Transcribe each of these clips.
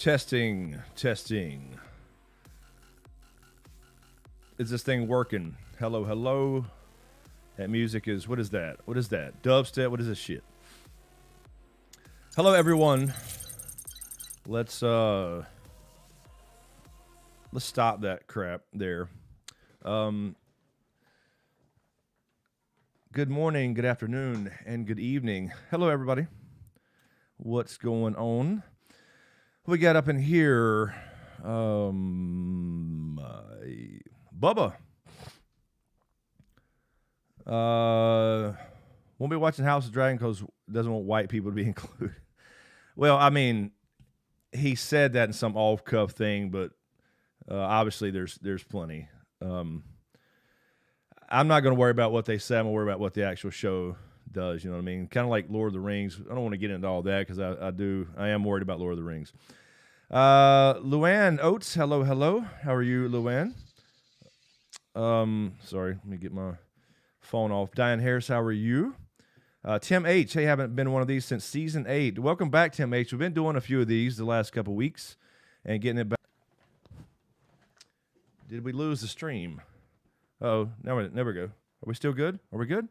Testing. Is this thing working? Hello. That music is, what is that? Dubstep? What is this shit? Hello, everyone. Let's stop that crap there. Good morning, good afternoon, and good evening. Hello, everybody. What's going on? We got up in here, Bubba. Won't be watching House of Dragon because doesn't want white people to be included. Well, I mean, he said that in some off-cuff thing, but obviously there's plenty. I'm not going to worry about what they say. I'm going to worry about what the actual show does. You know what I mean? Kind of like Lord of the Rings. I don't want to get into all that because I am worried about Lord of the Rings. Luann Oates, hello. How are you, Luann? Sorry, let me get my phone off. Diane Harris, how are you? Tim H, hey, haven't been one of these since season 8. Welcome back, Tim H. We've been doing a few of these the last couple weeks and getting it back. Did we lose the stream? Oh, now we go. Are we still good? Are we good?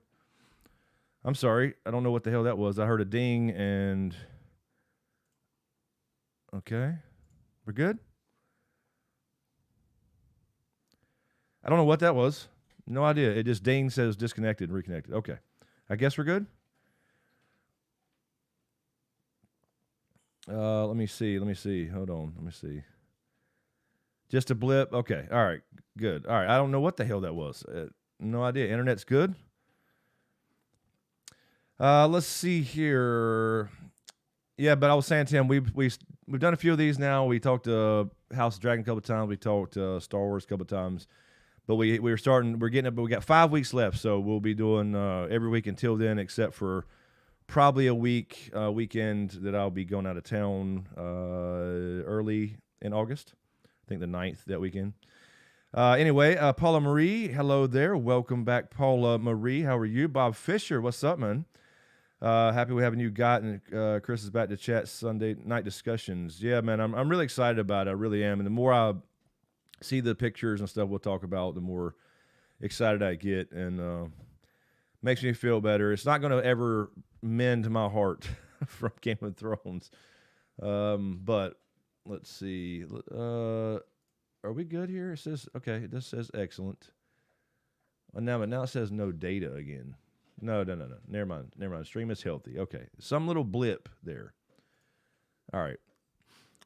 I'm sorry. I don't know what the hell that was. I heard a ding and... Okay. We're good? I don't know what that was. No idea. It just ding says disconnected and reconnected. Okay. I guess we're good. Let me see. Hold on. Let me see. Just a blip. Okay. All right. Good. All right. I don't know what the hell that was. No idea. Internet's good. Let's see here. Yeah, but I was saying, Tim, we've done a few of these now. We talked House of Dragon a couple of times. We talked Star Wars a couple of times. But we're getting it, but we got 5 weeks left, so we'll be doing every week until then, except for probably a weekend that I'll be going out of town early in August. I think the 9th that weekend. Anyway, Paula Marie, hello there. Welcome back, Paula Marie. How are you? Bob Fisher, what's up, man? Happy we having you got, and Chris is back to chat Sunday night discussions. Yeah, man, I'm really excited about it. I really am. And the more I see the pictures and stuff we'll talk about, the more excited I get, and makes me feel better. It's not going to ever mend my heart from Game of Thrones. But let's see. Are we good here? It says, okay, this says excellent. Now it says no data again. No. Never mind. Stream is healthy. Okay. Some little blip there. All right.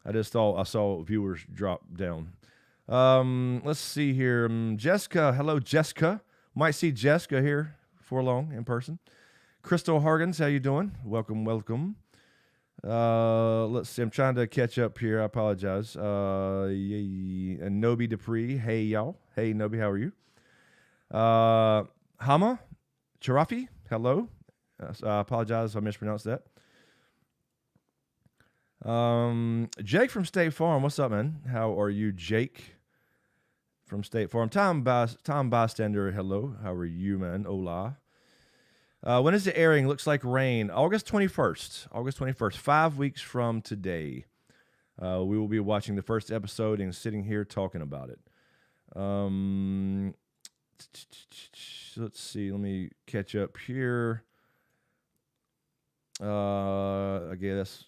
I saw viewers drop down. Let's see here. Jessica. Hello, Jessica. Might see Jessica here for long in person. Crystal Hargens, how you doing? Welcome. Let's see. I'm trying to catch up here. I apologize. And Nobi Dupree. Hey, y'all. Hey, Nobi, how are you? Hama Charafi, hello. I apologize if I mispronounced that. Jake from State Farm, what's up, man? How are you, Jake from State Farm? Tom Bystander, hello. How are you, man? Hola. When is it airing? Looks like rain. August 21st, 5 weeks from today. We will be watching the first episode and sitting here talking about it. Let's see. Let me catch up here. I guess.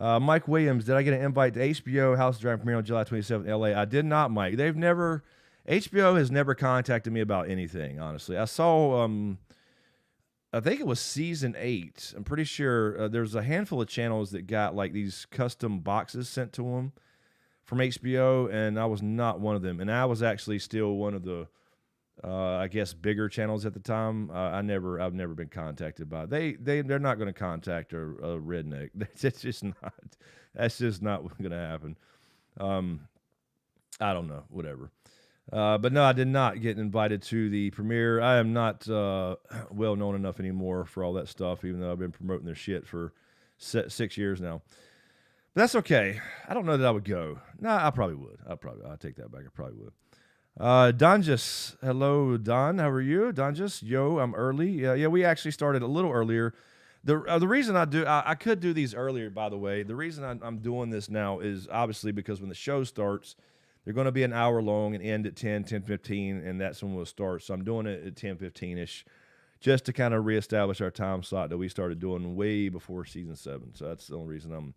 Mike Williams, did I get an invite to HBO House of Dragon premiere on July 27th in LA? I did not, Mike. HBO has never contacted me about anything, honestly. I saw, I think it was season 8. I'm pretty sure there's a handful of channels that got like these custom boxes sent to them from HBO, and I was not one of them. And I was actually still one of the I guess bigger channels at the time. I've never been contacted by it. They're not going to contact a redneck. That's just not going to happen. I don't know, whatever. But no, I did not get invited to the premiere. I am not well known enough anymore for all that stuff, even though I've been promoting their shit for 6 years now. But that's okay. I don't know that I would go. No, I probably would. I'll take that back. I probably would. Donjus, hello, Don. How are you? Donjus, yo, I'm early. Yeah, we actually started a little earlier. The reason I could do these earlier, by the way. The reason I'm doing this now is obviously because when the show starts, they're going to be an hour long and end at 10:15, and that's when we'll start. So I'm doing it at 10:15ish, just to kind of reestablish our time slot that we started doing way before season 7. So that's the only reason I'm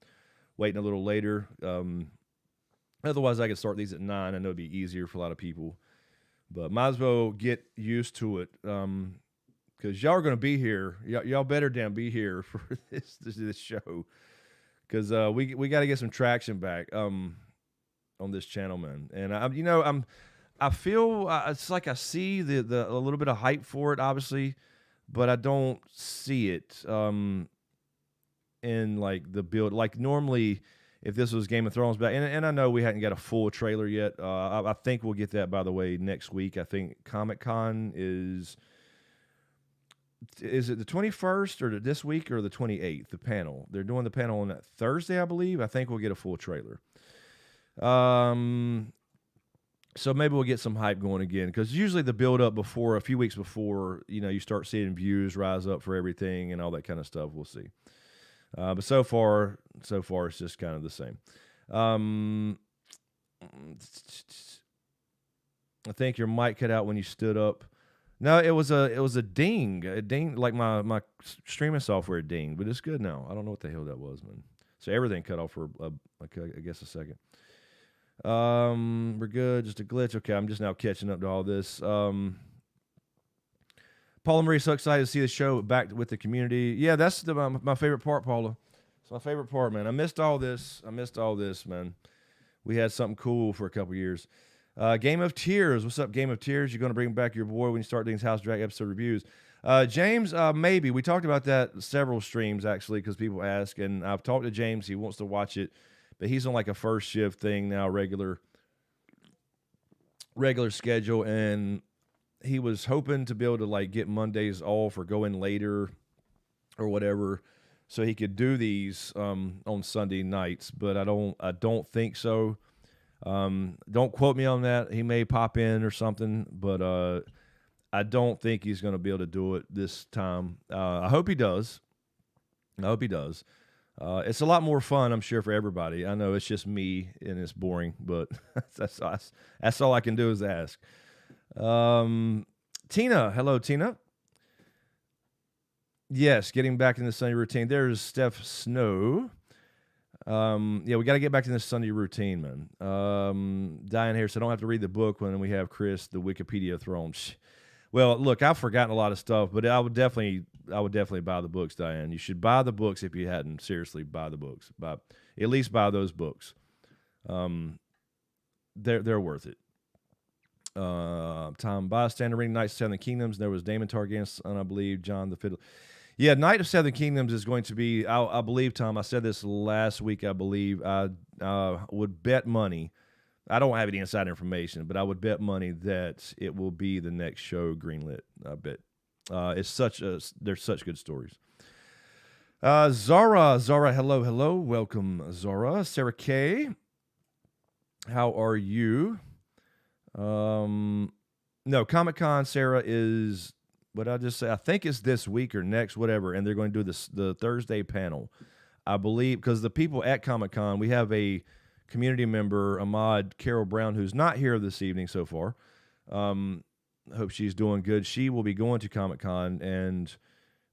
waiting a little later. Otherwise, I could start these at 9. I know it'd be easier for a lot of people, but might as well get used to it. Because y'all are going to be here. Y'all better damn be here for this show. Because we got to get some traction back on this channel, man. And I feel it's like I see the a little bit of hype for it, obviously, but I don't see it in like the build. Like normally, if this was Game of Thrones back, and I know we hadn't got a full trailer yet. I think we'll get that, by the way, next week. I think Comic-Con is it the 21st or this week or the 28th, the panel? They're doing the panel on that Thursday, I believe. I think we'll get a full trailer. So maybe we'll get some hype going again, because usually the build up before, a few weeks before, you start seeing views rise up for everything and all that kind of stuff. We'll see. But so far it's just kind of the same. I think your mic cut out when you stood up. No, it was a ding. A ding, like my streaming software dinged, but it's good now. I don't know what the hell that was, man. So everything cut off for I guess a second. We're good. Just a glitch. Okay, I'm just now catching up to all this. Paula Marie, so excited to see the show back with the community. Yeah, that's my favorite part, Paula. It's my favorite part, man. I missed all this, man. We had something cool for a couple years. Game of Tears. What's up, Game of Tears? You're going to bring back your boy when you start doing these House Drag episode reviews. James, maybe. We talked about that several streams, actually, because people ask. And I've talked to James. He wants to watch it. But he's on like a first shift thing now, regular schedule. And he was hoping to be able to like get Mondays off or go in later or whatever, so he could do these on Sunday nights. But I don't think so. Don't quote me on that. He may pop in or something, but I don't think he's going to be able to do it this time. I hope he does. It's a lot more fun, I'm sure, for everybody. I know it's just me and it's boring, but that's all I can do is ask. Tina, hello, Tina. Yes, getting back in the Sunday routine. There's Steph Snow. Yeah, we got to get back to this Sunday routine, man. Diane here, so I don't have to read the book when we have Chris, the Wikipedia throne. Well, look, I've forgotten a lot of stuff, but I would definitely buy the books, Diane. You should buy the books if you hadn't. Seriously, buy the books. At least buy those books. They're worth it. Tom Bystander reading Knights of Seven Kingdoms. There was Daemon Targaryen's son, I believe, John the Fiddler. Yeah, Knight of Seven Kingdoms is going to be, I believe, Tom, I said this last week, I believe. I would bet money. I don't have any inside information, but I would bet money that it will be the next show greenlit. I bet. There's such good stories. Zara, hello. Welcome, Zara. Sarah K. How are you? No, Comic-Con, Sarah, is, what did I just say? I think it's this week or next, whatever, and they're going to do the Thursday panel. I believe, because the people at Comic-Con, we have a community member, Ahmad Carol Brown, who's not here this evening so far. Hope she's doing good. She will be going to Comic-Con and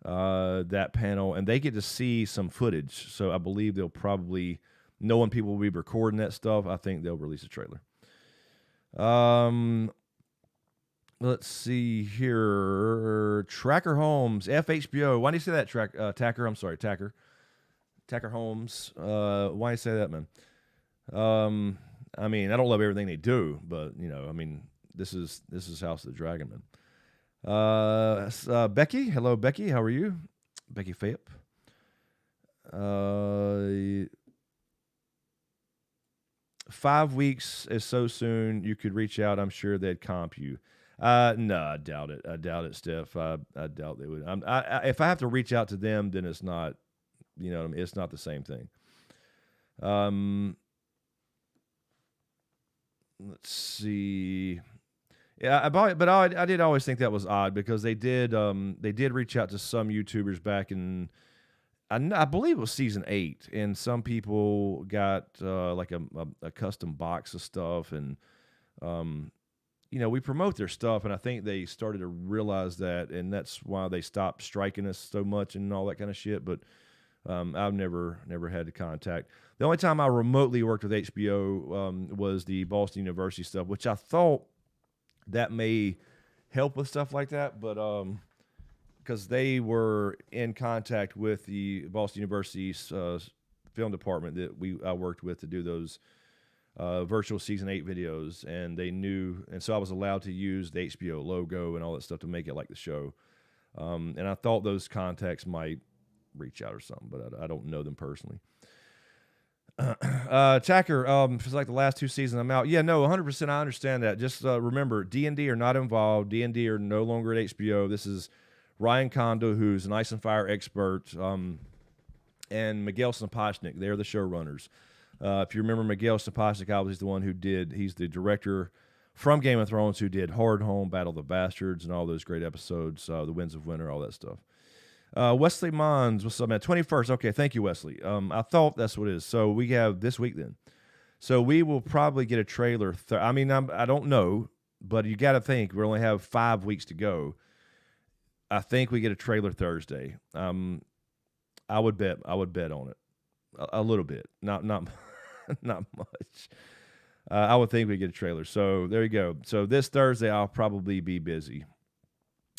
that panel, and they get to see some footage. So I believe they'll probably, knowing people will be recording that stuff, I think they'll release a trailer. Let's see here. Tracker Holmes, FHBO. Why do you say that, Tacker? I'm sorry, Tacker. Tacker Holmes. Why do you say that, man? I mean, I don't love everything they do, but I mean, this is House of the Dragon, man. Becky, hello, Becky. How are you, Becky Phillip? 5 weeks is so soon. You could reach out. I'm sure they'd comp you. No, I doubt it. Steph. I doubt they would. If I have to reach out to them, then it's not. It's not the same thing. Let's see. Yeah, I did always think that was odd, because they did reach out to some YouTubers back in I believe it was season 8, and some people got like a custom box of stuff, and we promote their stuff, and I think they started to realize that, and that's why they stopped striking us so much and all that kind of shit. But I've never had the contact. The only time I remotely worked with HBO was the Boston University stuff, which I thought that may help with stuff like that, but because they were in contact with the Boston University's film department that I worked with to do those virtual season 8 videos, and they knew, and so I was allowed to use the HBO logo and all that stuff to make it like the show. And I thought those contacts might reach out or something, but I don't know them personally. Chacker, it's like the last 2 seasons I'm out. Yeah, no, 100%. I understand that. Just remember, D&D are not involved. D&D are no longer at HBO. This is Ryan Kondo, who's an Ice and Fire expert, and Miguel Sapochnik. They're the showrunners. If you remember, Miguel Sapochnik, he's the one he's the director from Game of Thrones who did Hard Home, Battle of the Bastards, and all those great episodes, The Winds of Winter, all that stuff. Wesley Mons, what's up, man? 21st. Okay, thank you, Wesley. I thought that's what it is. So we have this week then. So we will probably get a trailer. I don't know, but you got to think we only have 5 weeks to go. I think we get a trailer Thursday. I would bet on it a little bit, not not much. I would think we get a trailer. So there you go. So this Thursday I'll probably be busy.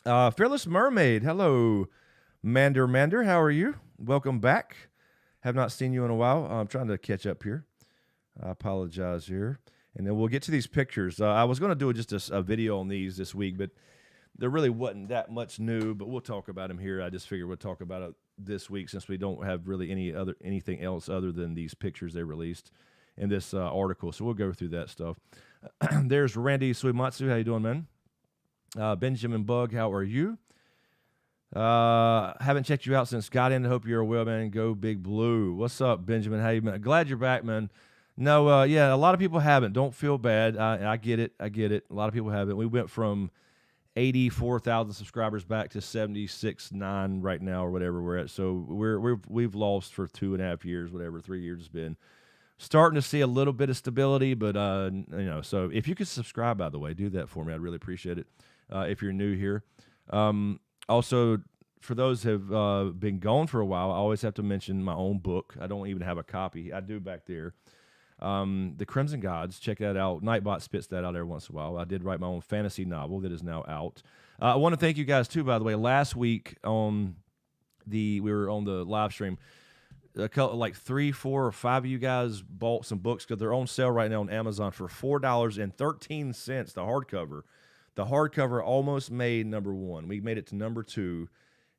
Fearless Mermaid, hello. Mander, how are you? Welcome back. Have not seen you in a while. I'm trying to catch up here. I apologize here. And then we'll get to these pictures. I was going to do just a video on these this week, but there really wasn't that much new, but we'll talk about them here. I just figured we'll talk about it this week since we don't have really anything else other than these pictures they released in this article. So we'll go through that stuff. There's Randy Suimatsu. How you doing, man? Benjamin Bug, how are you? Haven't checked you out since got in. Hope you're well, man. Go Big Blue. What's up, Benjamin? How you been? Glad you're back, man. No, yeah, a lot of people haven't. Don't feel bad. I get it. A lot of people haven't. We went from 84,000 subscribers back to 76.9 right now, or whatever we're at. So we've lost for 2.5 years, whatever 3 years it's been. Starting to see a little bit of stability, but so if you could subscribe, by the way, do that for me. I'd really appreciate it. If you're new here. Also, for those who have been gone for a while, I always have to mention my own book. I don't even have a copy. I do back there. The Crimson Gods. Check that out. Nightbot spits that out every once in a while. I did write my own fantasy novel that is now out. I want to thank you guys, too, by the way. Last week, we were on the live stream. A couple, like 3, 4, or 5 of you guys bought some books because they're on sale right now on Amazon for $4.13, the hardcover. The hardcover almost made number 1. We made it to number 2,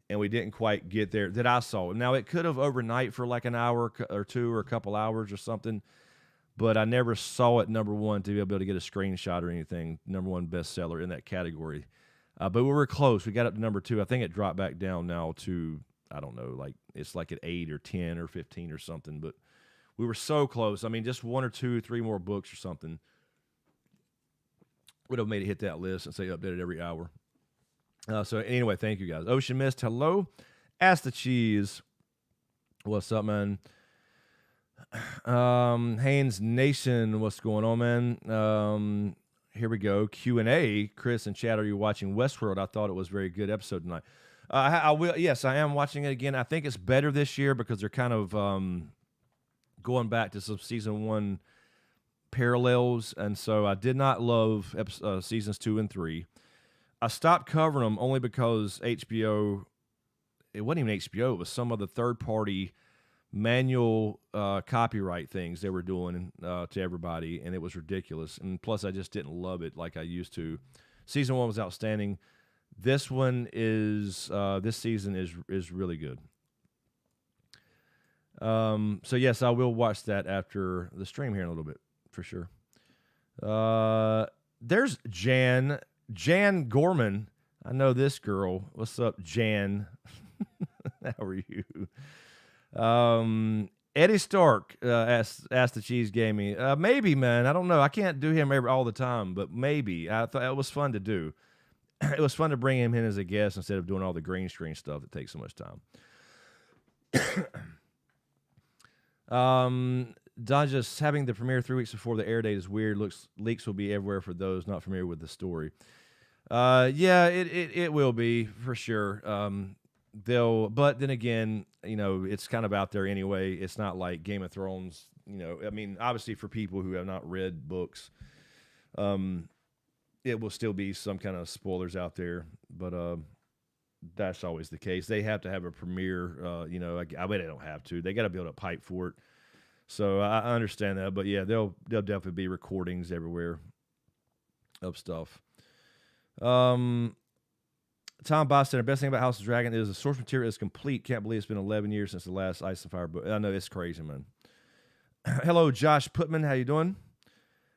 and we didn't quite get there that I saw. Now, it could have overnight for like an hour or 2 or a couple hours or something, but I never saw it number 1 to be able to get a screenshot or anything. Number 1 bestseller in that category. But we were close. We got up to number 2. I think it dropped back down now to, I don't know, like it's like at 8 or 10 or 15 or something. But we were so close. I mean, just 1 or 2, 3 more books or something would have made it hit that list and say updated every hour. So anyway, thank you guys. Ocean Mist, hello. Ask the Cheese. What's up, man? Haynes Nation, what's going on, man? Here we go. Q&A. Chris and Chad, are you watching Westworld? I thought it was a very good episode tonight. I will. Yes, I am watching it again. I think it's better this year because they're kind of going back to some season 1 parallels, and so I did not love seasons 2 and 3. I stopped covering them only because HBO, it wasn't even HBO, it was some of the third-party manual copyright things they were doing to everybody, and it was ridiculous. And plus, I just didn't love it like I used to. Season 1 was outstanding. This one is this season is really good. So yes, I will watch that after the stream here in a little bit. For sure. There's Jan Gorman. I know this girl. What's up, Jan? How are you? Eddie Stark asked the Cheese Gaming. Maybe, man. I don't know. I can't do him all the time, but maybe. I thought it was fun to do. It was fun to bring him in as a guest instead of doing all the green screen stuff that takes so much time. Just having the premiere 3 weeks before the air date is weird. Leaks will be everywhere for those not familiar with the story. Yeah, it will be for sure. But then again, it's kind of out there anyway. It's not like Game of Thrones. I mean, obviously for people who have not read books, it will still be some kind of spoilers out there. But that's always the case. They have to have a premiere. I bet they don't have to. They got to build a pipe for it. So I understand that. But yeah, there'll definitely be recordings everywhere of stuff. Tom Boston, the best thing about House of Dragon is the source material is complete. Can't believe it's been 11 years since the last Ice and Fire book. I know, it's crazy, man. Hello, Josh Putman. How you doing?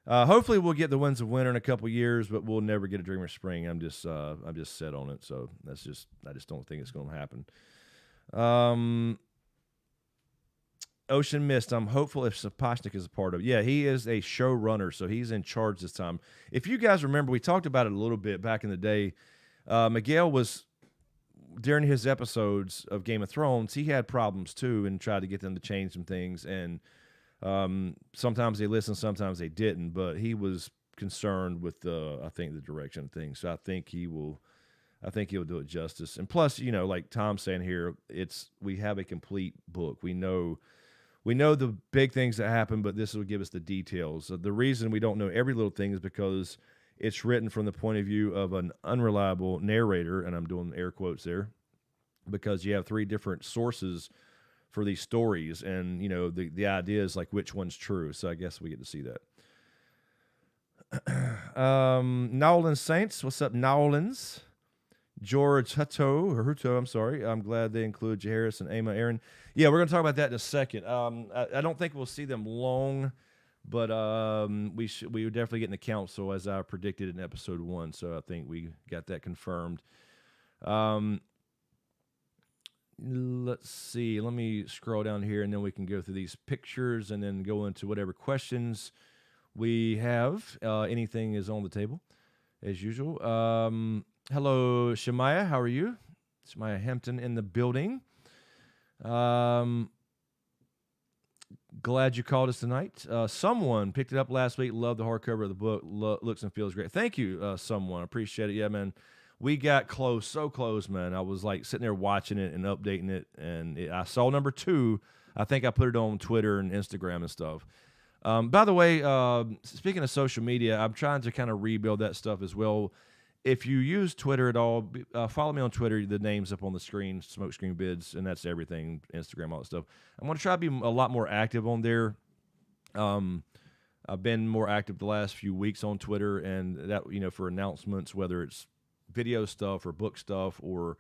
Hopefully we'll get the Winds of Winter in a couple years, but we'll never get a Dreamer Spring. I'm just set on it. So I just don't think it's going to happen. Ocean Mist, I'm hopeful if Sapochnik is a part of it. Yeah, he is a showrunner, so he's in charge this time. If you guys remember, we talked about it a little bit back in the day. Miguel was, during his episodes of Game of Thrones, he had problems too and tried to get them to change some things. And sometimes they listened, sometimes they didn't. But he was concerned with, I think, the direction of things. So I think he'll do it justice. And plus, like Tom's saying here, we have a complete book. We know the big things that happen, but this will give us the details. The reason we don't know every little thing is because it's written from the point of view of an unreliable narrator, and I'm doing air quotes there, because you have 3 different sources for these stories, and the idea is like which one's true. So I guess we get to see that. Nowlands Saints, what's up, Nowlands? George Hutto, I'm sorry. I'm glad they include Jaehaerys and Aemma Aaron. Yeah, we're going to talk about that in a second. I don't think we'll see them long, but we were definitely getting the council as I predicted in episode 1, so I think we got that confirmed. Let's see. Let me scroll down here, and then we can go through these pictures and then go into whatever questions we have. Anything is on the table, as usual. Hello, Shemaya. How are you? Shemaya Hampton in the building. Glad you called us tonight. Someone picked it up last week. Loved the hardcover of the book. Looks and feels great. Thank you, someone. Appreciate it. Yeah, man. We got close, so close, man. I was like sitting there watching it and updating it, and I saw number 2. I think I put it on Twitter and Instagram and stuff. By the way, speaking of social media, I'm trying to kind of rebuild that stuff as well. If you use Twitter at all, follow me on Twitter. The name's up on the screen, SmokeScreen Bids, and that's everything, Instagram, all that stuff. I'm going to try to be a lot more active on there. I've been more active the last few weeks on Twitter, and that, for announcements, whether it's video stuff or book stuff, or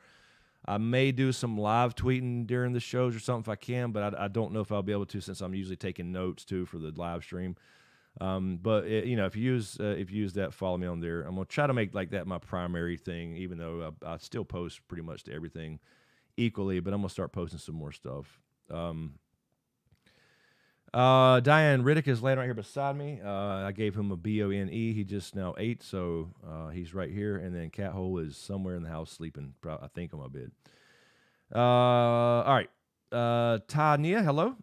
I may do some live tweeting during the shows or something if I can, but I don't know if I'll be able to, since I'm usually taking notes too for the live stream. But if you use that, follow me on there. I'm gonna try to make like that my primary thing, even though I still post pretty much to everything equally. But I'm gonna start posting some more stuff. Diane Riddick is laying right here beside me. I gave him a BONE. He just now ate, so he's right here. And then Cat Hole is somewhere in the house sleeping, I think, on my bed. All right. Tania, hello.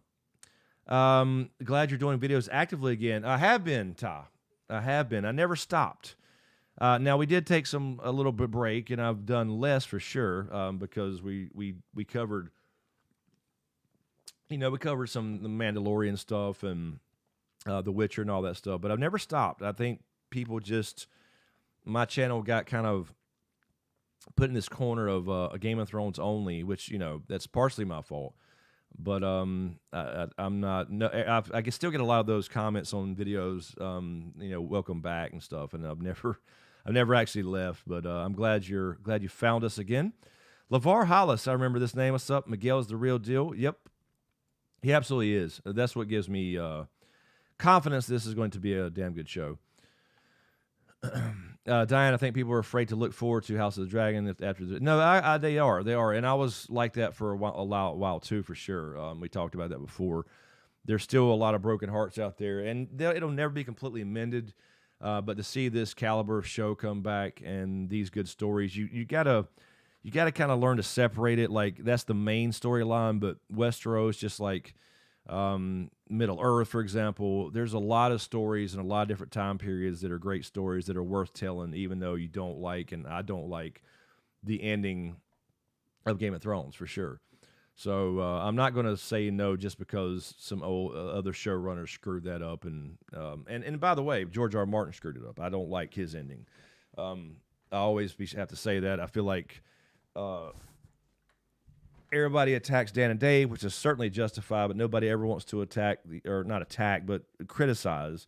Glad you're doing videos actively again. I have been, Ta. I have been. I never stopped. Now we did take a little bit break, and I've done less for sure, because we covered, we covered some the Mandalorian stuff and The Witcher and all that stuff. But I've never stopped. I think people my channel got kind of put in this corner of a Game of Thrones only, which that's partially my fault. But I'm not. No, I can still get a lot of those comments on videos. Welcome back and stuff. And I've never actually left. But I'm glad you found us again. LeVar Hollis, I remember this name. What's up? Miguel's the real deal. Yep, he absolutely is. That's what gives me confidence. This is going to be a damn good show. Diane, I think people are afraid to look forward to House of the Dragon after the. No, they are, and I was like that for a while too, for sure. We talked about that before. There's still a lot of broken hearts out there, and it'll never be completely mended. But to see this caliber of show come back and these good stories, you gotta you got to kind of learn to separate it. Like that's the main storyline, but Westeros, just like Middle Earth, for example, there's a lot of stories and a lot of different time periods that are great stories that are worth telling, even though you don't like, and I don't like, the ending of Game of Thrones for sure. So I'm not going to say no just because some old other showrunners screwed that up, and by the way, George R. R. Martin screwed it up. I don't like his ending. I always have to say that. I feel like everybody attacks Dan and Dave, which is certainly justified, but nobody ever wants to not attack, but criticize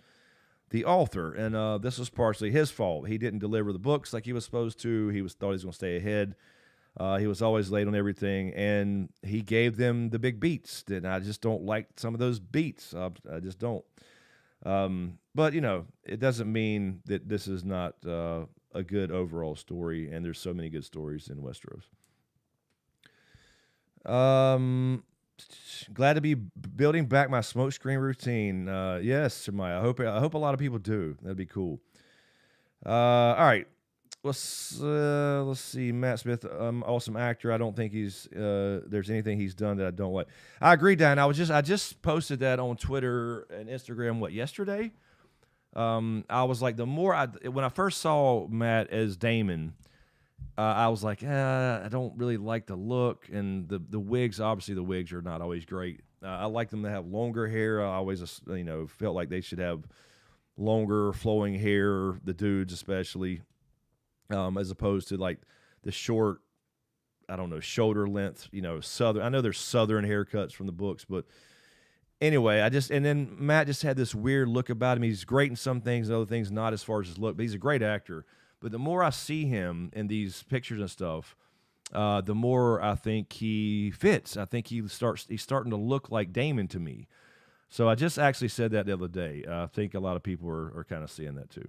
the author. And this was partially his fault. He didn't deliver the books like he was supposed to. Thought he was going to stay ahead. He was always late on everything, and he gave them the big beats. And I just don't like some of those beats. I just don't. But, it doesn't mean that this is not a good overall story, and there's so many good stories in Westeros. Glad to be building back my SmokeScreen routine. Yes, Maya. I hope a lot of people do. That'd be cool. All right. Let's see. Matt Smith, awesome actor. I don't think there's anything he's done that I don't like. I agree, Dan. I just posted that on Twitter and Instagram. Yesterday? I was like, when I first saw Matt as Daemon, I was like, I don't really like the look, and the wigs. Obviously, the wigs are not always great. I like them to have longer hair. I always, felt like they should have longer flowing hair. The dudes, especially, as opposed to like the short, I don't know, shoulder length. Southern. I know there's Southern haircuts from the books, but anyway, and then Matt just had this weird look about him. He's great in some things, other things not as far as his look, but he's a great actor. But the more I see him in these pictures and stuff, the more I think he fits. I think he's starting to look like Daemon to me. So I just actually said that the other day. I think a lot of people are kind of seeing that too.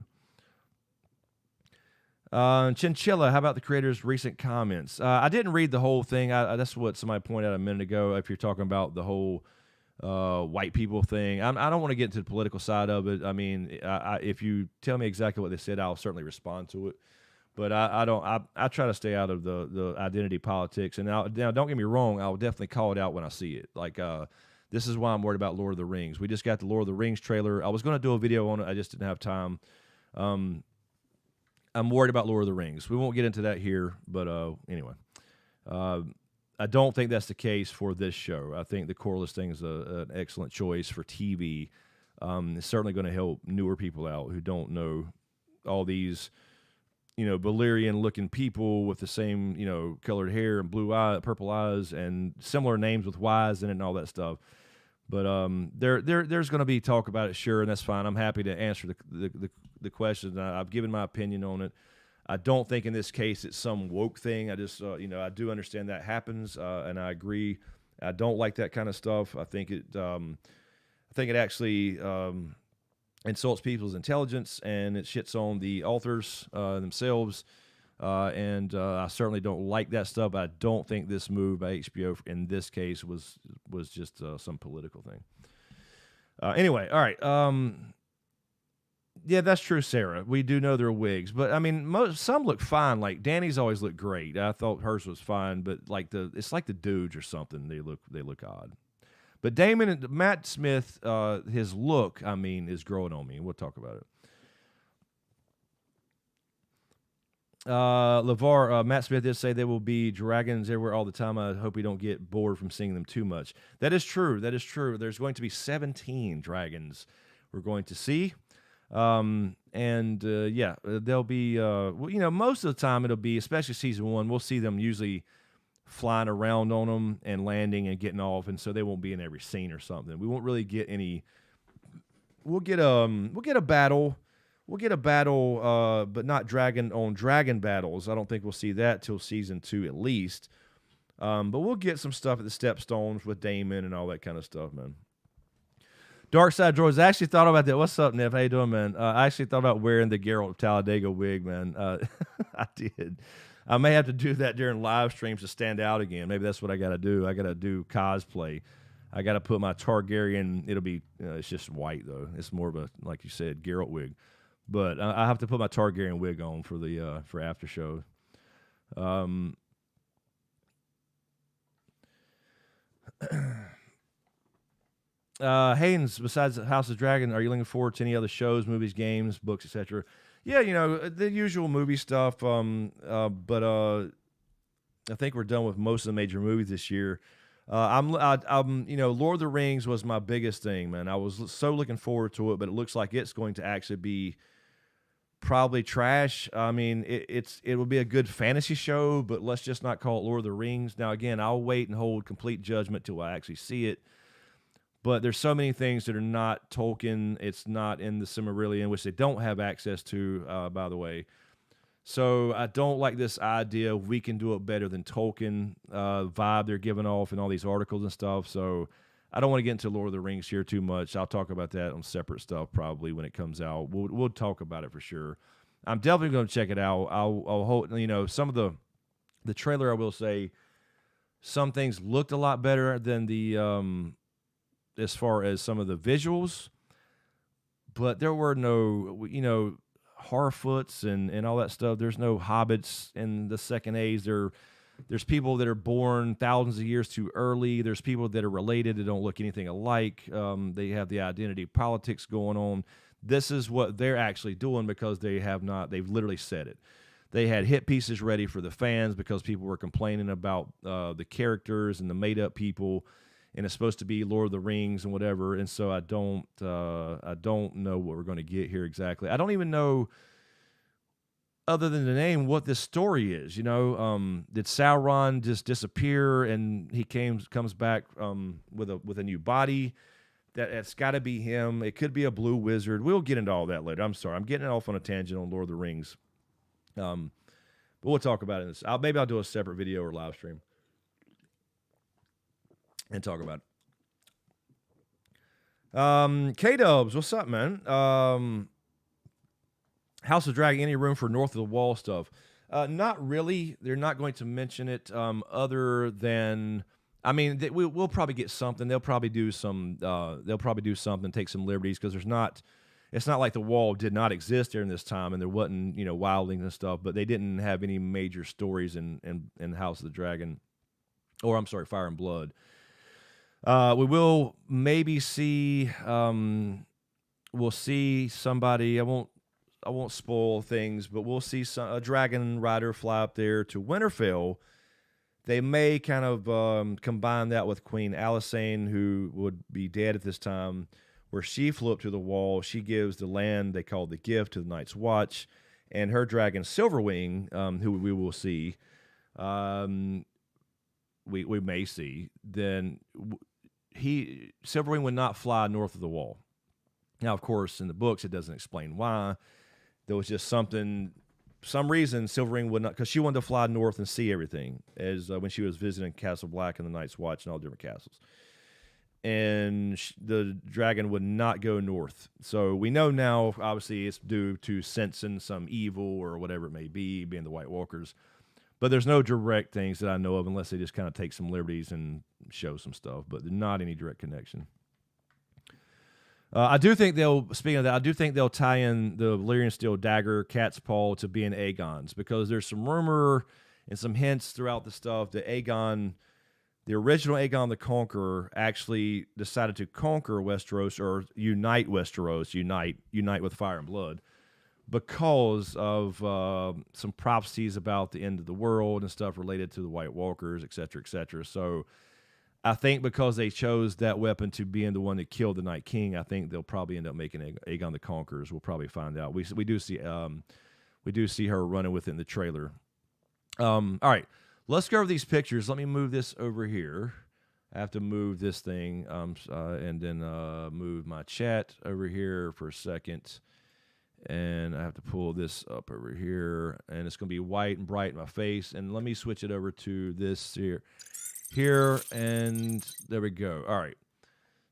Chinchilla, how about the creator's recent comments? I didn't read the whole thing. That's what somebody pointed out a minute ago. If you're talking about the whole white people thing, I don't want to get into the political side of it. I mean, if you tell me exactly what they said, I'll certainly respond to it. But I don't. I try to stay out of the identity politics. And now, don't get me wrong. I'll definitely call it out when I see it. Like this is why I'm worried about Lord of the Rings. We just got the Lord of the Rings trailer. I was going to do a video on it. I just didn't have time. I'm worried about Lord of the Rings. We won't get into that here. But anyway. I don't think that's the case for this show. I think the Corliss thing is an excellent choice for TV. It's certainly going to help newer people out who don't know all these, Valyrian-looking people with the same, colored hair and purple eyes, and similar names with Y's in it and all that stuff. But there's going to be talk about it, sure, and that's fine. I'm happy to answer the questions. I've given my opinion on it. I don't think in this case it's some woke thing. I just, I do understand that happens, and I agree. I don't like that kind of stuff. I think it actually insults people's intelligence, and it shits on the authors themselves. And I certainly don't like that stuff. I don't think this move by HBO in this case was just some political thing. Anyway, all right. Yeah, that's true, Sarah. We do know they're wigs, but I mean, some look fine. Like Danny's always looked great. I thought hers was fine, but it's like the dudes or something. They look odd. But Damon and Matt Smith, his look, I mean, is growing on me. We'll talk about it. Matt Smith did say there will be dragons everywhere all the time. I hope we don't get bored from seeing them too much. That is true. There's going to be 17 dragons we're going to see. They'll be, most of the time it'll be, especially season 1, we'll see them usually flying around on them and landing and getting off, and so they won't be in every scene or something. We won't really get any. We'll get a battle, but not dragon on dragon battles. I don't think we'll see that till season 2 at least. But we'll get some stuff at the Stepstones with Daemon and all that kind of stuff, man. Dark Side Droids, I actually thought about that. What's up, Nev? How you doing, man? I actually thought about wearing the Geralt of Talladega wig, man. I did. I may have to do that during live streams to stand out again. Maybe that's what I got to do. I got to do cosplay. I got to put my Targaryen. It'll be, it's just white, though. It's more of a, like you said, Geralt wig. But I have to put my Targaryen wig on for the for after show. Haynes, besides House of Dragon, are you looking forward to any other shows, movies, games, books, etc.? Yeah, the usual movie stuff. But I think we're done with most of the major movies this year. Lord of the Rings was my biggest thing, man. I was so looking forward to it, but it looks like it's going to actually be probably trash. I mean, it will be a good fantasy show, but let's just not call it Lord of the Rings. Now, again, I'll wait and hold complete judgment till I actually see it. But there's so many things that are not Tolkien. It's not in the Silmarillion, which they don't have access to, by the way. So I don't like this idea we can do it better than Tolkien vibe they're giving off in all these articles and stuff. So I don't want to get into Lord of the Rings here too much. I'll talk about that on separate stuff probably when it comes out. We'll talk about it for sure. I'm definitely going to check it out. I'll hold, some of the trailer, I will say, some things looked a lot better than the as far as some of the visuals, but there were no, Harfoots and all that stuff. There's no hobbits in the second age. There's people that are born thousands of years too early. There's people that are related that don't look anything alike. They have the identity politics going on. This is what they're actually doing because they've literally said it. They had hit pieces ready for the fans because people were complaining about the characters and the made up people, and it's supposed to be Lord of the Rings and whatever. And so I don't know what we're going to get here exactly. I don't even know, other than the name, what this story is. Did Sauron just disappear and he comes back with a new body? That's got to be him. It could be a blue wizard. We'll get into all that later. I'm sorry, I'm getting off on a tangent on Lord of the Rings. But we'll talk about it. Maybe I'll do a separate video or live stream and talk about it. K-Dubs, what's up, man? House of Dragon, any room for North of the Wall stuff? Not really. They're not going to mention it other than, we'll probably get something. They'll probably do some. They'll probably do something, take some liberties, because it's not like the wall did not exist during this time and there wasn't, wildlings and stuff, but they didn't have any major stories in House of the Dragon, or I'm sorry, Fire and Blood. We will maybe see, we'll see somebody, I won't spoil things, but we'll see a dragon rider fly up there to Winterfell. They may kind of combine that with Queen Alysanne, who would be dead at this time, where she flew up to the wall. She gives the land they call the gift to the Night's Watch, and her dragon Silverwing, who we will see, we may see, then Silverwing would not fly north of the wall. Now, of course, in the books, it doesn't explain why. There was just some reason Silverwing would not, because she wanted to fly north and see everything, as when she was visiting Castle Black and the Night's Watch and all different castles. And the dragon would not go north. So we know now, obviously, it's due to sensing some evil or whatever it may be, being the White Walkers. But there's no direct things that I know of, unless they just kind of take some liberties and show some stuff. But not any direct connection. I do think speaking of that, I do think they'll tie in the Valyrian Steel Dagger, Cat's Paw to being Aegon's, because there's some rumor and some hints throughout the stuff that Aegon, the original Aegon the Conqueror, actually decided to conquer Westeros, or unite Westeros, unite with Fire and Blood, because of some prophecies about the end of the world and stuff related to the White Walkers, et cetera, et cetera. So I think because they chose that weapon to being the one that killed the Night King, I think they'll probably end up making Aegon the Conqueror. We'll probably find out. We do see her running with it in the trailer. All right, let's go over these pictures. Let me move this over here. I have to move this thing and then move my chat over here for a second. And I have to pull this up over here, and it's going to be white and bright in my face. And let me switch it over to this here, and there we go. All right.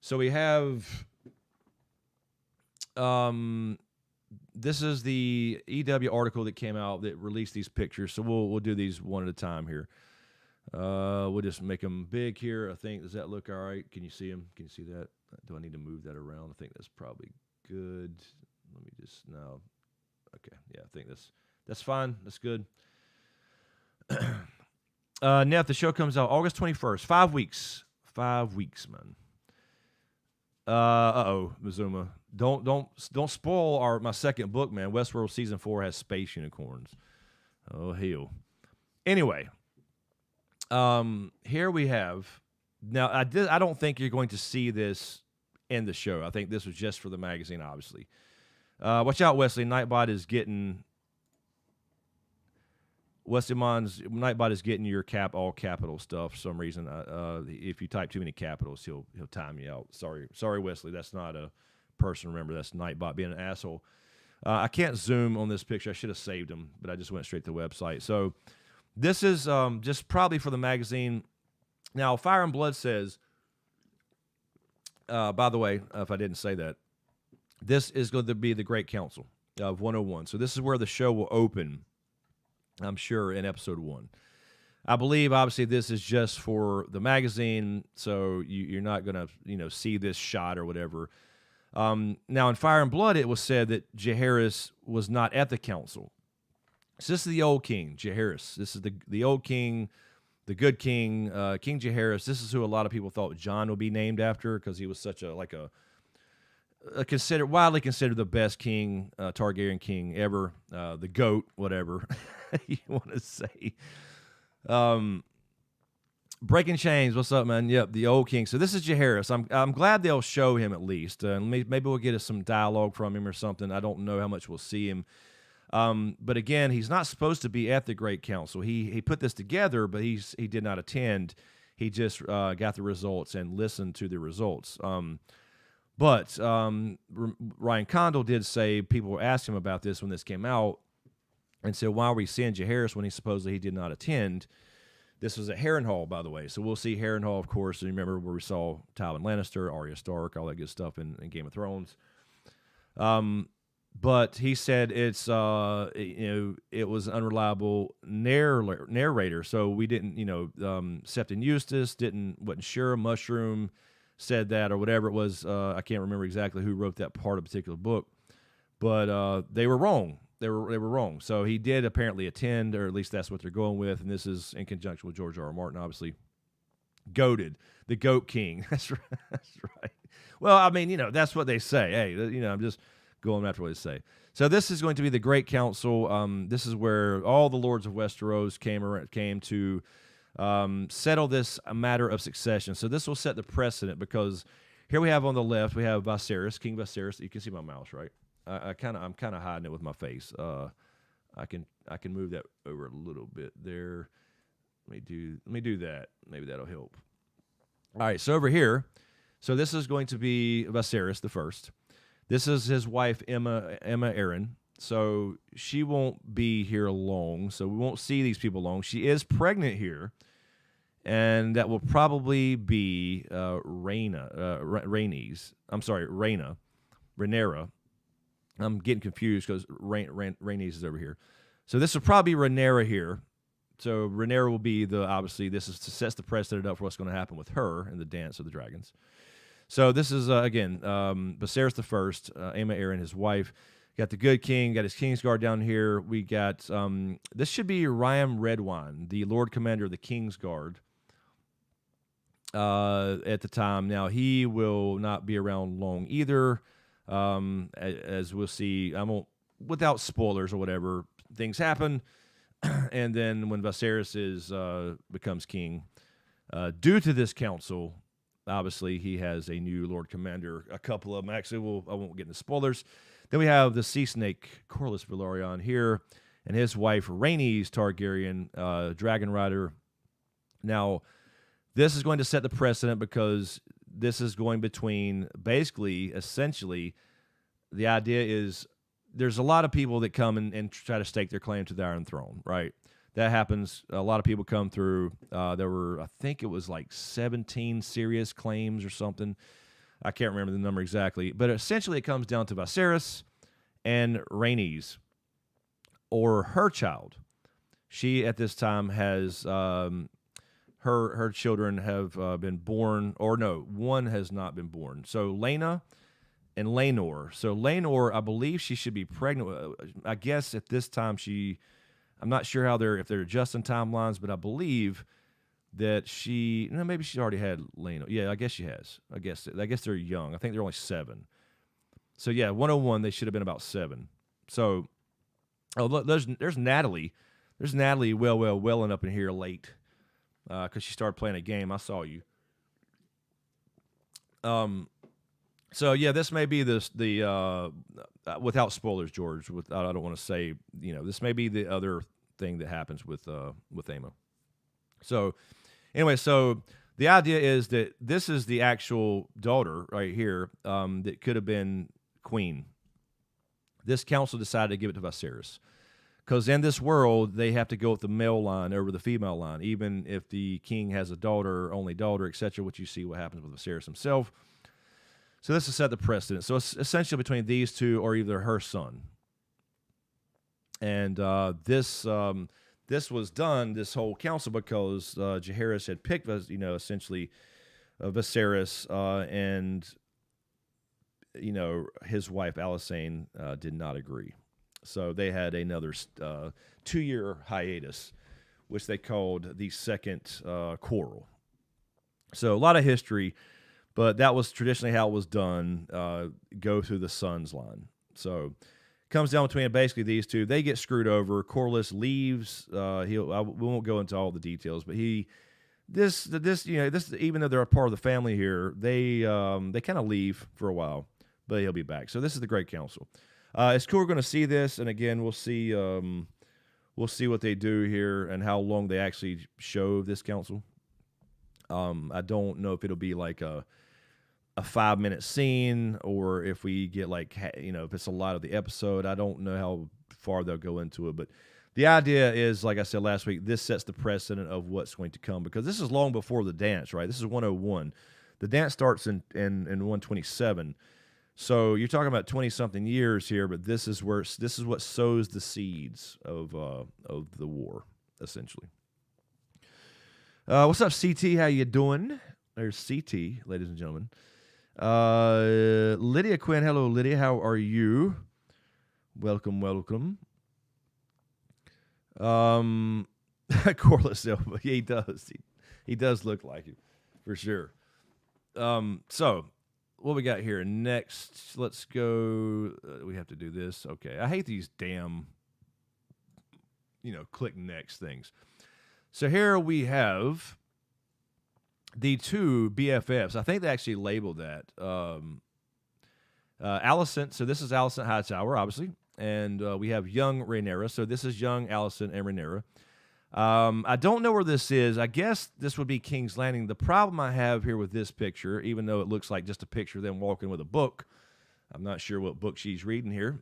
So we have, this is the EW article that came out that released these pictures. So we'll do these one at a time here. We'll just make them big here. I think, does that look all right? Can you see them? Can you see that? Do I need to move that around? I think that's probably good. Let me just now. Okay, yeah, I think that's fine. That's good. Neff, the show comes out August 21st. 5 weeks. 5 weeks, man. Mizuma. Don't spoil my second book, man. Westworld season 4 has space unicorns. Oh hell. Anyway, here we have. Now I don't think you're going to see this in the show. I think this was just for the magazine, obviously. Watch out, Wesley. Nightbot is getting. Nightbot is getting your all capital stuff for some reason. If you type too many capitals, he'll time you out. Sorry, Wesley. That's not a person. Remember, that's Nightbot being an asshole. I can't zoom on this picture. I should have saved him, but I just went straight to the website. So this is just probably for the magazine. Now, Fire and Blood says. By the way, if I didn't say that, this is going to be the Great Council of 101. So this is where the show will open. I'm sure in episode 1. I believe, obviously, this is just for the magazine, so you're not going to, see this shot or whatever. Now, in Fire and Blood, it was said that Jaehaerys was not at the council. So this is the old king, Jaehaerys. This is the old king, the good king, King Jaehaerys. This is who a lot of people thought Jon would be named after because he was such widely considered the best king, Targaryen king ever, the GOAT, whatever you want to say. Breaking Chains, what's up, man? Yep, the old king. So this is Jaehaerys. I'm glad they'll show him at least. Maybe we'll get some dialogue from him or something. I don't know how much we'll see him. But again, he's not supposed to be at the Great Council. He put this together, but he did not attend. He just got the results and listened to the results. But Ryan Condal did say people were asking him about this when this came out and said, why are we seeing Jaehaerys when he supposedly did not attend? This was at Harrenhal, by the way. So we'll see Harrenhal, of course. And remember where we saw Tywin Lannister, Arya Stark, all that good stuff in Game of Thrones. But he said it was an unreliable narrator. So we didn't, Septon Eustace wasn't sure. Mushroom said that or whatever it was. I can't remember exactly who wrote that part of a particular book, but they were wrong. They were wrong. So he did apparently attend, or at least that's what they're going with. And this is in conjunction with George R. R. Martin, obviously. Goated, the Goat King. That's right. That's right. Well, I mean, that's what they say. Hey, I'm just going after what they say. So this is going to be the Great Council. This is where all the lords of Westeros came to settle this matter of succession. So this will set the precedent because here we have on the left, we have Viserys, King Viserys. You can see my mouse, right? I'm kind of hiding it with my face. I can move that over a little bit there. Let me do that. Maybe that'll help. All right, so over here, so this is going to be Viserys the First. This is his wife Emma Arryn. So she won't be here long. So we won't see these people long. She is pregnant here, and that will probably be Rhaenyra. I'm getting confused because Rhaenys is over here. So this will probably be Rhaenyra here. So Rhaenyra will be obviously this sets the precedent up for what's going to happen with her in the Dance of the Dragons. So this is, again, Viserys the First, Aemma Arryn, his wife. Got the good king, got his Kingsguard down here. We got, this should be Ryam Redwine, the Lord Commander of the Kingsguard at the time. Now, he will not be around long either. As we'll see, without spoilers or whatever, things happen. And then when Viserys becomes king, due to this council, obviously he has a new Lord Commander. A couple of them, actually, I won't get into spoilers. Then we have the Sea Snake, Corlys Velaryon here, and his wife, Rhaenys Targaryen, Dragon Rider. Now, this is going to set the precedent because this is going between, essentially, the idea is there's a lot of people that come and try to stake their claim to the Iron Throne, right? That happens. A lot of people come through. There were, I think it was like 17 serious claims or something. I can't remember the number exactly. But essentially it comes down to Viserys and Rhaenys, or her child. She, at this time, has her children have been born, or no, one has not been born. So Laena and Laenor. So Laenor, I believe she should be pregnant. I guess at this time I'm not sure if they're adjusting timelines, but I believe that she, no, maybe she's already had Lena. Yeah, I guess she has. I guess they're young. I think they're only 7. So yeah, 101. They should have been about 7. So, oh look, there's Natalie. There's Natalie welling up in here late because she started playing a game. I saw you. So yeah, this may be the without spoilers, George. I don't want to say, this may be the other thing that happens with Amo. So anyway, so the idea is that this is the actual daughter right here that could have been queen. This council decided to give it to Viserys because in this world they have to go with the male line over the female line, even if the king has a daughter, only daughter, etc. Which you see what happens with Viserys himself. So this is set the precedent. So it's essentially between these two or either her son. And this was done, this whole council, because Jaehaerys had picked, essentially Viserys, and his wife Alysanne did not agree. So they had another 2-year hiatus, which they called the Second Quarrel. So a lot of history. But that was traditionally how it was done, go through the son's line. So it comes down between basically these two. They get screwed over. Corlys leaves. We won't go into all the details, but this even though they're a part of the family here, they kind of leave for a while, but he'll be back. So this is the Great Council. It's cool. We're going to see this, and again, we'll see what they do here and how long they actually show this council. I don't know if it'll be like a 5-minute scene, or if we get if it's a lot of the episode. I don't know how far they'll go into it, but the idea is, like I said last week, this sets the precedent of what's going to come, because this is long before the dance, right? This is 101. The dance starts in 127. So you're talking about 20-something years here, but this is what sows the seeds of the war, essentially. What's up, CT? How you doing? There's CT, ladies and gentlemen. Lydia Quinn. Hello, Lydia. How are you? Welcome. Corlys, yeah, he does. He does look like it, for sure. So what we got here next? Let's go. We have to do this. Okay. I hate these damn, click next things. So here we have the two BFFs. I think they actually labeled that. Alicent. So this is Alicent Hightower, obviously. And we have young Rhaenyra. So this is young Alicent and Rhaenyra. I don't know where this is. I guess this would be King's Landing. The problem I have here with this picture, even though it looks like just a picture of them walking with a book, I'm not sure what book she's reading here.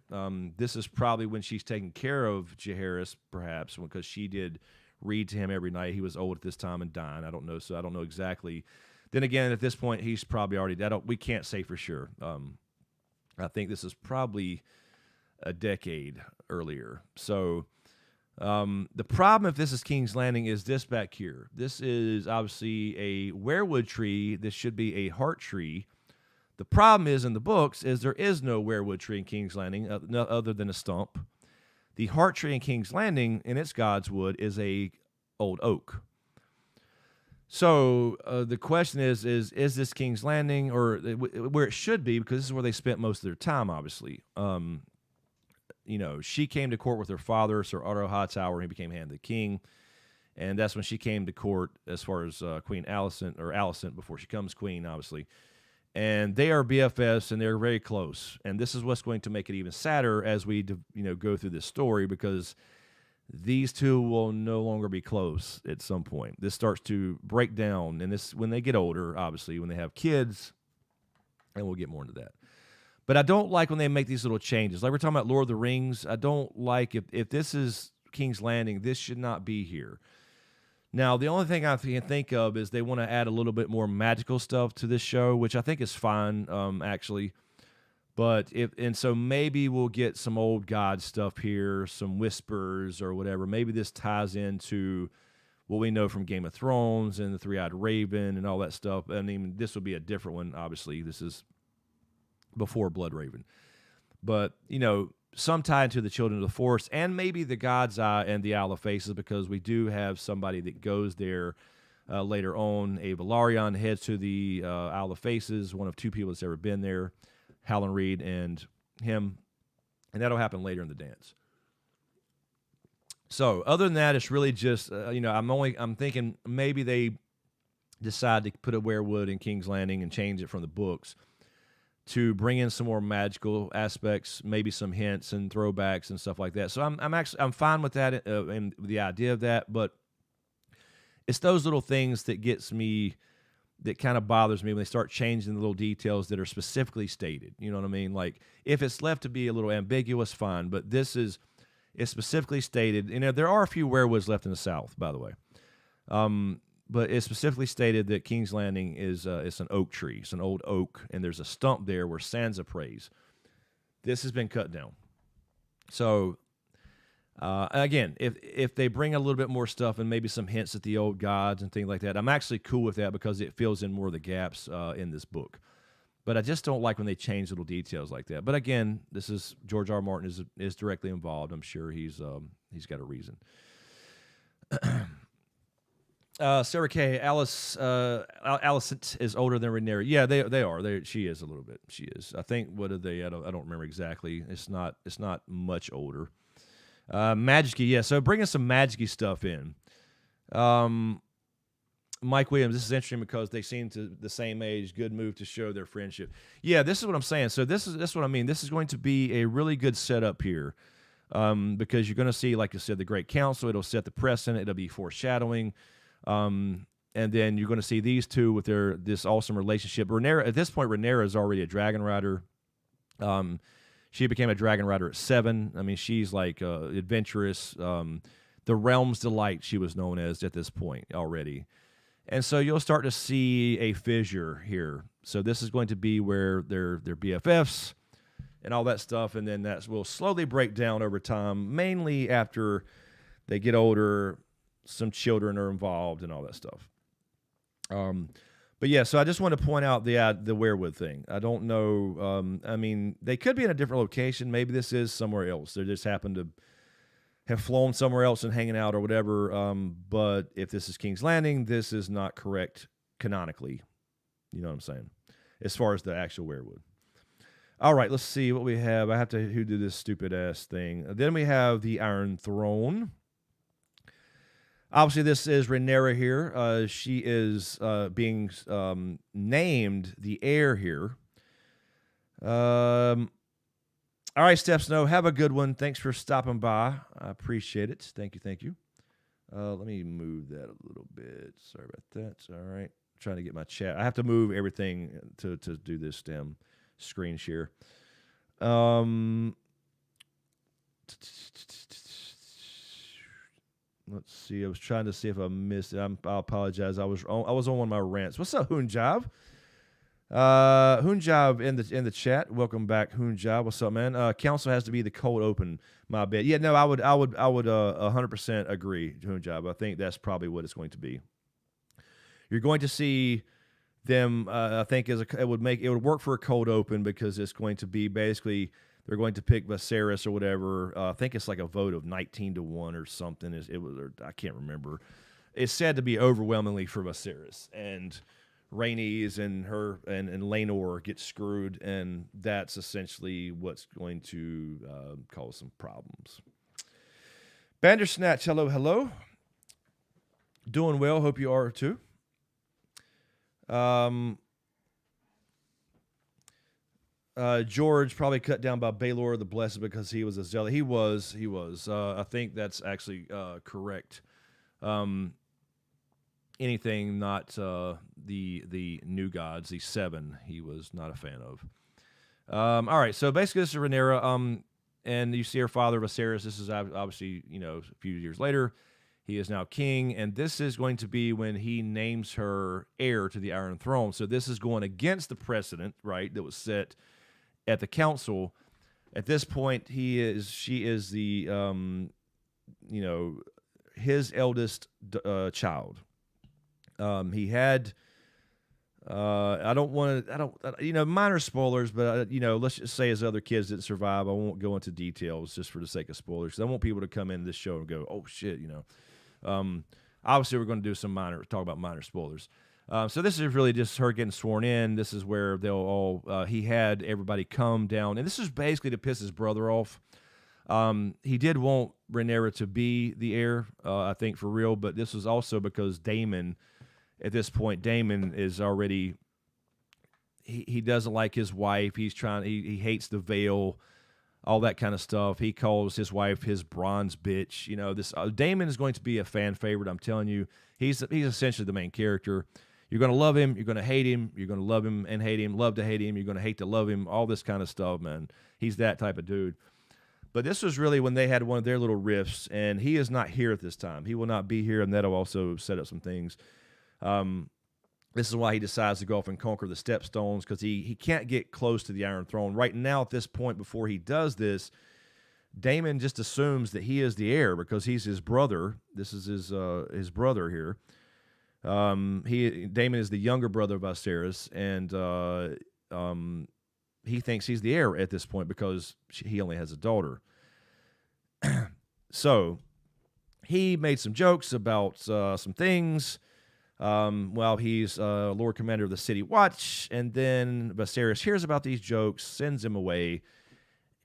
This is probably when she's taking care of Jaehaerys, perhaps, because she did read to him every night. He was old at this time and dying. I don't know, so I don't know exactly. Then again, at this point, he's probably already dead. We can't say for sure. I think this is probably a decade earlier. So the problem, if this is King's Landing, is this back here. This is obviously a weirwood tree. This should be a heart tree. The problem is, in the books, is there is no weirwood tree in King's Landing other than a stump. The heart tree in King's Landing, in its God's wood, is a old oak. So the question is this King's Landing, or where it should be, because this is where they spent most of their time, obviously. She came to court with her father, Sir Otto Hightower, and he became hand of the king. And that's when she came to court as far as Queen Alicent, before she becomes queen, obviously. And they are BFFs, and they're very close. And this is what's going to make it even sadder as we, go through this story, because these two will no longer be close at some point. This starts to break down, and this when they get older, obviously, when they have kids, and we'll get more into that. But I don't like when they make these little changes. Like we're talking about Lord of the Rings, I don't like if this is King's Landing, this should not be here. Now, the only thing I can think of is they want to add a little bit more magical stuff to this show, which I think is fine, actually. But so maybe we'll get some old god stuff here, some whispers or whatever. Maybe this ties into what we know from Game of Thrones and the Three-Eyed Raven and all that stuff. I mean, this would be a different one, obviously. This is before Blood Raven. But, some tie into the Children of the Forest and maybe the God's Eye and the Owl of Faces, because we do have somebody that goes there Later on, a Velaryon heads to the Isle of Faces, one of two people that's ever been there, Howland Reed and him, and that'll happen later in the dance. So other than that, it's really just I'm thinking maybe they decide to put a werewood in King's Landing and change it from the books to bring in some more magical aspects, maybe some hints and throwbacks and stuff like that. So I'm fine with that and the idea of that, but it's those little things that that kind of bothers me when they start changing the little details that are specifically stated. You know what I mean? Like if it's left to be a little ambiguous, fine, but it's specifically stated. There are a few werewolves left in the South, by the way. But it's specifically stated that King's Landing is it's an oak tree. It's an old oak, and there's a stump there where Sansa prays. This has been cut down. So, again, if they bring a little bit more stuff and maybe some hints at the old gods and things like that, I'm actually cool with that because it fills in more of the gaps in this book. But I just don't like when they change little details like that. But again, this is George R. R. Martin is directly involved. I'm sure he's got a reason. Sarah Kay, Alicent is older than Rhaenyra. Yeah, they are. She is a little bit. She is. I think what are they? I don't remember exactly. It's not much older. Magic-y, yeah. So bringing some magic-y stuff in. Mike Williams, this is interesting because they seem to the same age. Good move to show their friendship. Yeah, this is what I'm saying. So this is what I mean. This is going to be a really good setup here, because you're going to see, like I said, the Great Council. It'll set the precedent. It'll be foreshadowing. And then you're going to see these two with this awesome relationship. Rhaenyra, at this point, Rhaenyra is already a dragon rider. She became a dragon rider at 7. I mean, she's like adventurous. The Realm's Delight, she was known as at this point already. And so you'll start to see a fissure here. So this is going to be where they're BFFs and all that stuff, and then that will slowly break down over time, mainly after they get older. Some children are involved and all that stuff. But yeah, so I just want to point out the werewood thing. I don't know. I mean, they could be in a different location. Maybe this is somewhere else. They just happen to have flown somewhere else and hanging out or whatever. But if this is King's Landing, this is not correct canonically. You know what I'm saying? As far as the actual werewood. All right, let's see what we have. I have to who did this stupid ass thing. Then we have the Iron Throne. Obviously, this is Rhaenyra here. She is being named the heir here. All right, Steph Snow, have a good one. Thanks for stopping by. I appreciate it. Thank you. Let me move that a little bit. Sorry about that. It's all right. I'm trying to get my chat. I have to move everything to do this stem screen share. Let's see. I was trying to see if I missed it. I apologize. I was on one of my rants. What's up, Hoonjav? Hoonjav in the chat. Welcome back, Hoonjav. What's up, man? Council has to be the cold open. My bad. Yeah, no, I would 100% agree, Hoonjav. I think that's probably what it's going to be. You're going to see them. I think it would work for a cold open because it's going to be basically. They're going to pick Viserys or whatever. I think it's like a vote of 19-1 or something. I can't remember. It's said to be overwhelmingly for Viserys, and Rhaenys and her and Laenor get screwed, and that's essentially what's going to cause some problems. Bandersnatch, hello. Doing well. Hope you are too. George probably cut down by Baelor the Blessed because he was a zealot. He was. I think that's actually correct. Anything not the new gods, the 7, he was not a fan of. All right, so basically this is Rhaenyra, and you see her father Viserys. This is obviously a few years later. He is now king, and this is going to be when he names her heir to the Iron Throne. So this is going against the precedent, right, that was set at the council. At this point, she is the, his eldest child. He had, minor spoilers, but let's just say his other kids didn't survive. I won't go into details just for the sake of spoilers, because I want people to come into this show and go, oh shit, Obviously, we're going to do talk about minor spoilers. So this is really just her getting sworn in. This is where they'll all, he had everybody come down. And this is basically to piss his brother off. He did want Rhaenyra to be the heir, I think, for real. But this was also because Daemon, at this point, Daemon is already, he doesn't like his wife. He hates the veil, all that kind of stuff. He calls his wife his bronze bitch. You know, this Daemon is going to be a fan favorite. I'm telling you, he's essentially the main character. You're going to love him. You're going to hate him. You're going to love him and hate him, love to hate him. You're going to hate to love him, all this kind of stuff, man. He's that type of dude. But this was really when they had one of their little riffs, and he is not here at this time. He will not be here, and that'll also set up some things. This is why he decides to go off and conquer the Stepstones, because he can't get close to the Iron Throne. Right now, at this point, before he does this, Daemon just assumes that he is the heir because he's his brother. This is his brother here. Daemon is the younger brother of Viserys, and he thinks he's the heir at this point because he only has a daughter. So he made some jokes about some things while he's Lord Commander of the City Watch, and then Viserys hears about these jokes, sends him away,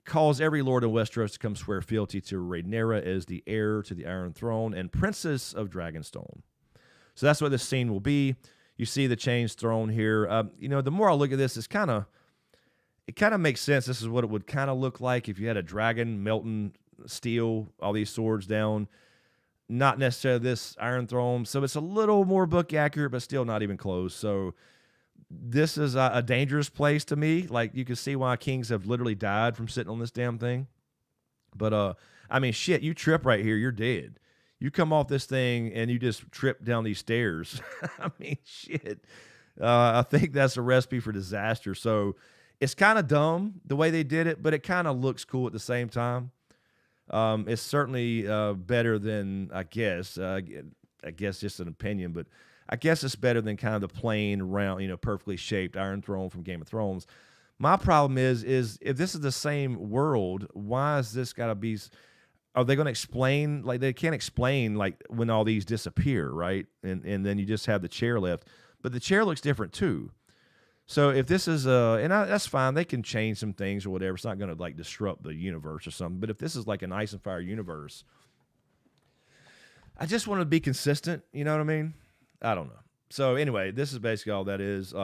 calls every lord in Westeros to come swear fealty to Rhaenyra as the heir to the Iron Throne and Princess of Dragonstone. So that's what this scene will be. You see the chains thrown here. The more I look at this, it kind of makes sense. This is what it would kind of look like if you had a dragon melting steel, all these swords down. Not necessarily this Iron Throne. So it's a little more book accurate, but still not even close. So this is a dangerous place to me. Like, you can see why kings have literally died from sitting on this damn thing. But, shit, you trip right here, you're dead. You come off this thing and you just trip down these stairs. Shit. I think that's a recipe for disaster. So it's kind of dumb the way they did it, but it kind of looks cool at the same time. It's certainly better than, I guess just an opinion, but I guess it's better than kind of the plain, round, perfectly shaped Iron Throne from Game of Thrones. My problem is if this is the same world, why has this got to be? Are they going to explain? Like, they can't explain like when all these disappear, right? And then you just have the chair left, but the chair looks different too. So if this is that's fine. They can change some things or whatever. It's not going to like disrupt the universe or something. But if this is like an Ice and Fire universe, I just want to be consistent. You know what I mean? I don't know. So anyway, this is basically all that is.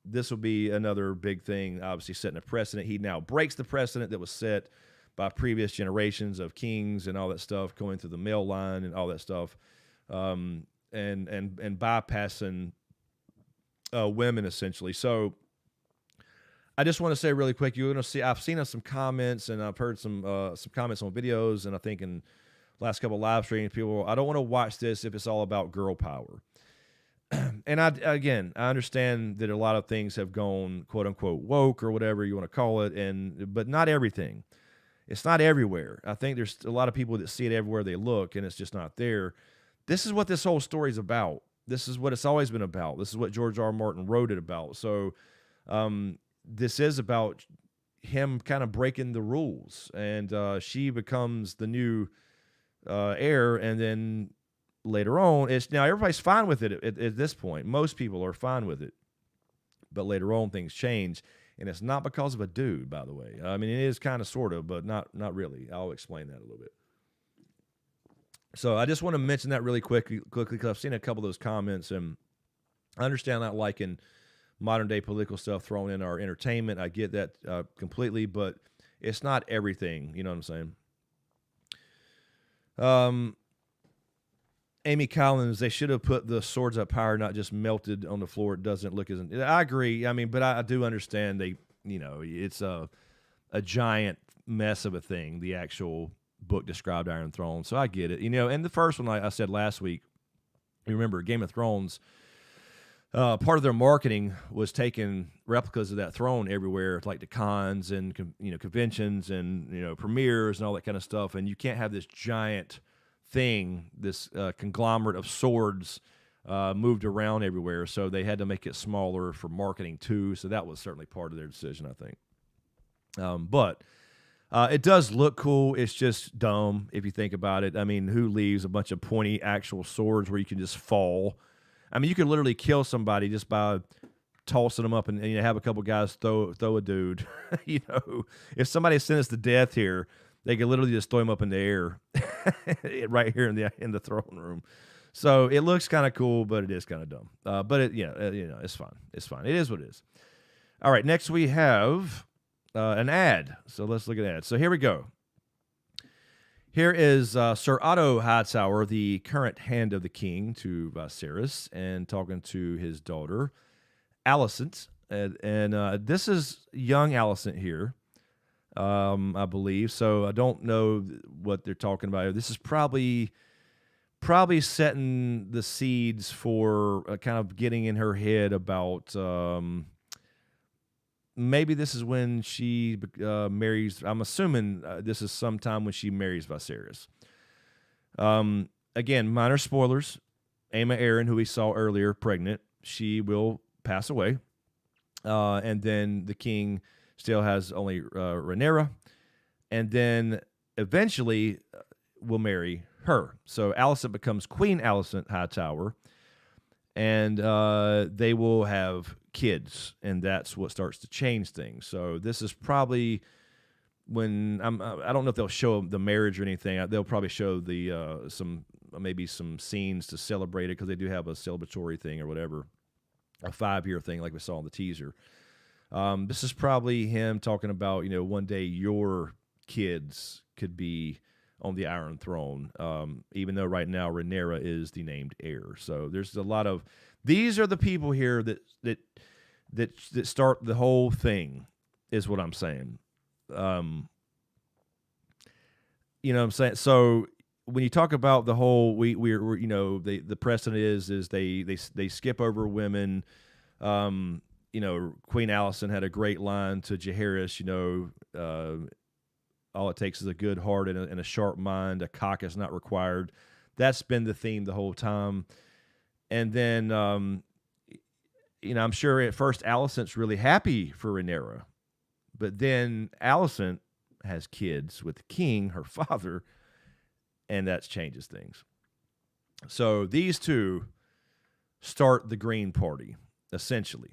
This will be another big thing, obviously setting a precedent. He now breaks the precedent that was set by previous generations of kings and all that stuff, going through the male line and all that stuff, and bypassing women essentially. So I just want to say really quick, you're going to see, I've seen some comments and I've heard some comments on videos, and I think in last couple of live streams, people, I don't want to watch this if it's all about girl power. And I understand that a lot of things have gone quote unquote woke or whatever you want to call it, but not everything. It's not everywhere. I think there's a lot of people that see it everywhere they look, and it's just not there. This is what this whole story is about. This is what it's always been about. This is what George R. R. Martin wrote it about. So this is about him kind of breaking the rules, and she becomes the new heir, and then later on, now everybody's fine with it at this point. Most people are fine with it, but later on things change, and it's not because of a dude, by the way. I mean, it is kind of, sort of, but not really. I'll explain that a little bit. So I just want to mention that really quickly because I've seen a couple of those comments, and I understand not liking modern day political stuff thrown in our entertainment. I get that completely, but it's not everything. You know what I'm saying? Amy Collins, they should have put the swords up higher, not just melted on the floor. It doesn't look as. I agree. I mean, but I do understand it's a giant mess of a thing. The actual book described Iron Throne, so I get it. And the first one I said last week, you remember Game of Thrones, part of their marketing was taking replicas of that throne everywhere, like the cons and conventions and premieres and all that kind of stuff. And you can't have this giant thing, this conglomerate of swords moved around everywhere, so they had to make it smaller for marketing too. So that was certainly part of their decision, I think. But It does look cool. It's just dumb if you think about it. I mean, who leaves a bunch of pointy actual swords where you can just fall? I mean, you could literally kill somebody just by tossing them up and you know, have a couple guys throw a dude. You know, if somebody sentenced to death here, they could literally just throw him up in the air right here in the throne room. So it looks kind of cool, but it is kind of dumb. But it, you know, it's fine. It's fine. It is what it is. All right, next we have an ad. So let's look at that. So here we go. Here is Sir Otto Hightower, the current hand of the king to Viserys, and talking to his daughter, Alicent. And this is young Alicent here, I believe. So I don't know what they're talking about. This is probably setting the seeds for kind of getting in her head about maybe this is when she marries. I'm assuming this is sometime when she marries Viserys. Again, minor spoilers. Aemma Arryn, who we saw earlier, pregnant, she will pass away. And then the king still has only Rhaenyra. And then eventually will marry her. So Alicent becomes Queen Alicent Hightower. And they will have kids, and that's what starts to change things. So this is probably when I don't know if they'll show the marriage or anything. They'll probably show the maybe some scenes to celebrate it because they do have a celebratory thing or whatever, a 5-year thing like we saw in the teaser. This is probably him talking about, you know, one day your kids could be on the Iron Throne, even though right now Rhaenyra is the named heir. So there's a lot of these are the people here that start the whole thing, is what I'm saying. You know what I'm saying? So when you talk about the whole, we're you know, the precedent is they skip over women. You know, Queen Alicent had a great line to Jaehaerys, you know, all it takes is a good heart and a sharp mind. A cock is not required. That's been the theme the whole time. And then, you know, I'm sure at first Alicent's really happy for Rhaenyra. But then Alicent has kids with the king, her father, and that changes things. So these two start the Green Party, essentially.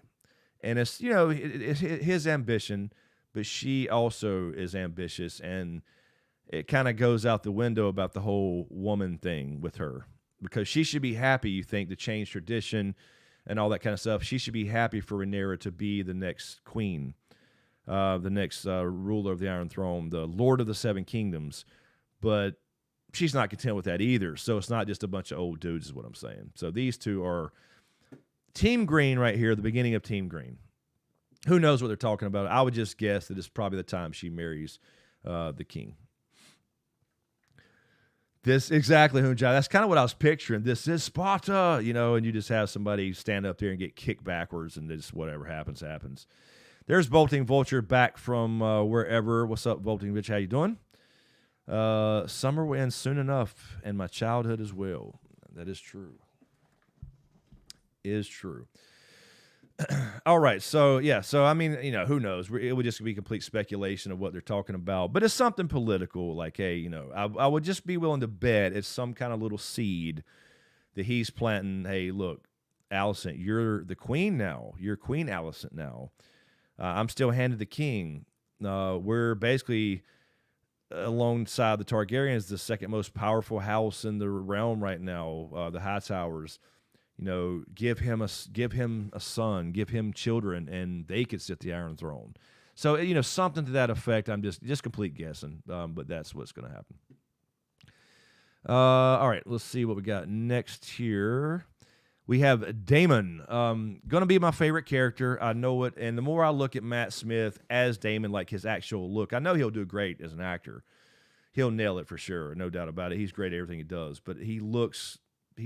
And it's, you know, it's his ambition, but she also is ambitious, and it kind of goes out the window about the whole woman thing with her, because she should be happy, you think, to change tradition and all that kind of stuff. She should be happy for Rhaenyra to be the next queen, the next ruler of the Iron Throne, the Lord of the Seven Kingdoms. But she's not content with that either. So it's not just a bunch of old dudes is what I'm saying. So these two are Team Green right here, the beginning of Team Green. Who knows what they're talking about? I would just guess that it's probably the time she marries the king. This exactly who that's kind of what I was picturing. This is Sparta, you know, and you just have somebody stand up there and get kicked backwards, and just whatever happens, happens. There's Bolting Vulture back from wherever. What's up, Bolting Bitch? How you doing? Summer will end soon enough, and my childhood as well. That is true. Is true. All right, so yeah, so I mean, you know, who knows? It would just be complete speculation of what they're talking about, but it's something political. Like, hey, you know, I would just be willing to bet it's some kind of little seed that he's planting. Hey, look, Alicent, you're the queen now. You're Queen Alicent now. I'm still hand of the king. We're basically alongside the Targaryens, the second most powerful house in the realm right now. The Hightowers. You know, give him a son, give him children, and they could sit the Iron Throne. So, you know, something to that effect. I'm just complete guessing, but that's what's going to happen. All right, let's see what we got next here. We have Daemon. Going to be my favorite character. I know it, and the more I look at Matt Smith as Daemon, like his actual look, I know he'll do great as an actor. He'll nail it for sure, no doubt about it. He's great at everything he does, but he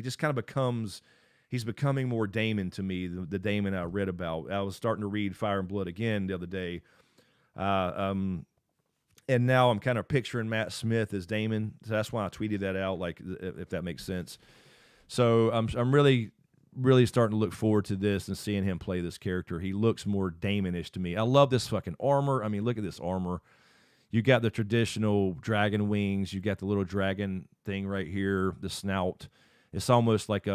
just kind of becomes... He's becoming more Daemon to me, the Daemon I read about. I was starting to read Fire and Blood again the other day. And now I'm kind of picturing Matt Smith as Daemon. So that's why I tweeted that out, like, if that makes sense. So I'm really, really starting to look forward to this and seeing him play this character. He looks more Daemonish to me. I love this fucking armor. I mean, look at this armor. You got the traditional dragon wings. You got the little dragon thing right here, the snout. It's almost like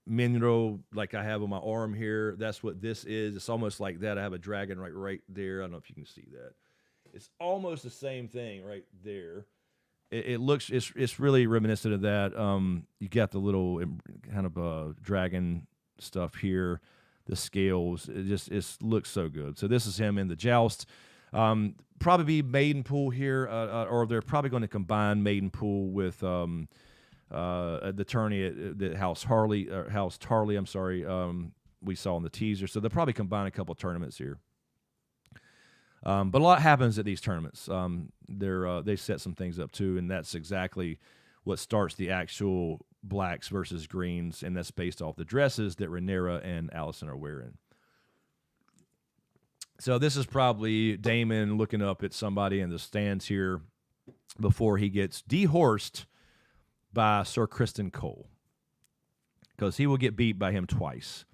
mineral, like I have on my arm here. That's what this is. It's almost like that. I have a dragon right there. I don't know if you can see that. It's almost the same thing right there. It looks, it's really reminiscent of that. You got the little kind of dragon stuff here, the scales. It looks so good. So this is him in the joust. Probably be maiden pool here, or they're probably going to combine maiden pool with the tourney at the House Tarley. I'm sorry. We saw in the teaser, so they'll probably combine a couple tournaments here. But a lot happens at these tournaments. They set some things up too, and that's exactly what starts the actual blacks versus greens, and that's based off the dresses that Rhaenyra and Alicent are wearing. So this is probably Daemon looking up at somebody in the stands here before he gets dehorsed by Sir Criston Cole, because he will get beat by him twice.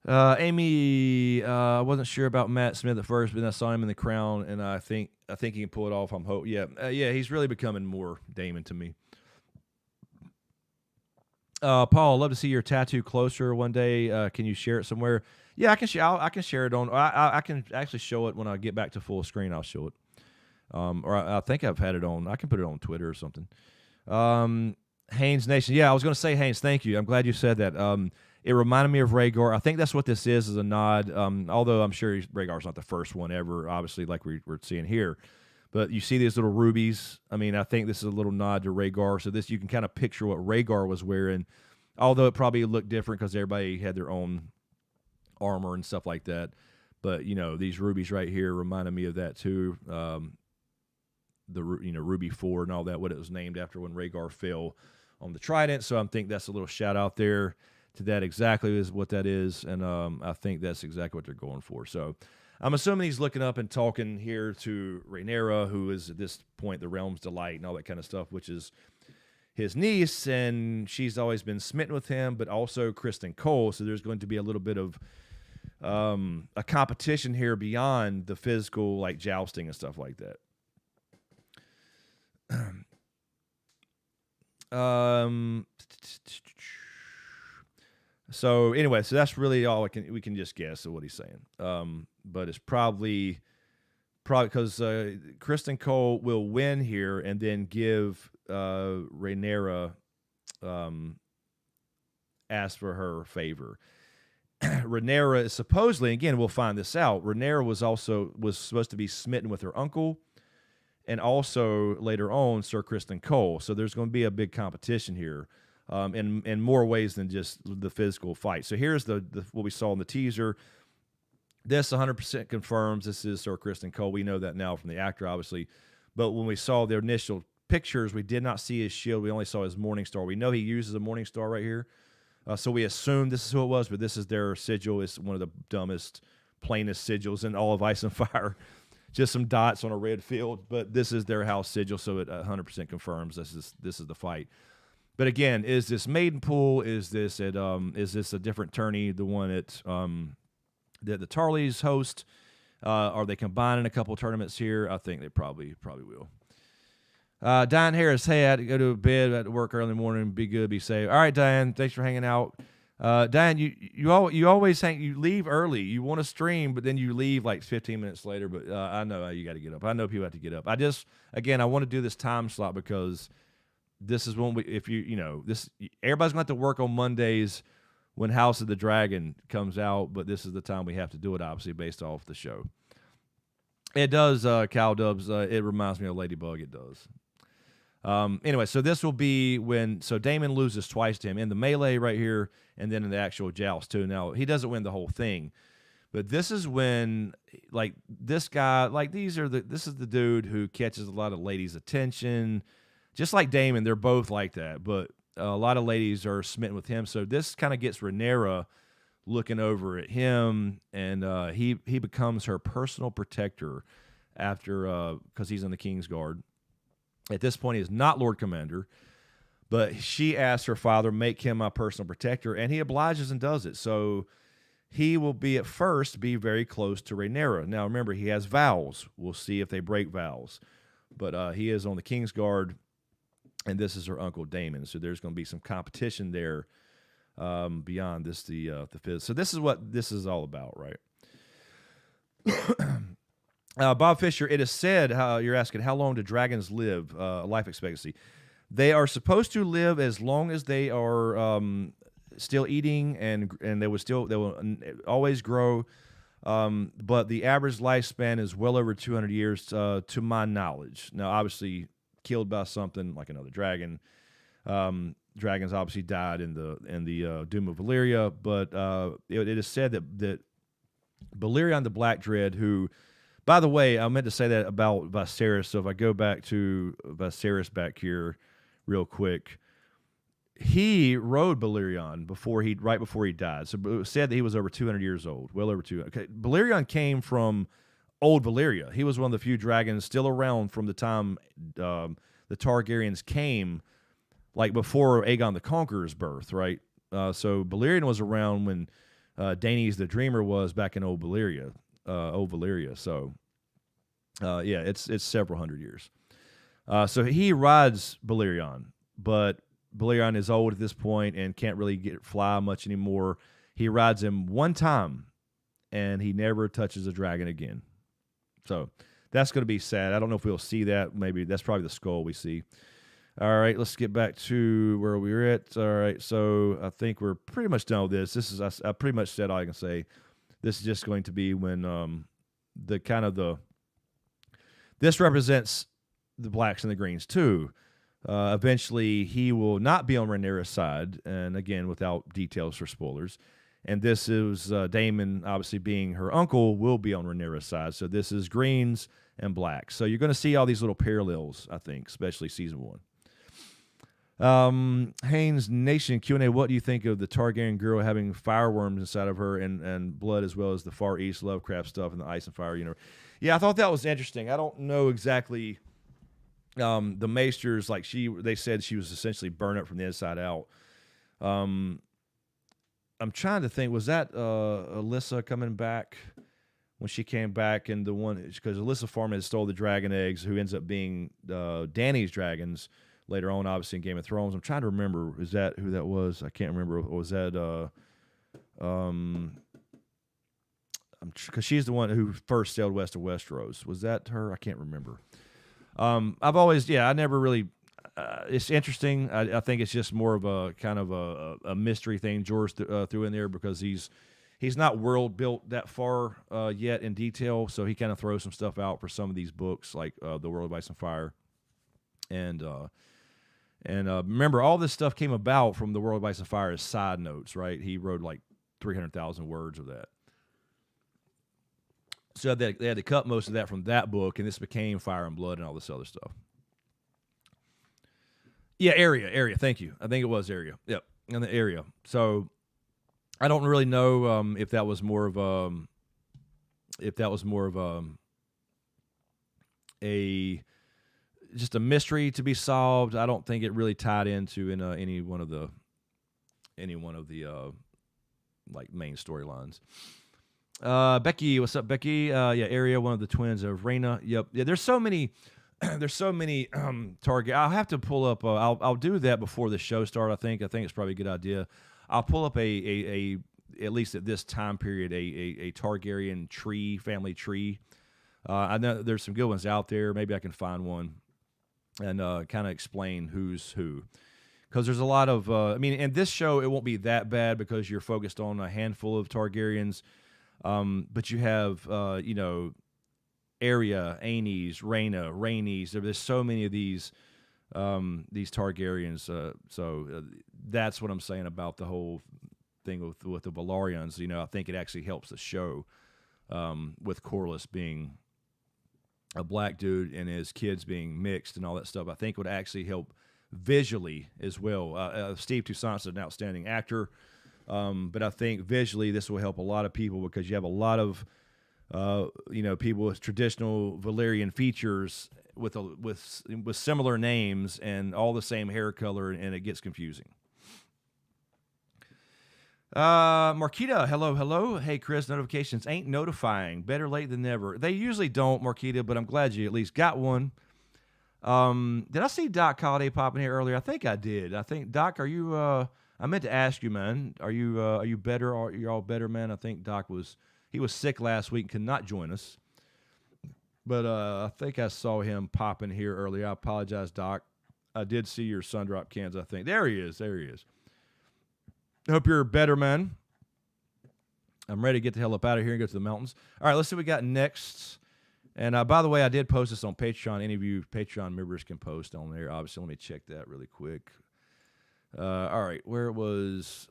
Amy, I wasn't sure about Matt Smith at first, but then I saw him in The Crown, and I think he can pull it off. I'm hoping. Yeah, he's really becoming more Daemon to me. Paul, I'd love to see your tattoo closer one day. Can you share it somewhere? Yeah, I can share it on. I can actually show it when I get back to full screen. I'll show it. Or I think I've had it on. I can put it on Twitter or something. Haynes Nation. Yeah, I was going to say Haynes. Thank you. I'm glad you said that. It reminded me of Rhaegar. I think that's what this is a nod. Although I'm sure Rhaegar's not the first one ever, obviously, like we're seeing here. But you see these little rubies. I mean, I think this is a little nod to Rhaegar. So this, you can kind of picture what Rhaegar was wearing, although it probably looked different because everybody had their own armor and stuff like that. But, these rubies right here reminded me of that too. Ruby 4 and all that, what it was named after when Rhaegar fell on the trident. So I think that's a little shout out there to that, exactly is what that is. And I think that's exactly what they're going for. So I'm assuming he's looking up and talking here to Rhaenyra, who is at this point the realm's delight and all that kind of stuff, which is his niece, and she's always been smitten with him, but also Criston Cole. So there's going to be a little bit of a competition here beyond the physical, like jousting and stuff like that. So anyway, so that's really all we can just guess of what he's saying. But it's probably because Criston Cole will win here and then give Rhaenyra ask for her favor. Rhaenyra is supposedly, again, we'll find this out. Rhaenyra was supposed to be smitten with her uncle, and also later on Sir Criston Cole. So there's going to be a big competition here, in more ways than just the physical fight. So here's the what we saw in the teaser. This 100% confirms this is Sir Criston Cole. We know that now from the actor, obviously. But when we saw their initial pictures, we did not see his shield. We only saw his morning star. We know he uses a morning star right here. So we assumed this is who it was, but this is their sigil. It's one of the dumbest, plainest sigils in all of Ice and Fire. Just some dots on a red field, but this is their house sigil, so it 100% confirms this is the fight. But again, is this maiden pool? Is this a different tourney, the one at that the Tarleys host? Are they combining a couple tournaments here? I think they probably will. Diane Harris, hey, I had to go to bed, I had to work early in the morning, be good, be safe. All right, Diane, thanks for hanging out. Diane, you always you leave early. You want to stream, but then you leave like 15 minutes later. But I know you got to get up. I know people have to get up. I want to do this time slot because this is when everybody's going to have to work on Mondays when House of the Dragon comes out. But this is the time we have to do it, obviously, based off the show. It does, Cal Dubs. It reminds me of Ladybug. It does. Anyway, so this will be so Daemon loses twice to him in the melee right here, and then in the actual joust too. Now he doesn't win the whole thing, but this is when this guy, this is the dude who catches a lot of ladies' attention, just like Daemon. They're both like that, but a lot of ladies are smitten with him. So this kind of gets Rhaenyra looking over at him, and he becomes her personal protector after because he's in the King's Guard. At this point, he is not Lord Commander, but she asks her father, make him my personal protector, and he obliges and does it. So he will be at first be very close to Rhaenyra. Now remember, he has vows. We'll see if they break vows. But he is on the Kingsguard, and this is her uncle Daemon. So there's going to be some competition there beyond this, the fifth. So this is what this is all about, right? Bob Fisher, it is said, you're asking, how long do dragons live, life expectancy? They are supposed to live as long as they are still eating, and they will always grow. But the average lifespan is well over 200 years, to my knowledge. Now, obviously, killed by something like another dragon. Dragons obviously died in the Doom of Valyria, but it is said that Balerion the Black Dread, who, by the way, I meant to say that about Viserys. So if I go back to Viserys back here real quick, he rode Balerion right before he died. So it was said that he was over 200 years old, well over 200. Okay, Balerion came from old Valyria. He was one of the few dragons still around from the time the Targaryens came, like before Aegon the Conqueror's birth, right? So Balerion was around when Daenerys the Dreamer was back in old Valyria. So, yeah, it's several hundred years. So he rides Balerion, but Balerion is old at this point and can't really fly much anymore. He rides him one time, and he never touches a dragon again. So that's going to be sad. I don't know if we'll see that. Maybe that's probably the skull we see. All right, let's get back to where we were at. All right, so I think we're pretty much done with this. I pretty much said all I can say. This is just going to be when this represents the blacks and the greens too. Eventually, he will not be on Rhaenyra's side, and again, without details for spoilers. And this is Daemon, obviously being her uncle, will be on Rhaenyra's side. So this is greens and blacks. So you're going to see all these little parallels, I think, especially season 1. Haynes Nation Q&A, what do you think of the Targaryen girl having fireworms inside of her and blood, as well as the Far East Lovecraft stuff and the Ice and Fire universe? Yeah, I thought that was interesting. I don't know exactly the Maesters, like they said she was essentially burned up from the inside out. I'm trying to think, was that Alyssa coming back when she came back, and the one, because Alyssa Farman had stole the dragon eggs, who ends up being Dany's dragons later on, obviously in Game of Thrones. I'm trying to remember, is that who that was? I can't remember. Or was that because she's the one who first sailed west of Westeros. Was that her? I can't remember. I never really. It's interesting. I think it's just more of a kind of a mystery thing George threw in there, because he's not world built that far yet in detail, so he kind of throws some stuff out for some of these books, like The World of Ice and Fire, and remember, all this stuff came about from The World of Ice and Fire as side notes, right? He wrote like 300,000 words of that. So they had to cut most of that from that book, and this became Fire and Blood and all this other stuff. Yeah, area. Thank you. I think it was area. Yep, in the area. So I don't really know if that was more of just a mystery to be solved. I don't think it really tied into any one of the like main storylines. Becky, what's up, Becky? Arya, one of the twins of Rhaena. Yep. Yeah, there's so many target. I'll have to pull up. I'll do that before the show start. I think it's probably a good idea. I'll pull up a at least at this time period a Targaryen family tree. I know there's some good ones out there. Maybe I can find one and kind of explain who's who. Because there's a lot of, in this show, it won't be that bad because you're focused on a handful of Targaryens. But you have, Arya, Aenys, Rhaenys. There's so many of these Targaryens. So that's what I'm saying about the whole thing with the Velaryons. I think it actually helps the show with Corlys being a black dude and his kids being mixed and all that stuff. I think would actually help visually as well. Steve Toussaint's an outstanding actor. But I think visually this will help a lot of people because you have a lot of, people with traditional Valyrian features with similar names and all the same hair color, and it gets confusing. Marquita, hello, hello. Hey, Chris, notifications ain't notifying. Better late than never. They usually don't, Marquita, but I'm glad you at least got one. Did I see Doc Holiday popping here earlier? I think I did. I think Doc, are you? I meant to ask you, man. Are you better? Are you all better, man? I think Doc was sick last week and could not join us. But I think I saw him popping here earlier. I apologize, Doc. I did see your Sundrop cans, I think. There he is. There he is. I hope you're better, man. I'm ready to get the hell up out of here and go to the mountains. All right, let's see what we got next. And by the way, I did post this on Patreon. Any of you Patreon members can post on there. Obviously, let me check that really quick. All right, where it was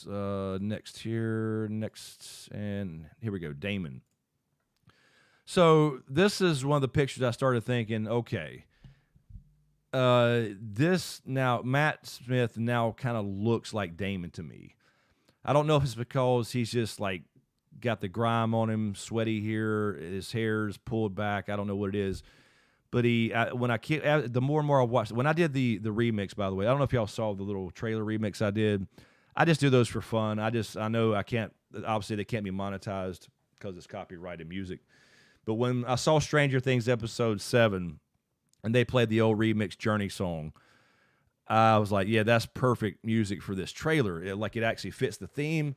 next here, next, and here we go, Damon. So this is one of the pictures I started thinking, okay, this now, Matt Smith now kind of looks like Damon to me. I don't know if it's because he's just like got the grime on him, sweaty here, his hair's pulled back. I don't know what it is. But the more and more I watched, when I did the remix, by the way, I don't know if y'all saw the little trailer remix I did. I just do those for fun. I know I can't, obviously they can't be monetized because it's copyrighted music. But when I saw Stranger Things episode 7, and they played the old remix Journey song, I was like, yeah, that's perfect music for this trailer. It actually fits the theme.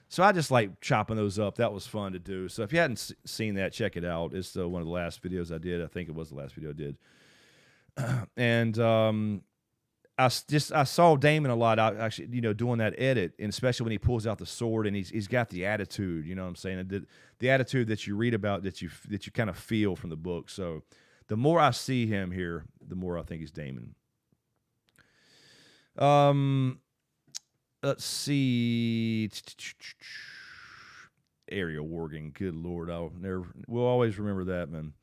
So I just like chopping those up. That was fun to do. So if you hadn't seen that, check it out. It's one of the last videos I did. I think it was the last video I did. And I saw Damon a lot actually, doing that edit, and especially when he pulls out the sword and he's got the attitude, you know what I'm saying? The attitude that you read about, that you kind of feel from the book. So the more I see him here, the more I think he's Damon. Let's see. Area Worgen. Good Lord. We'll always remember that, man.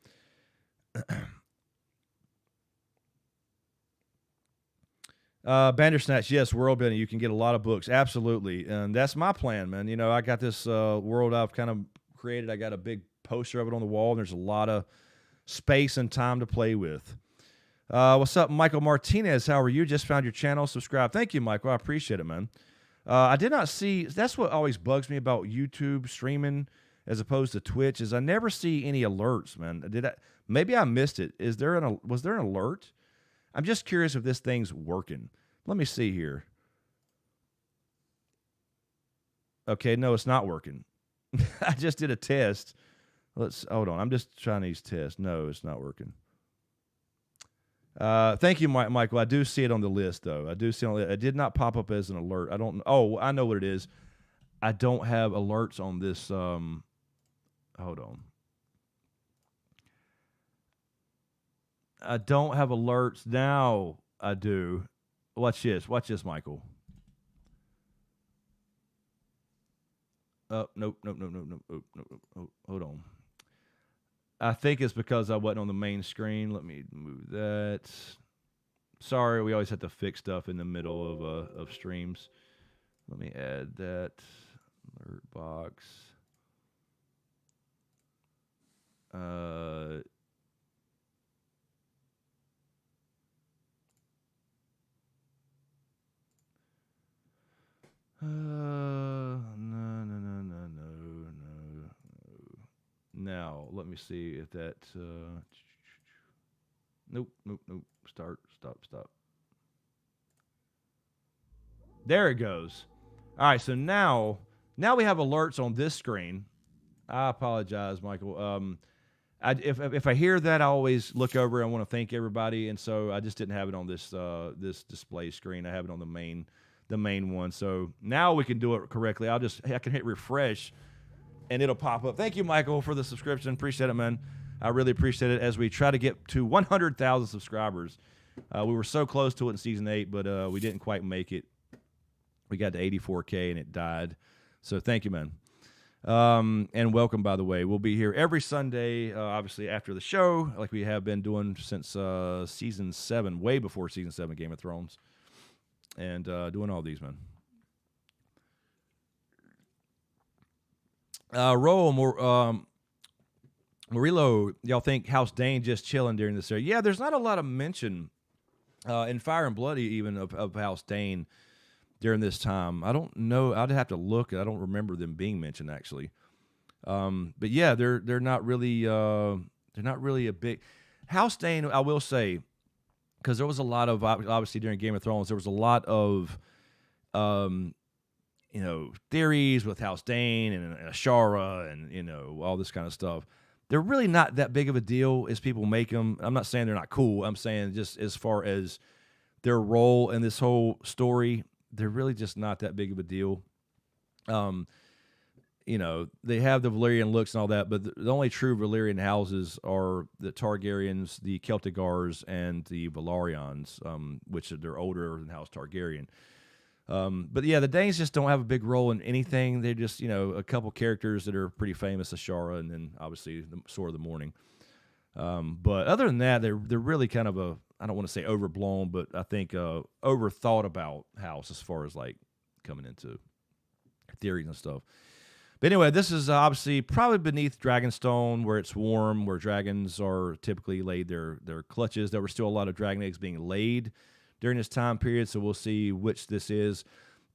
Bandersnatch, yes, world building. You can get a lot of books. Absolutely. And that's my plan, man. I got this world I've kind of created. I got a big poster of it on the wall, and there's a lot of space and time to play with. What's up, Michael Martinez? How are you? Just found your channel. Subscribe. Thank you, Michael. I appreciate it, man. I did not see. That's what always bugs me about YouTube streaming as opposed to Twitch, is I never see any alerts, man. Maybe I missed it. Was there an alert? I'm just curious if this thing's working. Let me see here. Okay, no, it's not working. I just did a test. Hold on. I'm just trying these tests. No, it's not working. Thank you, Michael. I do see it on the list, though. I do see it. It did not pop up as an alert. I don't. Oh, I know what it is. I don't have alerts on this. Hold on. I don't have alerts now. I do. Watch this. Watch this, Michael. Nope. Hold on. I think it's because I wasn't on the main screen. Let me move that. Sorry, we always have to fix stuff in the middle of streams. Let me add that alert box. No. Now, let me see if that... Nope. Stop. There it goes. All right, so now we have alerts on this screen. I apologize, Michael. If I hear that, I always look over and I want to thank everybody, and so I just didn't have it on this display screen. I have it on the main one. So now we can do it correctly. I can hit refresh, and it'll pop up. Thank you, Michael, for the subscription. Appreciate it, man. I really appreciate it as we try to get to 100,000 subscribers. We were so close to it in Season 8, but we didn't quite make it. We got to 84K, and it died. So thank you, man. And welcome, by the way. We'll be here every Sunday, obviously, after the show, like we have been doing since Season 7, way before Season 7 Game of Thrones. And doing all these, man. Murillo, y'all think House Dane just chilling during this area? Yeah, there's not a lot of mention in Fire and Blood even of House Dane. during this time. I don't know. I'd have to look. I don't remember them being mentioned actually. But yeah, they're not really a big House Dane. I will say, because there was a lot of obviously during Game of Thrones, there was a lot of theories with House Dane and Ashara and all this kind of stuff. They're really not that big of a deal as people make them. I'm not saying they're not cool. I'm saying just as far as their role in this whole story, they're really just not that big of a deal. They have the Valyrian looks and all that, but the only true Valyrian houses are the Targaryens, the Celtigars, and the Velaryons, which they're older than House Targaryen. But yeah, the Danes just don't have a big role in anything. They're just, a couple characters that are pretty famous, Ashara, and then obviously the Sword of the Morning. But other than that, they're really kind of I don't want to say overblown, but I think overthought about house as far as like coming into theories and stuff. But anyway, this is obviously probably beneath Dragonstone, where it's warm, where dragons are typically laid their clutches. There were still a lot of dragon eggs being laid during this time period, so we'll see which this is.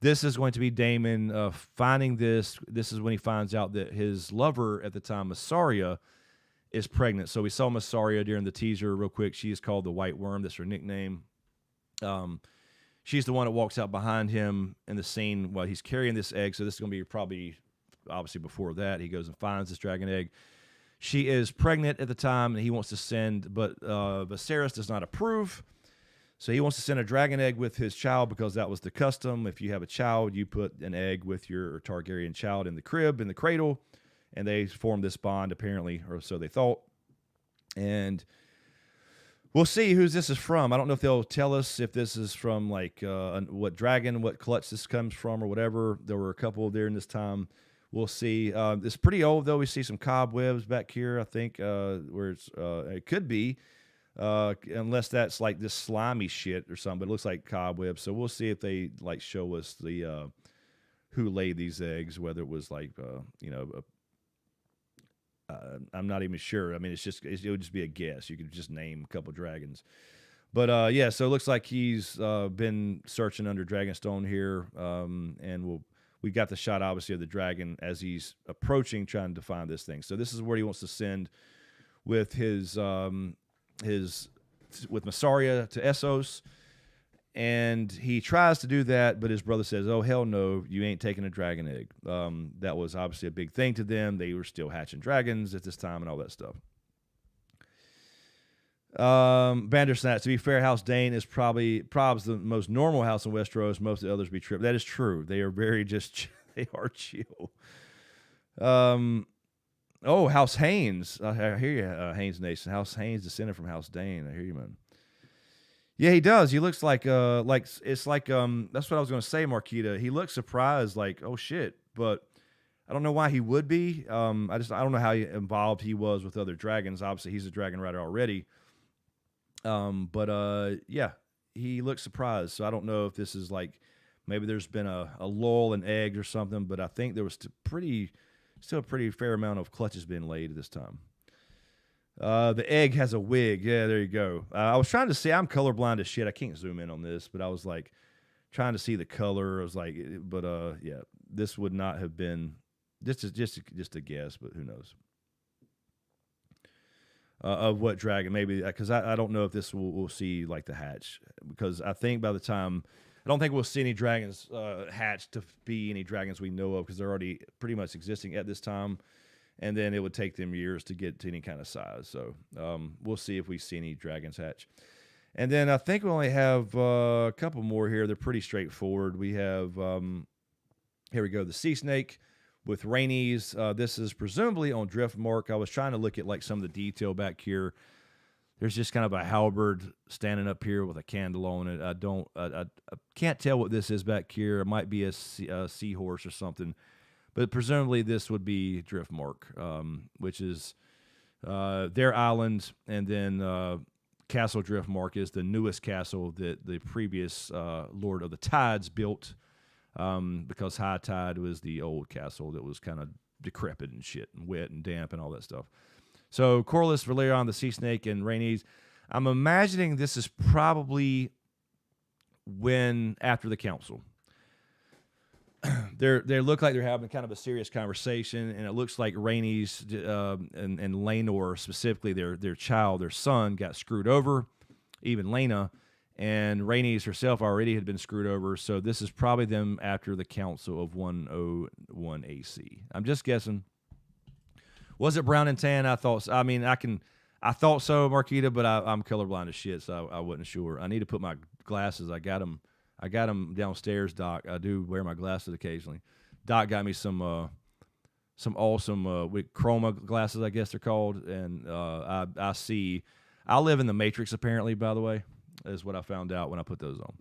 This is going to be Daemon finding this. This is when he finds out that his lover at the time, Mysaria, is pregnant. So we saw Mysaria during the teaser real quick. She is called the White Worm. That's her nickname. She's the one that walks out behind him in the scene while he's carrying this egg. So this is going to be probably, obviously before that, he goes and finds this dragon egg. She is pregnant at the time, and he wants to send, but Viserys does not approve. So he wants to send a dragon egg with his child because that was the custom. If you have a child, you put an egg with your Targaryen child in the crib, in the cradle, and they formed this bond, apparently, or so they thought. And we'll see who this is from. I don't know if they'll tell us if this is from, like, what dragon, what clutch this comes from or whatever. There were a couple there in this time. We'll see. It's pretty old, though. We see some cobwebs back here, I think, where it could be. Unless that's like this slimy shit or something, but it looks like cobwebs. So we'll see if they like show us the who laid these eggs, whether it was like I'm not even sure. I mean, it would just be a guess. You could just name a couple dragons, but yeah. So it looks like he's been searching under Dragonstone here, and we got the shot obviously of the dragon as he's approaching, trying to find this thing. So this is where he wants to send with his with Mysaria to Essos, and he tries to do that, but his brother says, "Oh hell no, you ain't taking a dragon egg." That was obviously a big thing to them. They were still hatching dragons at this time and all that stuff. Bandersnatch. To be fair, House Dane is probably the most normal house in Westeros. Most of the others be tripped. That is true. They are very they are chill. Oh, House Haynes. I hear you, Haynes Nation. House Haynes descended from House Dane. I hear you, man. Yeah, he does. He looks like it's like that's what I was going to say, Marquita. He looks surprised, like, oh shit, but I don't know why he would be. I don't know how involved he was with other dragons. Obviously, he's a dragon rider already. But yeah, he looks surprised. So I don't know if this is like maybe there's been a lull in eggs or something, but I think there was still a pretty fair amount of clutches being laid at this time. The egg has a wig. Yeah, there you go. I was trying to see. I'm colorblind as shit. I can't zoom in on this, but I was like trying to see the color. I was like, but yeah, this would not have been. This is just a guess, but who knows? Of what dragon? Maybe because I don't know if this we'll see like the hatch, because I think by the time. I don't think we'll see any dragons hatch to be any dragons we know of, because they're already pretty much existing at this time, and then it would take them years to get to any kind of size. So we'll see if we see any dragons hatch. And then I think we only have a couple more here. They're pretty straightforward. We have, here we go, the sea snake with Rhaenys. This is presumably on Driftmark. I was trying to look at like some of the detail back here. There's just kind of a halberd standing up here with a candle on it. I can't tell what this is back here. It might be a seahorse or something, but presumably this would be Driftmark, which is their island, and then Castle Driftmark is the newest castle that the previous Lord of the Tides built, because High Tide was the old castle that was kind of decrepit and shit and wet and damp and all that stuff. So Corlys, Valerion, the Sea Snake, and Rhaenys. I'm imagining this is probably after the council. they look like they're having kind of a serious conversation, and it looks like Rhaenys and Laenor specifically, their child, their son, got screwed over, even Laena, and Rhaenys herself already had been screwed over. So this is probably them after the Council of 101 AC. I'm just guessing. Was it brown and tan? I thought so. I mean, I thought so, Marquita, but I'm colorblind as shit, so I wasn't sure. I need to put my glasses. I got them downstairs, Doc. I do wear my glasses occasionally. Doc got me some awesome with chroma glasses, I guess they're called, and I see. I live in the Matrix, apparently. By the way, is what I found out when I put those on.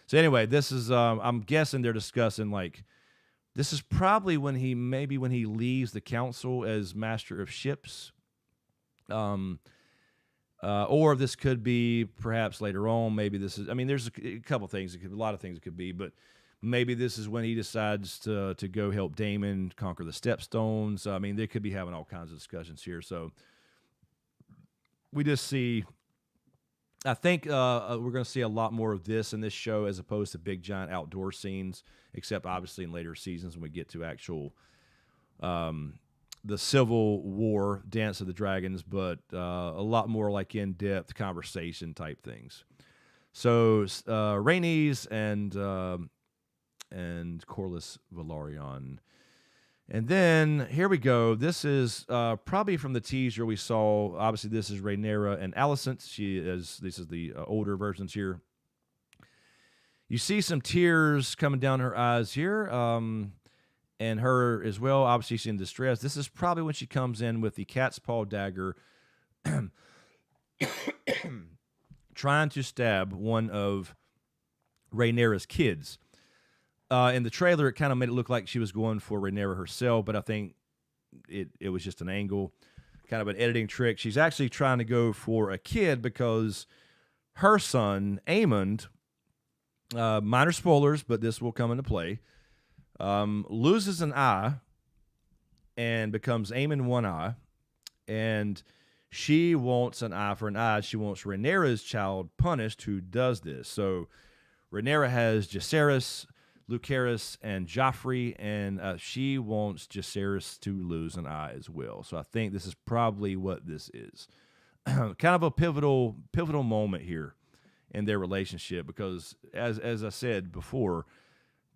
So anyway, this is I'm guessing they're discussing like. This is probably when he leaves the council as master of ships, or this could be perhaps later on. Maybe this is. I mean, there's a couple things. A lot of things it could be, but maybe this is when he decides to go help Daemon conquer the Stepstones. I mean, they could be having all kinds of discussions here. So we just see. I think we're going to see a lot more of this in this show as opposed to big, giant outdoor scenes, except obviously in later seasons when we get to actual the Civil War, Dance of the Dragons, but a lot more like in-depth conversation type things. So Rhaenys and Corlys Velaryon. And then, here we go. This is probably from the teaser we saw. Obviously, this is Rhaenyra and Alicent. This is the older versions here. You see some tears coming down her eyes here, and her as well. Obviously, she's in distress. This is probably when she comes in with the cat's paw dagger, trying to stab one of Rhaenyra's kids. In the trailer, it kind of made it look like she was going for Rhaenyra herself, but I think it was just an angle, kind of an editing trick. She's actually trying to go for a kid because her son, Aemond, minor spoilers, but this will come into play, loses an eye and becomes Aemond One Eye, and she wants an eye for an eye. She wants Rhaenyra's child punished who does this. So Rhaenyra has Jacaerys, Lucerys, and Joffrey, and she wants Jacaerys to lose an eye as well. So I think this is probably what this is. Kind of a pivotal moment here in their relationship because, as I said before,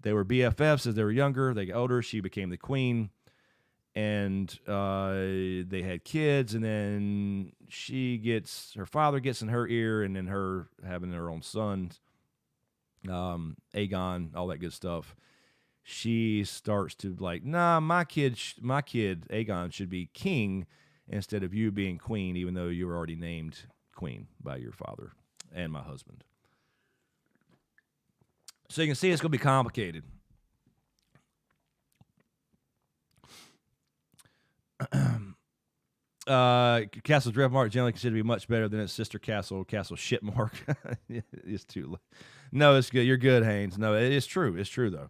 they were BFFs as they were younger. They got older. She became the queen, and they had kids, and then her father gets in her ear, and then her having her own sons. Aegon, all that good stuff. She starts to like, nah, my kid, Aegon should be king instead of you being queen, even though you were already named queen by your father and my husband. So you can see it's going to be complicated. Castle Driftmark generally considered to be much better than its sister castle, Castle Shitmark. It's too late. No, it's good. You're good, Haynes. No, it is true. It's true, though.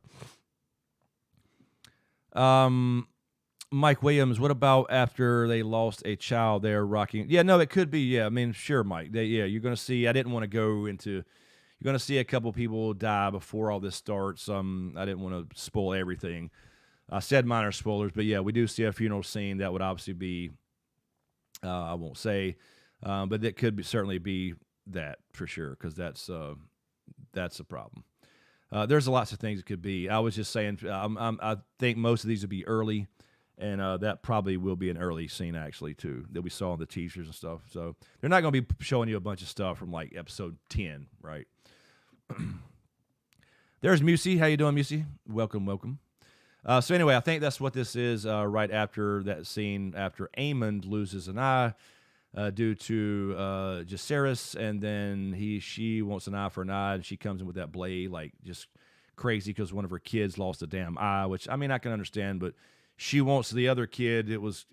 Mike Williams, what about after they lost a child they're rocking? Yeah, no, it could be. Yeah, I mean, sure, Mike. You're going to see. I didn't want to go into. You're going to see a couple people die before all this starts. I didn't want to spoil everything. I said minor spoilers, but yeah, we do see a funeral scene that would obviously be. I won't say, but it could certainly be that for sure because that's a problem. There's lots of things it could be. I was just saying, I think most of these would be early, and that probably will be an early scene actually too that we saw in the teasers and stuff. So they're not going to be showing you a bunch of stuff from like episode 10, right? There's Musey. How you doing, Musey? Welcome. So anyway, I think that's what this is right after that scene, after Aemond loses an eye due to Jacaerys, and then she wants an eye for an eye, and she comes in with that blade, like just crazy because one of her kids lost a damn eye, which, I mean, I can understand, but she wants the other kid, it was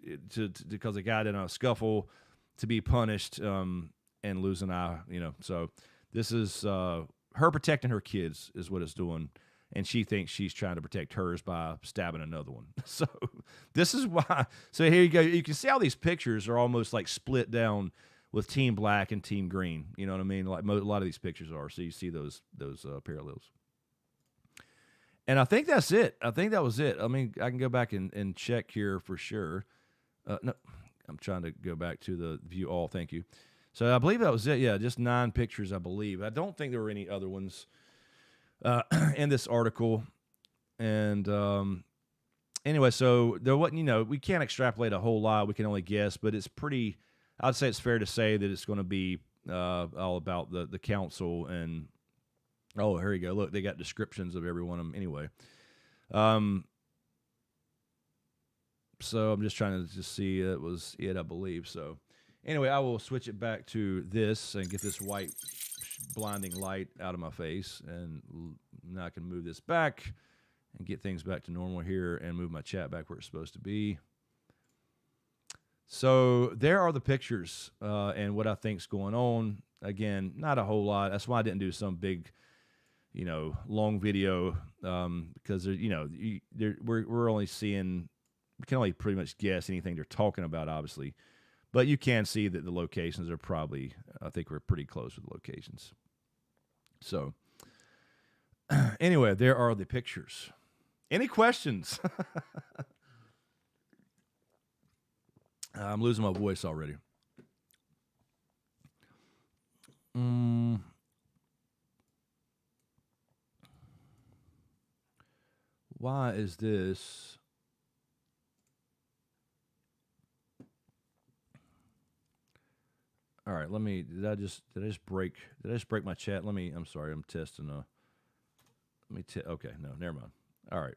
because they got in a scuffle to be punished and lose an eye, So this is her protecting her kids is what it's doing. And she thinks she's trying to protect hers by stabbing another one. So this is why. So here you go. You can see how these pictures are almost like split down with Team Black and Team Green. You know what I mean? Like a lot of these pictures are. So you see those parallels. And I think that's it. I think that was it. I mean, I can go back and check here for sure. No, I'm trying to go back to the view all. Thank you. So I believe that was it. Yeah, just 9 pictures, I believe. I don't think there were any other ones in this article. And anyway, so there wasn't, we can't extrapolate a whole lot. We can only guess, but it's pretty, I'd say it's fair to say that it's going to be all about the council. And, oh, here you go. Look, they got descriptions of every one of them anyway. So I'm just trying to just see that was it, I believe. So anyway, I will switch it back to this and get this white blinding light out of my face. And now I can move this back and get things back to normal here and move my chat back where it's supposed to be. So there are the pictures and what I think's going on. Again, not a whole lot. That's why I didn't do some big, long video because we're only seeing. We can only pretty much guess anything they're talking about, obviously. But you can see that the locations are probably, I think we're pretty close with the locations. So, anyway, there are the pictures. Any questions? I'm losing my voice already. Why is this? All right, did I just break my chat? I'm sorry, I'm testing okay, no, never mind. All right.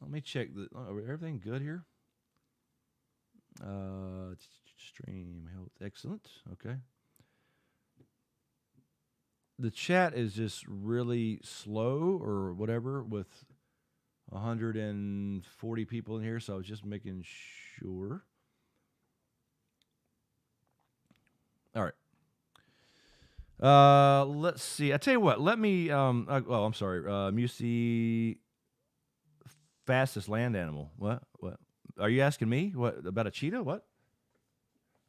Let me check everything good here? Stream health, excellent, okay. The chat is just really slow or whatever with 140 people in here, so I was just making sure. All right. Let's see. I tell you what. Let me. I'm sorry. Musey, fastest land animal. What? Are you asking me? What about a cheetah? What?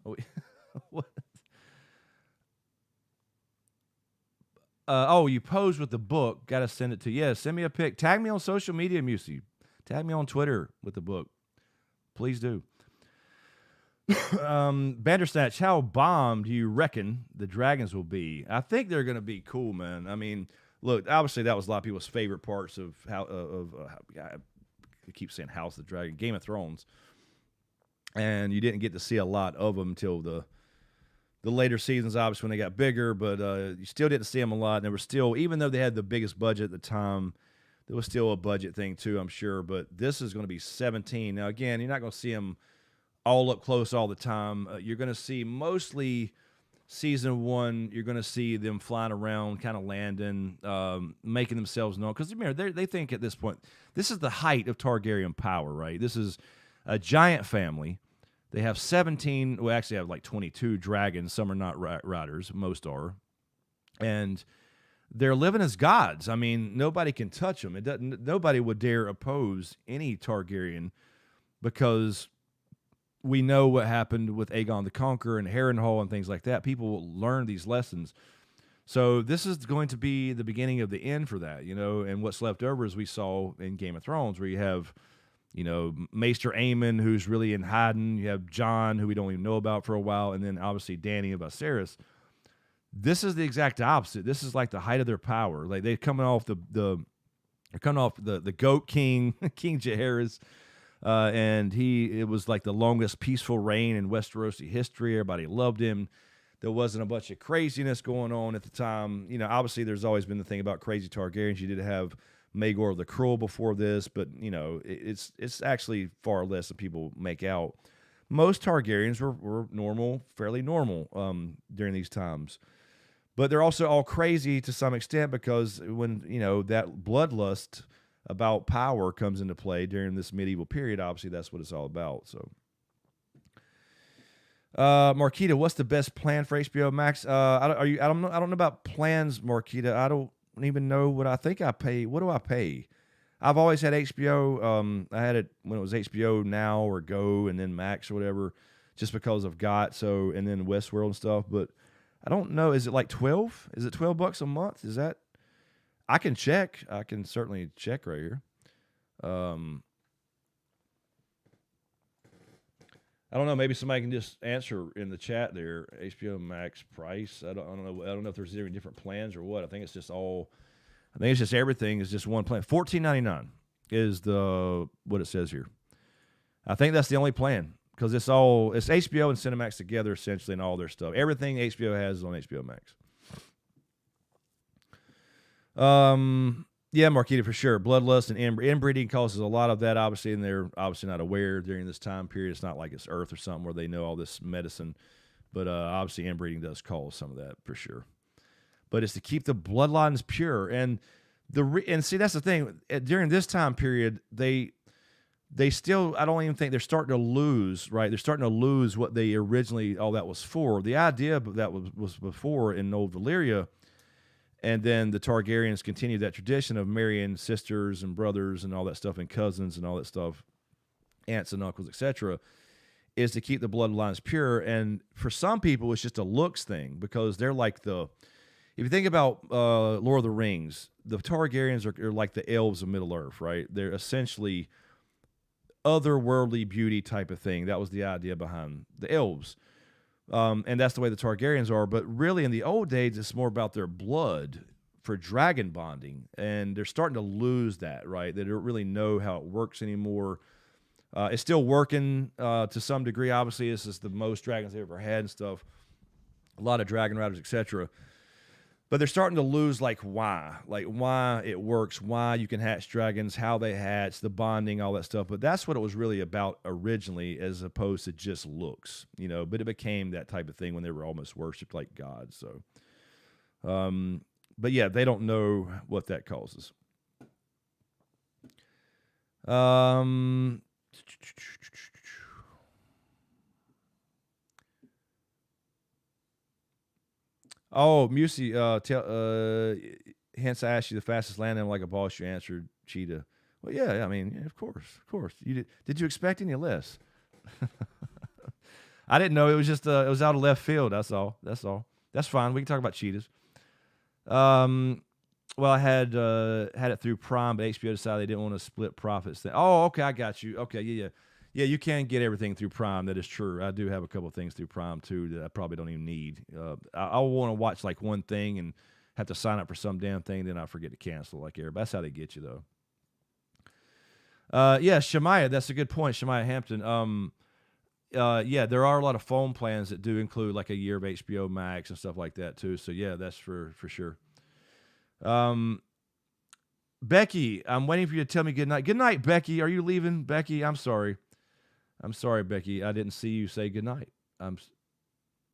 Oh, what? You posed with the book. Got to send it to you. Yeah, send me a pic. Tag me on social media, Musey. Tag me on Twitter with the book. Please do. Bandersnatch, how bombed do you reckon the Dragons will be? I think they're going to be cool, man. I mean, look, obviously that was a lot of people's favorite parts of I keep saying House of the Dragon, Game of Thrones. And you didn't get to see a lot of them until the later seasons, obviously, when they got bigger, but you still didn't see them a lot. And they were still, even though they had the biggest budget at the time, there was still a budget thing too, I'm sure. But this is going to be 17. Now, again, you're not going to see them all up close all the time. You're going to see mostly season 1, you're going to see them flying around, kind of landing, making themselves known. Because remember, they think at this point, this is the height of Targaryen power, right? This is a giant family. They have 17, we actually have like 22 dragons. Some are not riders, most are. And they're living as gods. I mean, nobody can touch them. Nobody would dare oppose any Targaryen because we know what happened with Aegon the Conqueror and Harrenhal and things like that. People will learn these lessons. So this is going to be the beginning of the end for that, and what's left over, as we saw in Game of Thrones, where you have Maester Aemon, who's really in hiding. You have Jon, who we don't even know about for a while, and then obviously Dany and Viserys. This is the exact opposite. This is like the height of their power. Like they're coming off the Goat King, King Jaehaerys, and it was like the longest peaceful reign in Westerosi history. Everybody loved him. There wasn't a bunch of craziness going on at the time. Obviously there's always been the thing about crazy Targaryens. You did have Maegor the Cruel before this, but it's actually far less than people make out. Most Targaryens were normal, fairly normal during these times, but they're also all crazy to some extent because when that bloodlust about power comes into play during this medieval period, obviously that's what it's all about. So, Marquita, what's the best plan for HBO Max? I don't know about plans, Marquita. I don't even know what I think I pay. What do I pay? I've always had HBO. I had it when it was HBO Now or Go and then Max or whatever. just because of GOT. So and then Westworld and stuff. But I don't know. Is it like 12? Is it $12 a month? Is that? I can check. I can certainly check right here. I don't know. Maybe somebody can just answer in the chat there. HBO Max price. I don't know. I don't know if there's any different plans or what. I think it's just all. I think it's just everything is just one plan. $14.99 is the what it says here. I think that's the only plan because it's HBO and Cinemax together essentially and all their stuff. Everything HBO has is on HBO Max. Yeah, Marquita, for sure. Bloodlust and inbreeding causes a lot of that, obviously, and they're obviously not aware during this time period. It's not like it's Earth or something where they know all this medicine, but obviously inbreeding does cause some of that for sure. But it's to keep the bloodlines pure, and see that's the thing. During this time period, they still, I don't even think they're starting to lose, right? They're starting to lose what they originally all that was for. The idea that was before in Old Valyria. And then the Targaryens continued that tradition of marrying sisters and brothers and all that stuff and cousins and all that stuff, aunts and uncles, etc., is to keep the bloodlines pure. And for some people, it's just a looks thing because they're like if you think about Lord of the Rings, the Targaryens are like the elves of Middle Earth, right? They're essentially otherworldly beauty type of thing. That was the idea behind the elves. And that's the way the Targaryens are. But really, in the old days, it's more about their blood for dragon bonding. And they're starting to lose that, right? They don't really know how it works anymore. It's still working to some degree. Obviously, this is the most dragons they've ever had and stuff. A lot of dragon riders, etc. But they're starting to lose, why it works, why you can hatch dragons, how they hatch, the bonding, all that stuff. But that's what it was really about originally, as opposed to just looks, But it became that type of thing when they were almost worshipped like gods. So, but yeah, they don't know what that causes. Oh, Musey, hence I asked you the fastest landing like a boss. You answered cheetah. Well, yeah, I mean, of course. Did you expect any less? I didn't know. It was just it was out of left field. That's all. That's fine. We can talk about cheetahs. Well, I had it through Prime, but HBO decided they didn't want to split profits. Oh, okay, I got you. Okay, yeah. You can get everything through Prime. That is true. I do have a couple of things through Prime, too, that I probably don't even need. I'll want to watch, one thing and have to sign up for some damn thing, then I forget to cancel like everybody. That's how they get you, though. Yeah, Shemaiah, that's a good point, Shemaiah Hampton. Yeah, there are a lot of phone plans that do include, a year of HBO Max and stuff like that, too. So, yeah, that's for sure. Becky, I'm waiting for you to tell me good night. Good night, Becky. Are you leaving, Becky? I'm sorry. Becky. I didn't see you say goodnight.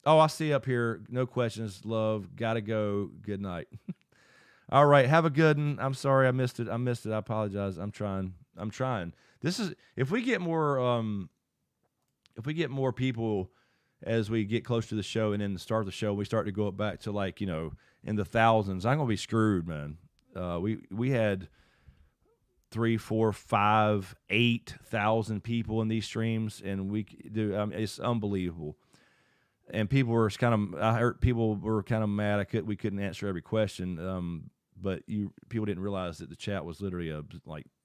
Oh, I see up here. No questions. Love. Gotta go. Good night. All right. Have a good one. I'm sorry. I missed it. I apologize. I'm trying. This is if we get more people as we get close to the show and then start the show, we start to go up back to in the thousands. I'm gonna be screwed, man. We had 3, 4, 5, 8,000 people in these streams, and we do. It's unbelievable. And people were I heard people were kind of mad. We couldn't answer every question. But people didn't realize that the chat was literally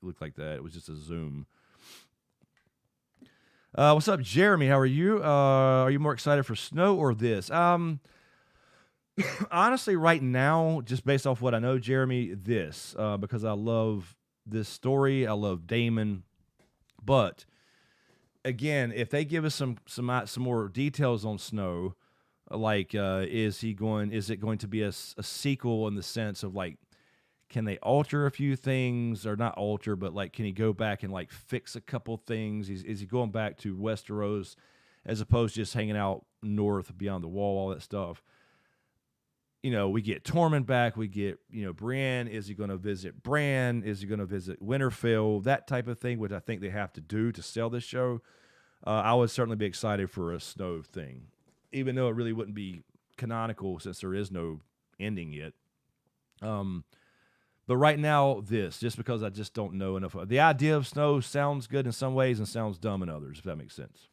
looked like that. It was just a Zoom. What's up, Jeremy? How are you? Are you more excited for Snow or this? Honestly, right now, just based off what I know, Jeremy, this because I love this story. I love Daemon, but again, if they give us some more details on Snow, is it going to be a sequel in the sense of can they alter a few things or not alter, but can he go back and fix a couple things? Is he going back to Westeros as opposed to just hanging out north beyond the wall, all that stuff? We get Tormund back. We get, Brienne. Is he going to visit Bran? Is he going to visit Winterfell? That type of thing, which I think they have to do to sell this show. I would certainly be excited for a Snow thing, even though it really wouldn't be canonical since there is no ending yet. But right now, just because I just don't know enough. The idea of Snow sounds good in some ways and sounds dumb in others, if that makes sense.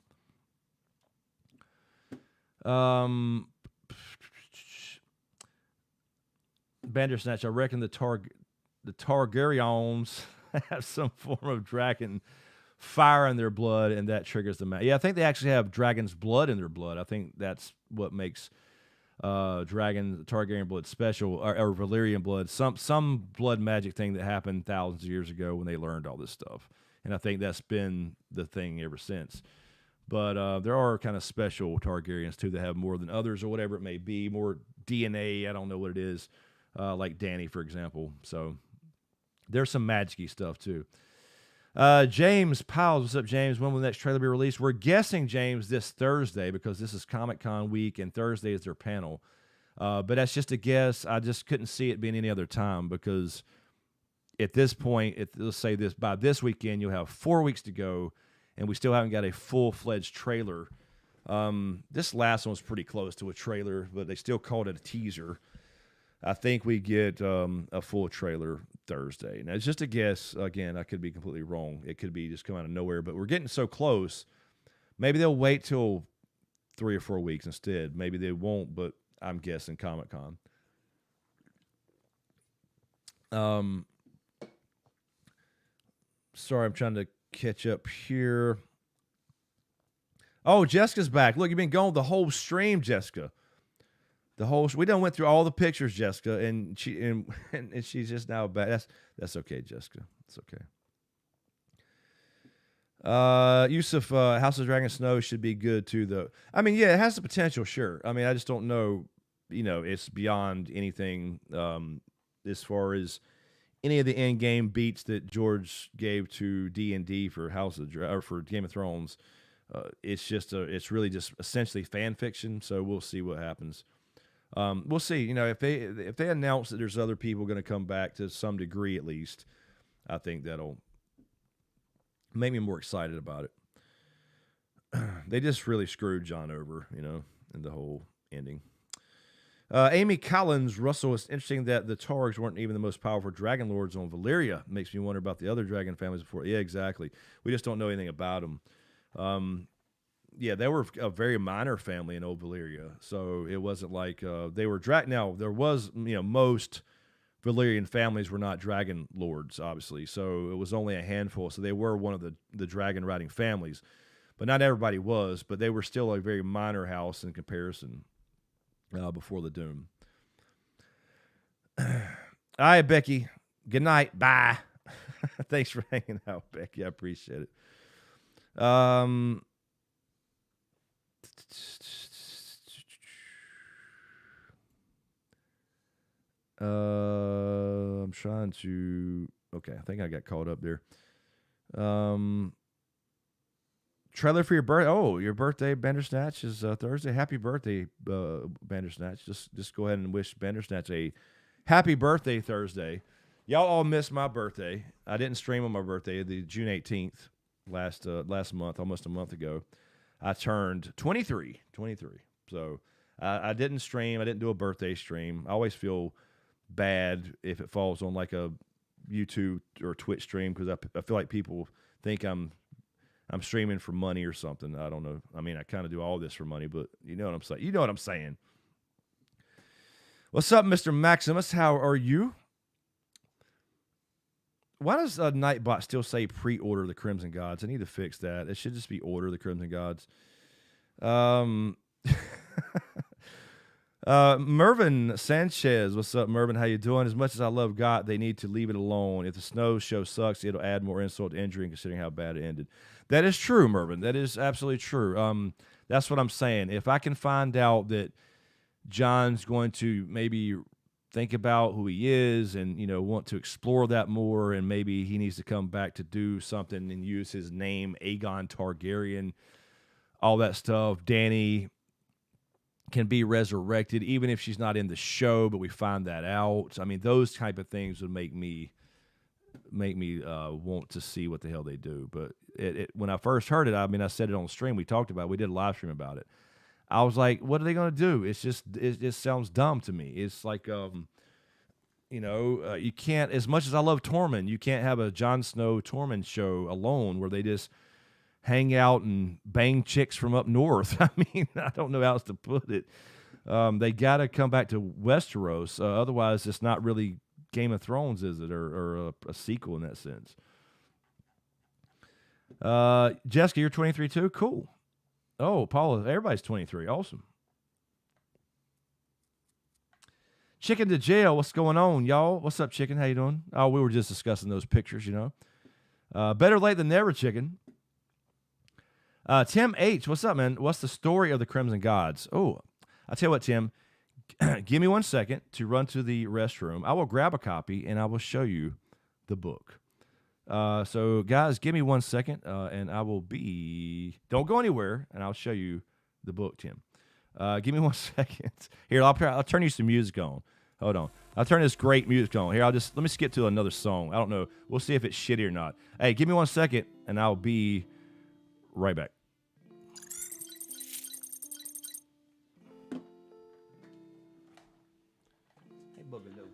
Um, Bandersnatch. I reckon the Targaryens have some form of dragon fire in their blood, and that triggers the Yeah, I think they actually have dragon's blood in their blood. I think that's what makes Targaryen blood special, or Valyrian blood. Some blood magic thing that happened thousands of years ago when they learned all this stuff, and I think that's been the thing ever since. But there are kind of special Targaryens too that have more than others, or whatever it may be, more DNA. I don't know what it is, like Dany, for example. So there's some magic-y stuff too. James Piles, what's up, James? When will the next trailer be released? We're guessing, James, this Thursday, because this is Comic-Con week and Thursday is their panel. But that's just a guess. I just couldn't see it being any other time, because at this point, let's say this, by this weekend, you'll have 4 weeks to go, and we still haven't got a full-fledged trailer. This last one was pretty close to a trailer, but they still called it a teaser. I think we get a full trailer Thursday. Now, it's just a guess. Again, I could be completely wrong. It could be just come out of nowhere, but we're getting so close. Maybe they'll wait till 3 or 4 weeks instead. Maybe they won't, but I'm guessing Comic-Con. Sorry, I'm trying to catch up here. Oh, Jessica's back. Look, you've been going the whole stream, Jessica. We done went through all the pictures, Jessica, and she's just now back. That's okay, Jessica. It's okay. Yusuf, House of Dragon Snow should be good too, though. I mean, yeah, it has the potential, sure. I mean, I just don't know. It's beyond anything as far as any of the in-game beats that George gave to D&D for for Game of Thrones. It's really just essentially fan fiction. So we'll see what happens. We'll see. If they announce that there's other people going to come back to some degree, at least, I think that'll make me more excited about it. They just really screwed John over, in the whole ending. Amy Collins, Russell, it's interesting that the Targs weren't even the most powerful dragon lords on Valyria. Makes me wonder about the other dragon families before. Yeah, exactly. We just don't know anything about them. Yeah, they were a very minor family in Old Valyria, so it wasn't like they were Now, there was, most Valyrian families were not dragon lords, obviously, so it was only a handful. So they were one of the dragon-riding families, but not everybody was. But they were still a very minor house in comparison before the Doom. All right, Becky. Good night. Bye. Thanks for hanging out, Becky. I appreciate it. I'm trying to. Okay, I think I got caught up there. Trailer for your birthday. Oh, your birthday, Bandersnatch, is Thursday. Happy birthday, Bandersnatch. Just go ahead and wish Bandersnatch a happy birthday Thursday. Y'all all missed my birthday. I didn't stream on my birthday, the June 18th, last month, almost a month ago. I turned 23. So I didn't stream. I didn't do a birthday stream. I always feel bad if it falls on like a YouTube or Twitch stream, because I feel like people think I'm streaming for money or something. I don't know. I mean, I kind of do all this for money, but you know what I'm saying. What's up, Mr. Maximus? How are you? Why does Nightbot still say pre-order the Crimson Gods? I need to fix that. It should just be order the Crimson Gods. Mervin Sanchez, what's up, Mervin? How you doing? As much as I love God, they need to leave it alone. If the snow show sucks, it'll add more insult to injury, considering how bad it ended. That is true, Mervin. That is absolutely true. That's what I'm saying. If I can find out that John's going to maybe think about who he is and, want to explore that more, and maybe he needs to come back to do something and use his name, Aegon Targaryen, all that stuff. Dany can be resurrected, even if she's not in the show, but we find that out. I mean, those type of things would make me want to see what the hell they do. But when I first heard it, I mean, I said it on stream. We talked about it. We did a live stream about it. I was like, what are they going to do? It just sounds dumb to me. It's like, you can't, as much as I love Tormund, you can't have a Jon Snow Tormund show alone where they just hang out and bang chicks from up north. I mean, I don't know how else to put it. They got to come back to Westeros. Otherwise, it's not really Game of Thrones, is it? Or a sequel in that sense. Jessica, you're 23 too? Cool. Oh, Paula, everybody's 23. Awesome. Chicken to jail. What's going on, y'all? What's up, Chicken? How you doing? Oh, we were just discussing those pictures, you know. Better late than never, Chicken. Tim H, what's up, man? What's the story of the Crimson Gods? Oh, I'll tell you what, Tim. Give me 1 second to run to the restroom. I will grab a copy, and I will show you the book. So, guys, give me 1 second, and I will be... Don't go anywhere, and I'll show you the book, Tim. Give me 1 second. Here, I'll turn you some music on. Hold on. I'll turn this great music on. Here, let me skip to another song. I don't know. We'll see if it's shitty or not. Hey, give me 1 second, and I'll be right back. Hey, Boogaloo.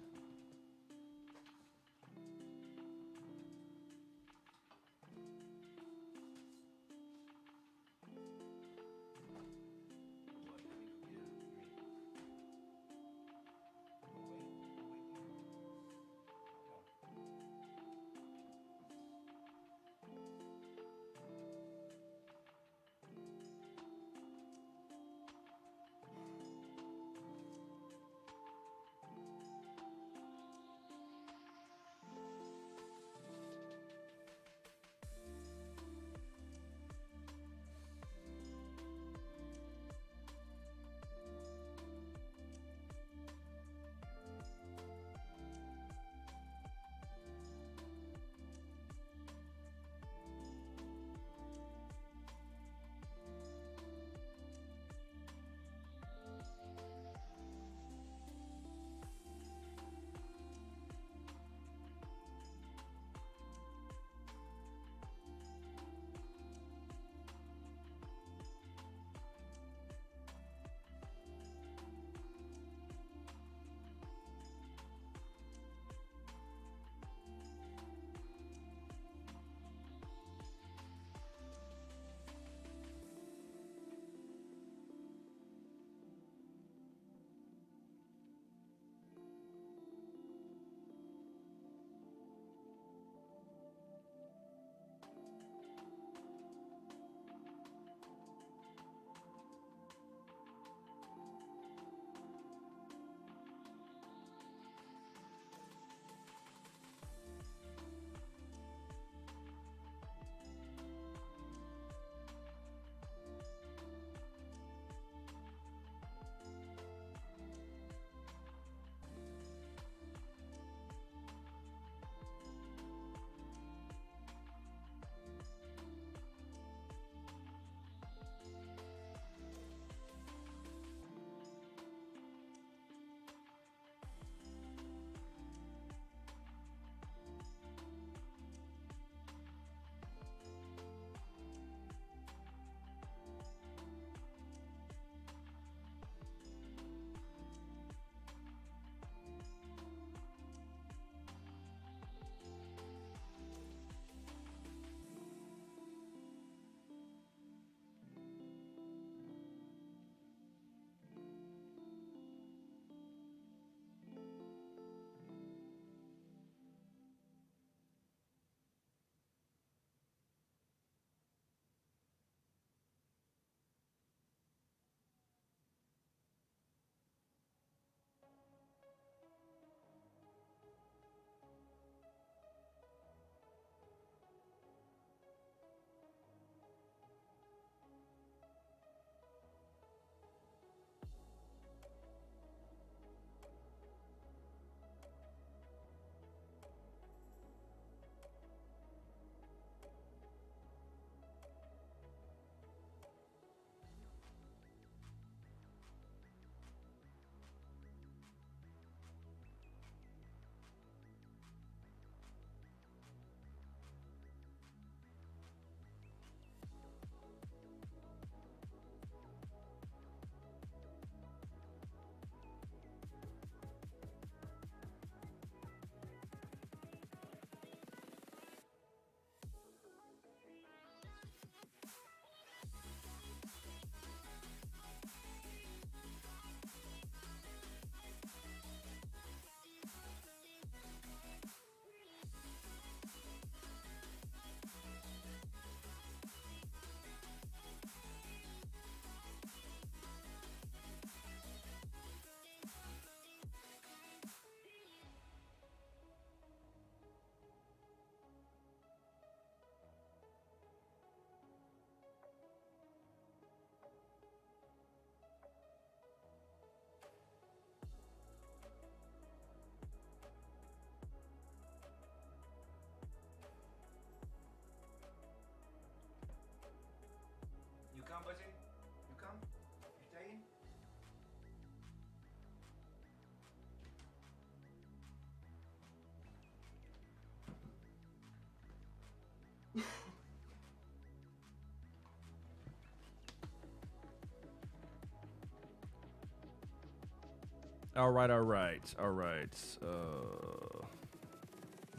All right.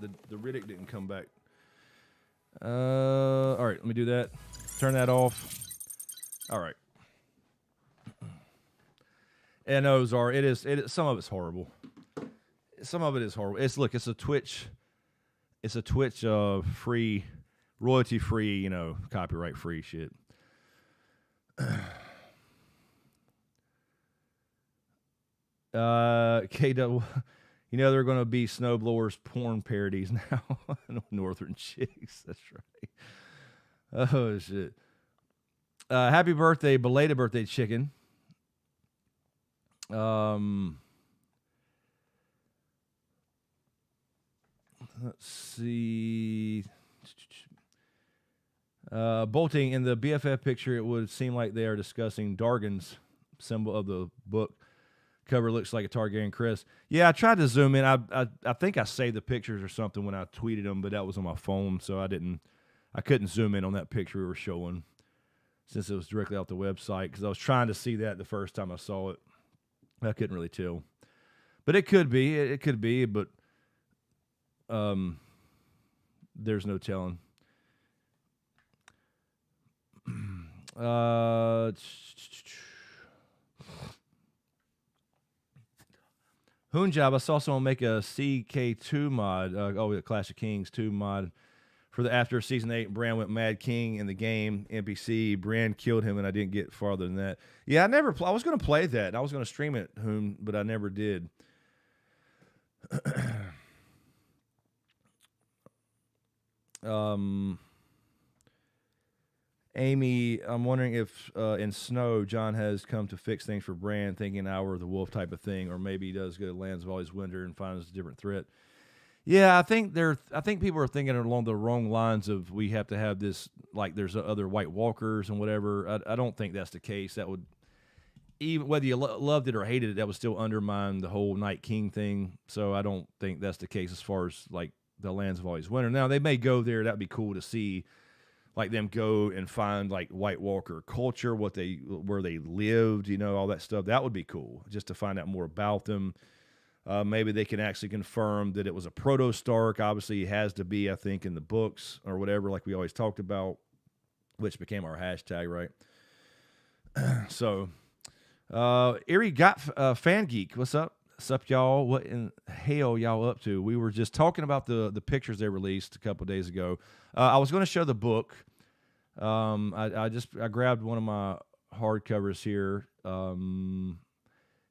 The Riddick didn't come back. All right, let me do that. Turn that off. All right. And those are it is some of it's horrible. Some of it is horrible. It's a Twitch. It's a Twitch free, royalty free, copyright free shit. KW, there are going to be snowblowers porn parodies now. Northern chicks, that's right. Oh shit. Happy birthday, belated birthday, chicken. Let's see. Bolting in the BFF picture, it would seem like they are discussing Dargon's symbol of the book. Cover looks like a Targaryen crest. Yeah, I tried to zoom in. I think I saved the pictures or something when I tweeted them, but that was on my phone, so I couldn't zoom in on that picture we were showing since it was directly off the website because I was trying to see that the first time I saw it. I couldn't really tell, but it could be. It could be, but there's no telling. Hoonjob, I saw someone make a CK2 mod, the Clash of Kings 2 mod for the after season 8. Bran went Mad King in the game, NPC. Bran killed him, and I didn't get farther than that. Yeah, I was going to play that. I was going to stream it, Hoon, but I never did. Amy, I'm wondering if in Snow, John has come to fix things for Bran, thinking Hour of the Wolf type of thing, or maybe he does go to Lands of Always Winter and finds a different threat. Yeah, I think people are thinking along the wrong lines of we have to have this, like there's other White Walkers and whatever. I don't think that's the case. That would, even whether you loved it or hated it, that would still undermine the whole Night King thing. So I don't think that's the case as far as like the Lands of Always Winter. Now, they may go there. That'd be cool to see. Like them go and find like White Walker culture, where they lived, all that stuff. That would be cool, just to find out more about them. Maybe they can actually confirm that it was a Proto Stark. Obviously, it has to be, I think, in the books or whatever, like we always talked about, which became our hashtag, right? So, Erie got Fan Geek. What's up? What's up, y'all? What in hell y'all up to? We were just talking about the pictures they released a couple of days ago. I was going to show the book. I grabbed one of my hardcovers here.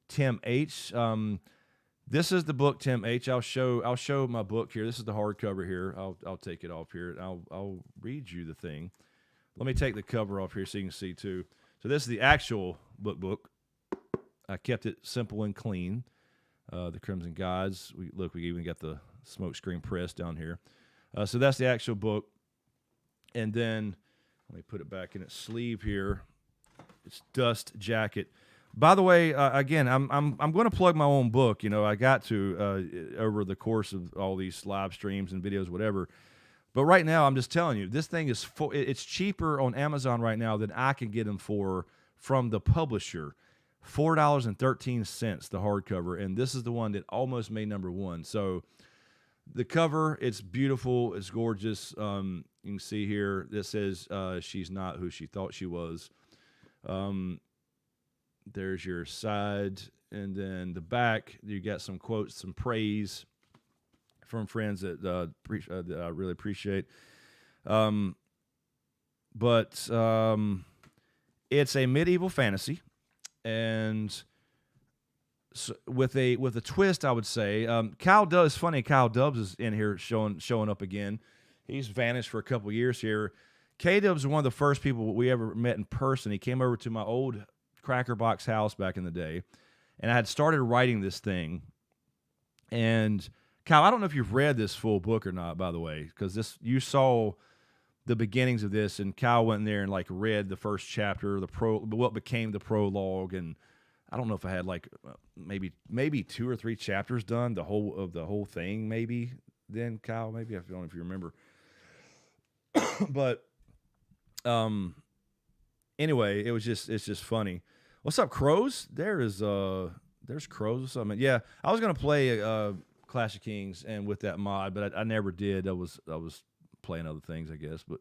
Tim H. This is the book, Tim H. I'll show my book here. This is the hardcover here. I'll take it off here. I'll read you the thing. Let me take the cover off here so you can see too. So this is the actual book. I kept it simple and clean. The Crimson Gods. We even got the SmokeScreen press down here. So that's the actual book. And then let me put it back in its sleeve here. It's Dust Jacket. By the way, again, I'm going to plug my own book. I got to over the course of all these live streams and videos, whatever. But right now, I'm just telling you, this thing is it's cheaper on Amazon right now than I can get them from the publisher. $4.13, the hardcover, and this is the one that almost made #1. So the cover, it's beautiful, it's gorgeous. You can see here that says she's not who she thought she was. There's your side, and then the back, you got some quotes, some praise from friends that I really appreciate. But it's a medieval fantasy. And so with a twist, I would say. Kyle Dubs is in here showing up again. He's vanished for a couple years here. K-Dubs was one of the first people we ever met in person. He came over to my old Cracker Box house back in the day, and I had started writing this thing. And Kyle, I don't know if you've read this full book or not, by the way, because you saw the beginnings of this, and Kyle went in there and like read the first chapter, what became the prologue, and I don't know if I had like maybe 2 or 3 chapters done, the whole thing, maybe. Then Kyle, maybe I don't know if you remember, but anyway, it's just funny. What's up, Crows? There's There's crows or something. Yeah, I was gonna play Clash of Kings and with that mod, but I never did. I was playing other things, I guess. But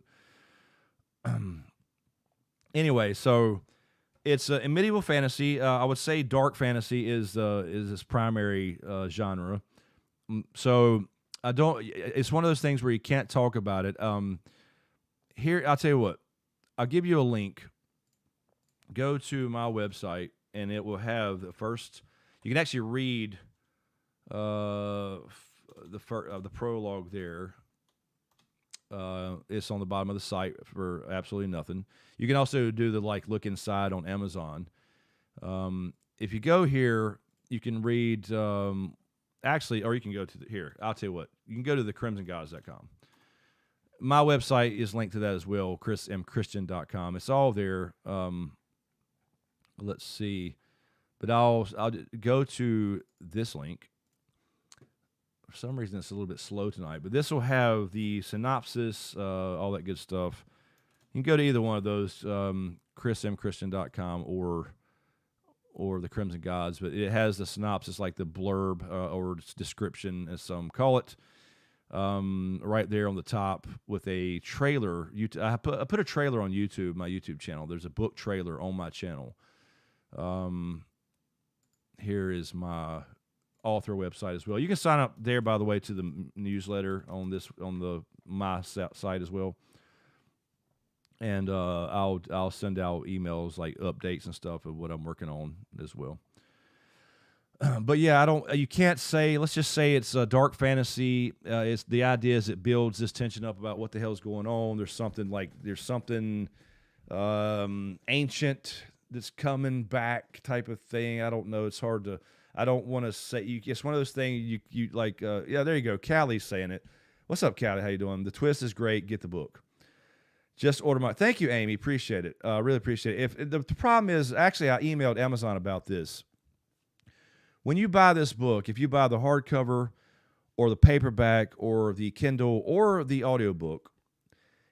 anyway, so it's in medieval fantasy. I would say dark fantasy is its primary genre. So I don't. It's one of those things where you can't talk about it. Here, I'll tell you what. I'll give you a link. Go to my website, and it will have the first. You can actually read the prologue there. It's on the bottom of the site for absolutely nothing. You can also do the look inside on Amazon. If you go here, you can read actually, or you can go to here. I'll tell you what. You can go to thecrimsongods.com. My website is linked to that as well, chrismchristian.com. It's all there. Let's see, but I'll go to this link. For some reason, it's a little bit slow tonight, but this will have the synopsis, all that good stuff. You can go to either one of those, chrismchristian.com or the Crimson Gods, but it has the synopsis, like the blurb or description, as some call it, right there on the top with a trailer. I put a trailer on YouTube, my YouTube channel. There's a book trailer on my channel. Here is my author website as well. You can sign up there, by the way, to the newsletter on my site as well. And I'll send out emails like updates and stuff of what I'm working on as well. But yeah, you can't say. Let's just say it's a dark fantasy. It's the idea is it builds this tension up about what the hell's going on. There's something ancient that's coming back type of thing. I don't know. It's hard to. I don't want to say. It's one of those things you like. Yeah, there you go. Callie's saying it. What's up, Callie? How you doing? The twist is great. Get the book. Just order my. Thank you, Amy. Appreciate it. Really appreciate it. If the problem is, actually, I emailed Amazon about this. When you buy this book, if you buy the hardcover or the paperback or the Kindle or the audiobook,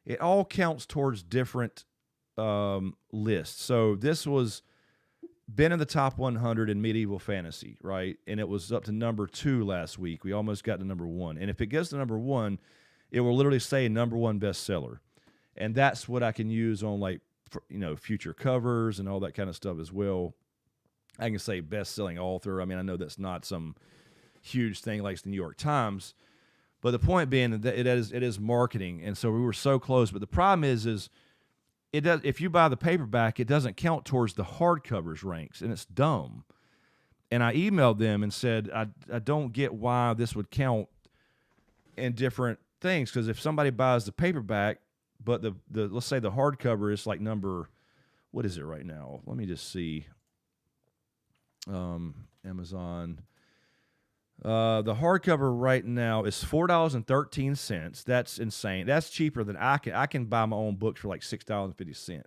it all counts towards different lists. So this was been in the top 100 in medieval fantasy, right? And it was up to number 2 last week. We almost got to number 1. And if it gets to number 1, it will literally say number 1 bestseller. And that's what I can use on future covers and all that kind of stuff as well. I can say best-selling author. I mean, I know that's not some huge thing like the New York Times, but the point being that it is marketing, and so we were so close. But the problem is it does. If you buy the paperback, it doesn't count towards the hardcovers ranks, and it's dumb. And I emailed them and said I don't get why this would count in different things, because if somebody buys the paperback, but the let's say the hardcover is like number, what is it right now? Let me just see. Amazon. The hardcover right now is $4.13. That's insane. That's cheaper than I can buy my own books for like $6.50.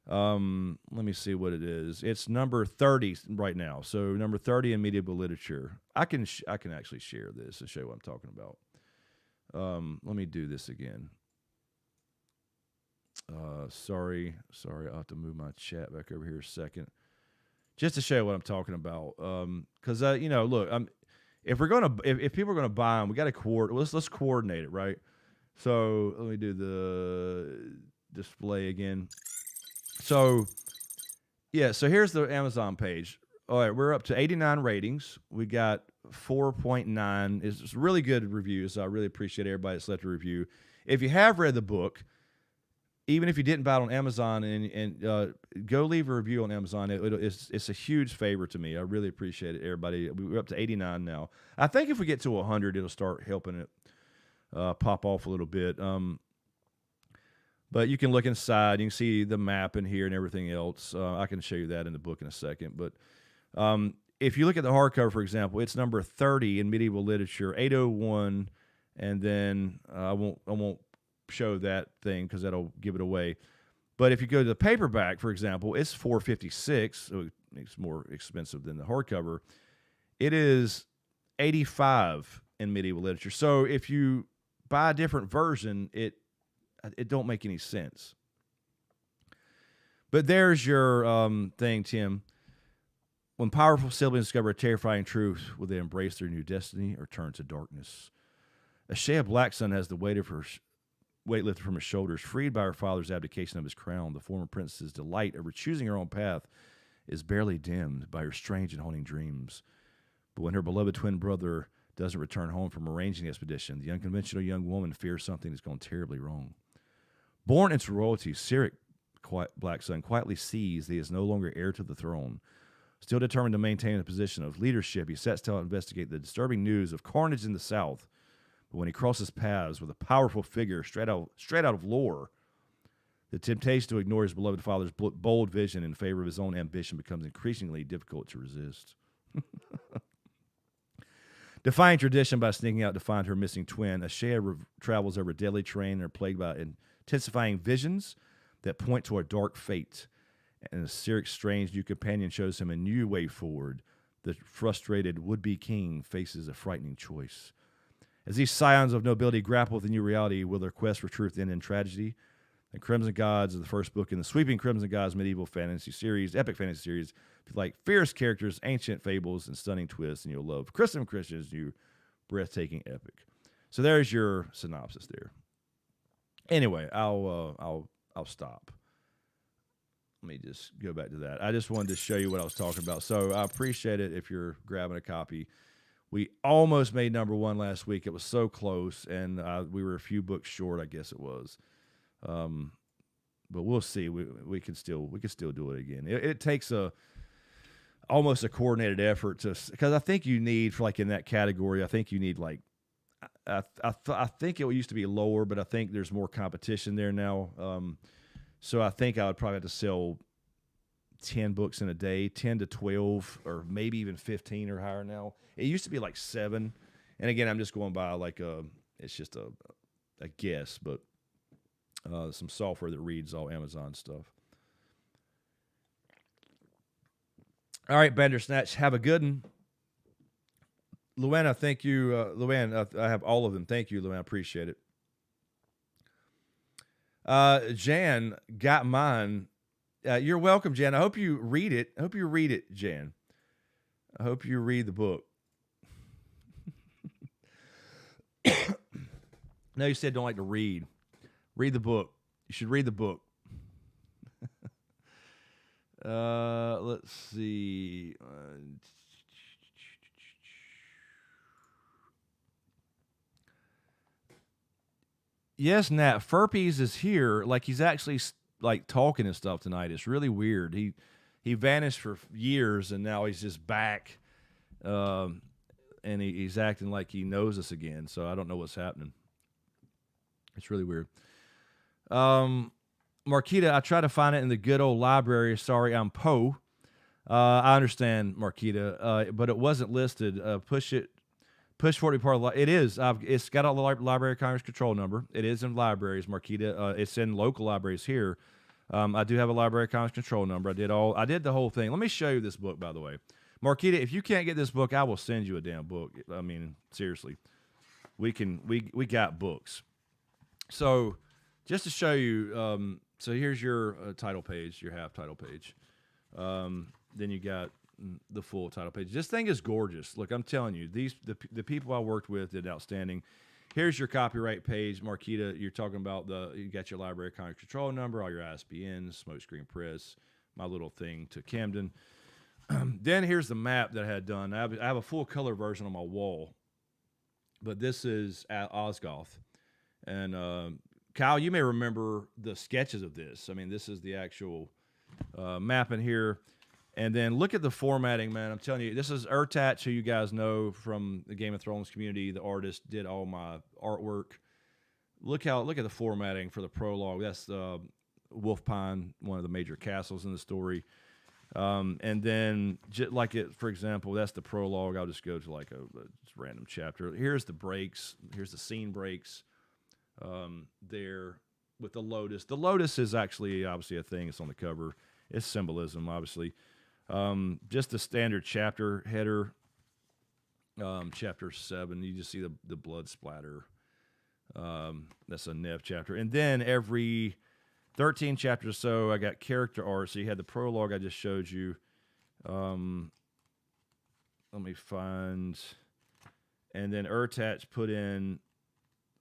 Let me see what it is. It's number 30 right now. So number 30 in medieval literature. I can actually share this and show you what I'm talking about. Let me do this again. Sorry. I'll have to move my chat back over here a second. Just to show you what I'm talking about, because look, if people are gonna buy them, we got to coordinate. Let's coordinate it, right? So let me do the display again. So yeah, so here's the Amazon page. All right, we're up to 89 ratings. We got 4.9. It's really good reviews. So I really appreciate everybody that's left a review. If you have read the book, even if you didn't buy it on Amazon, and go leave a review on Amazon, it's a huge favor to me. I really appreciate it, everybody. We're up to 89 now. I think if we get to 100, it'll start helping it pop off a little bit. But you can look inside. You can see the map in here and everything else. I can show you that in the book in a second. But if you look at the hardcover, for example, it's number 30 in medieval literature, 801, and then I won't show that thing because that'll give it away. But if you go to the paperback, for example, it's $4.56, so it's more expensive than the hardcover. It is 85 in medieval literature. So if you buy a different version, it don't make any sense. But there's your thing, Tim. When powerful siblings discover a terrifying truth, will they embrace their new destiny or turn to darkness? Ashea Blackson has the weight lifted from his shoulders. Freed by her father's abdication of his crown, the former princess's delight over choosing her own path is barely dimmed by her strange and haunting dreams. But when her beloved twin brother doesn't return home from arranging the expedition, the unconventional young woman fears something has gone terribly wrong. Born into royalty, Cyric Blackson quietly sees that he is no longer heir to the throne. Still determined to maintain a position of leadership, he sets out to investigate the disturbing news of carnage in the south. But when he crosses paths with a powerful figure straight out of lore, the temptation to ignore his beloved father's bold vision in favor of his own ambition becomes increasingly difficult to resist. Defying tradition by sneaking out to find her missing twin, Ashea travels over deadly terrain and are plagued by intensifying visions that point to a dark fate. And as Cyric's strange new companion shows him a new way forward, the frustrated would-be king faces a frightening choice. As these scions of nobility grapple with the new reality, will their quest for truth end in tragedy? The Crimson Gods is the first book in the sweeping Crimson Gods medieval fantasy series, epic fantasy series. If you like fierce characters, ancient fables, and stunning twists, and you'll love Christian's new breathtaking epic. So there's your synopsis there. Anyway, I'll stop. Let me just go back to that. I just wanted to show you what I was talking about. So I appreciate it if you're grabbing a copy. We almost made number one last week. It was so close, and we were a few books short, I guess it was. But we'll see. We can still do it again. It takes almost a coordinated effort because I think you need, for like in that category, I think you need like I think it used to be lower, but I think there's more competition there now. So I think I would probably have to sell 10 books in a day, 10 to 12, or maybe even 15 or higher now. It used to be like 7. And again, I'm just going by like it's just a guess, but some software that reads all Amazon stuff. All right, Bandersnatch, have a good one. Luana, thank you. Luann, I have all of them. Thank you, Luann. I appreciate it. Jan got mine. You're welcome, Jan. I hope you read it. Jan. I hope you read the book. No, you said don't like to read. Read the book. You should read the book. Let's see. Yes, Nat. Furpies is here. Like he's actually like talking and stuff tonight. It's really weird. He vanished for years and now he's just back. And he's acting like he knows us again. So I don't know what's happening. It's really weird. Marquita, I tried to find it in the good old library. Sorry, I'm Poe. I understand, Marquita, but it wasn't listed. Push for it to be part of it is. It's got a Library of Congress control number. It is in libraries, Marquita. It's in local libraries here. I do have a Library of Congress control number. I did the whole thing. Let me show you this book, by the way. Marquita, if you can't get this book, I will send you a damn book. I mean, seriously. We got books. So just to show you, so here's your title page, your half title page. Then you got the full title page. This thing is gorgeous. Look, I'm telling you, the people I worked with did outstanding. Here's your copyright page, Marquita. You're talking about you got your Library of Congress control number, all your ISBNs, SmokeScreen Press, my little thing to Camden. Then here's the map that I had done. I have a full color version on my wall, but this is at Osgoth. And Kyle, you may remember the sketches of this. I mean, this is the actual map in here. And then look at the formatting, man. I'm telling you, this is Urtatch, who you guys know from the Game of Thrones community. The artist did all my artwork. Look at the formatting for the prologue. That's Wolf Pine, one of the major castles in the story. And then, for example, that's the prologue. I'll just go to like a random chapter. Here's the breaks. Here's the scene breaks. There with the lotus. The lotus is actually obviously a thing. It's on the cover. It's symbolism, obviously. Just the standard chapter header. Chapter 7. You just see the blood splatter. That's a Nev chapter. And then every 13 chapters or so, I got character art. So you had the prologue I just showed you. let me find. And then Urtach put in,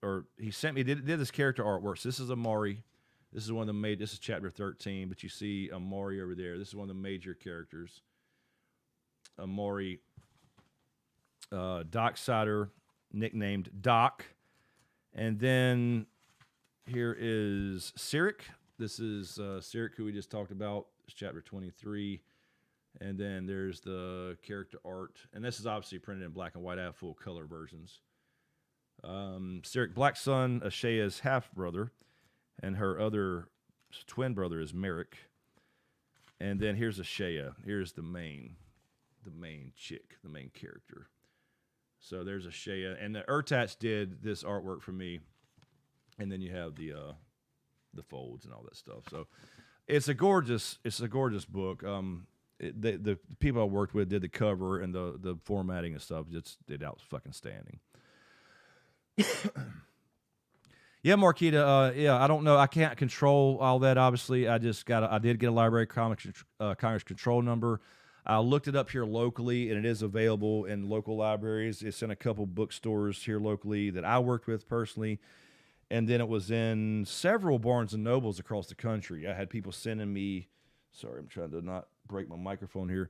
or he sent me, did this character artwork. So this is Amari. This is one of the this is chapter 13, but you see Amari over there. This is one of the major characters. Amari, Docksider, nicknamed Doc. And then here is Cyric. This is Cyric, who we just talked about. It's chapter 23. And then there's the character art. And this is obviously printed in black and white. I have full color versions. Cyric Blacksun, Ashaya's half-brother. And her other twin brother is Merrick. And then here's Ashaya. Here's the main chick, the main character. So there's Ashaya. And the Urtach did this artwork for me. And then you have the folds and all that stuff. So it's a gorgeous book. The people I worked with did the cover and the formatting and stuff. It was fucking standing. Yeah, Marquita. Yeah, I don't know. I can't control all that. Obviously, I did get a Library of Congress control number. I looked it up here locally, and it is available in local libraries. It's in a couple bookstores here locally that I worked with personally, and then it was in several Barnes and Nobles across the country. I had people sending me. Sorry, I'm trying to not break my microphone here.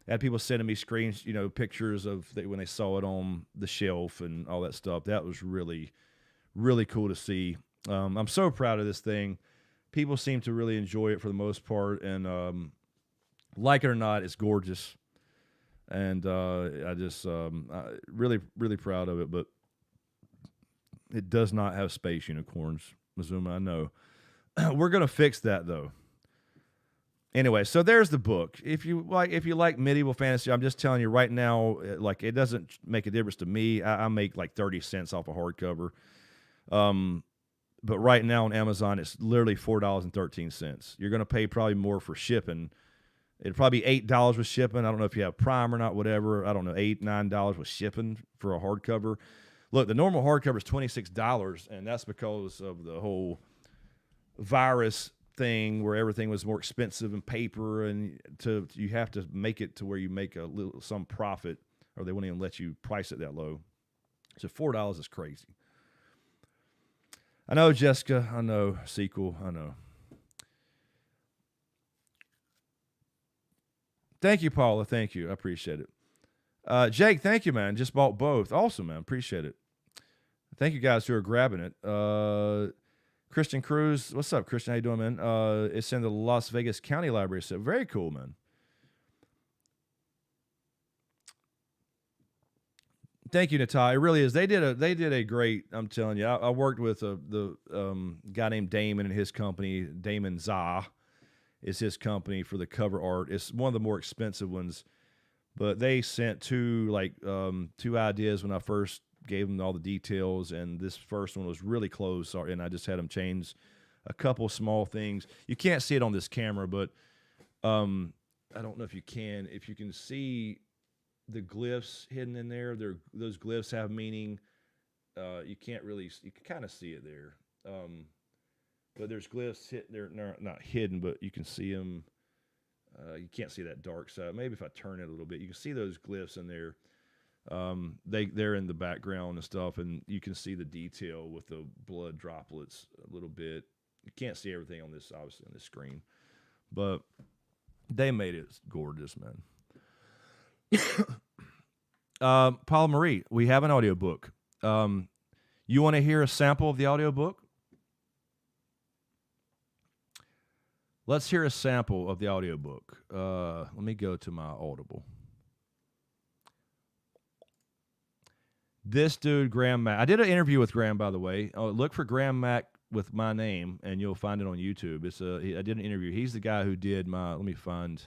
I had people sending me screens, pictures of when they saw it on the shelf and all that stuff. That was really, really cool to see. I'm so proud of this thing. People seem to really enjoy it for the most part, and like it or not, it's gorgeous. And I just really, really proud of it. But it does not have space unicorns, Mazuma. I know. We're gonna fix that though. Anyway, so there's the book. If you like medieval fantasy, I'm just telling you right now, like it doesn't make a difference to me. I make like 30 cents off a hardcover. But right now on Amazon, it's literally $4.13. You're going to pay probably more for shipping. It'd probably be $8 with shipping. I don't know if you have Prime or not, whatever. I don't know, $8, $9 with shipping for a hardcover. Look, the normal hardcover is $26, and that's because of the whole virus thing where everything was more expensive in paper, and you have to make it to where you make some profit, or they won't even let you price it that low. So $4 is crazy. I know, Jessica. I know, sequel. I know. Thank you, Paula. Thank you. I appreciate it. Jake, thank you, man. Just bought both. Awesome, man. Appreciate it. Thank you guys who are grabbing it. Christian Cruz, what's up, Christian? How you doing, man? It's in the Las Vegas County Library. So very cool, man. Thank you, Natai. It really is. They did a great. I'm telling you. I worked with the guy named Damon and his company. Damon Zah is his company for the cover art. It's one of the more expensive ones, but they sent two ideas when I first gave them all the details, and this first one was really close, and I just had them change a couple small things. You can't see it on this camera, but I don't know if you can. If you can see the glyphs hidden in there, those glyphs have meaning. You can kind of see it there. But there's glyphs they're not hidden, but you can see them. You can't see that dark side. Maybe if I turn it a little bit, you can see those glyphs in there. They're in the background and stuff, and you can see the detail with the blood droplets a little bit. You can't see everything on this, obviously, on this screen, but they made it gorgeous, man. Paula Marie, we have an audiobook. You want to hear a sample of the audiobook? Let's hear a sample of the audiobook. Let me go to my Audible. This dude, Graham Mack. I did an interview with Graham, by the way. Look for Graham Mack with my name, and you'll find it on YouTube. I did an interview. He's the guy who did my. Let me find.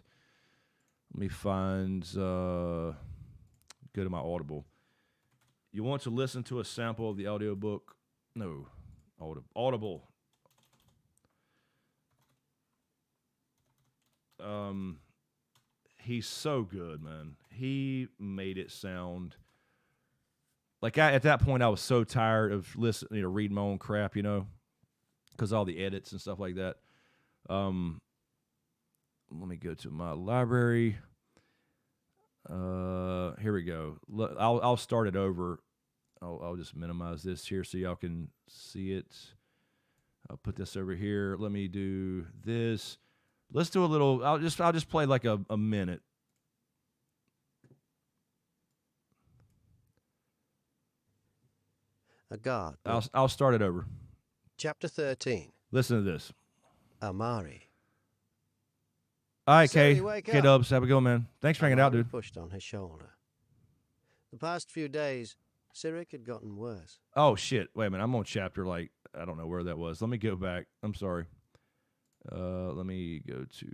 Go to my Audible. You want to listen to a sample of the audiobook? No, Audible. He's so good, man. He made it sound like at that point I was so tired of listening, reading my own crap, because all the edits and stuff like that. Let me go to my library. here we go. I'll start it over. I'll just minimize this here so y'all can see it. I'll put this over here. Let me do this. Let's do a little. I'll just play like a minute. A guard. I'll start it over. Chapter 13. Listen to this. Amari. All right, Sorry, Kay. wake K Dubs, have a go, man. Thanks for hanging out, dude. Pushed on his shoulder. The past few days, Cyric had gotten worse. Oh shit! Wait a minute. I'm on chapter like I don't know where that was. Let me go back. I'm sorry. Let me go to.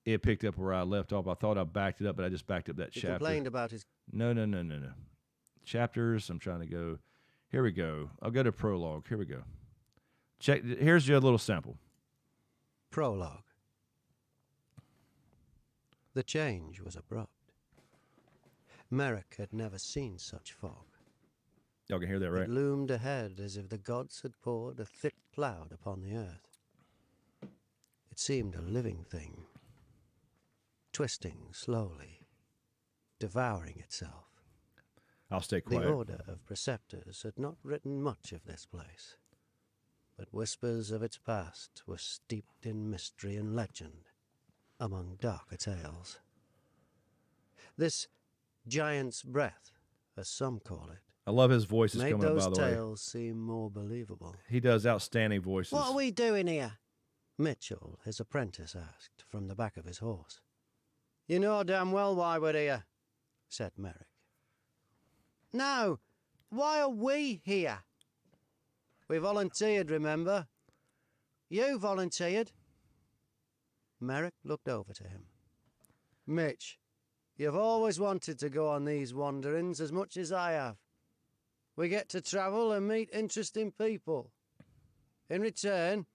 It picked up where I left off. I thought I backed it up, but I just backed up that He chapter. complained about his. No. Chapters. I'm trying to go. Here we go. I'll go to prologue. Here we go. Check. Here's your little sample. Prologue. The change was abrupt. Merrick had never seen such fog. Y'all can hear that, right? It loomed ahead as if the gods had poured a thick cloud upon the earth. It seemed a living thing, twisting slowly, devouring itself. I'll stay quiet. The Order of Preceptors had not written much of this place, but whispers of its past were steeped in mystery and legend, among darker tales. This giant's breath, as some call it, I love his voice is made coming up, those by the way. tales seem more believable. He does outstanding voices. What are we doing here? Mitchell, his apprentice, asked from the back of his horse. You know damn well why we're here, said Merrick. No, why are we here? We volunteered, remember? You volunteered. Merrick looked over to him. Mitch, you've always wanted to go on these wanderings as much as I have. We get to travel and meet interesting people. In return,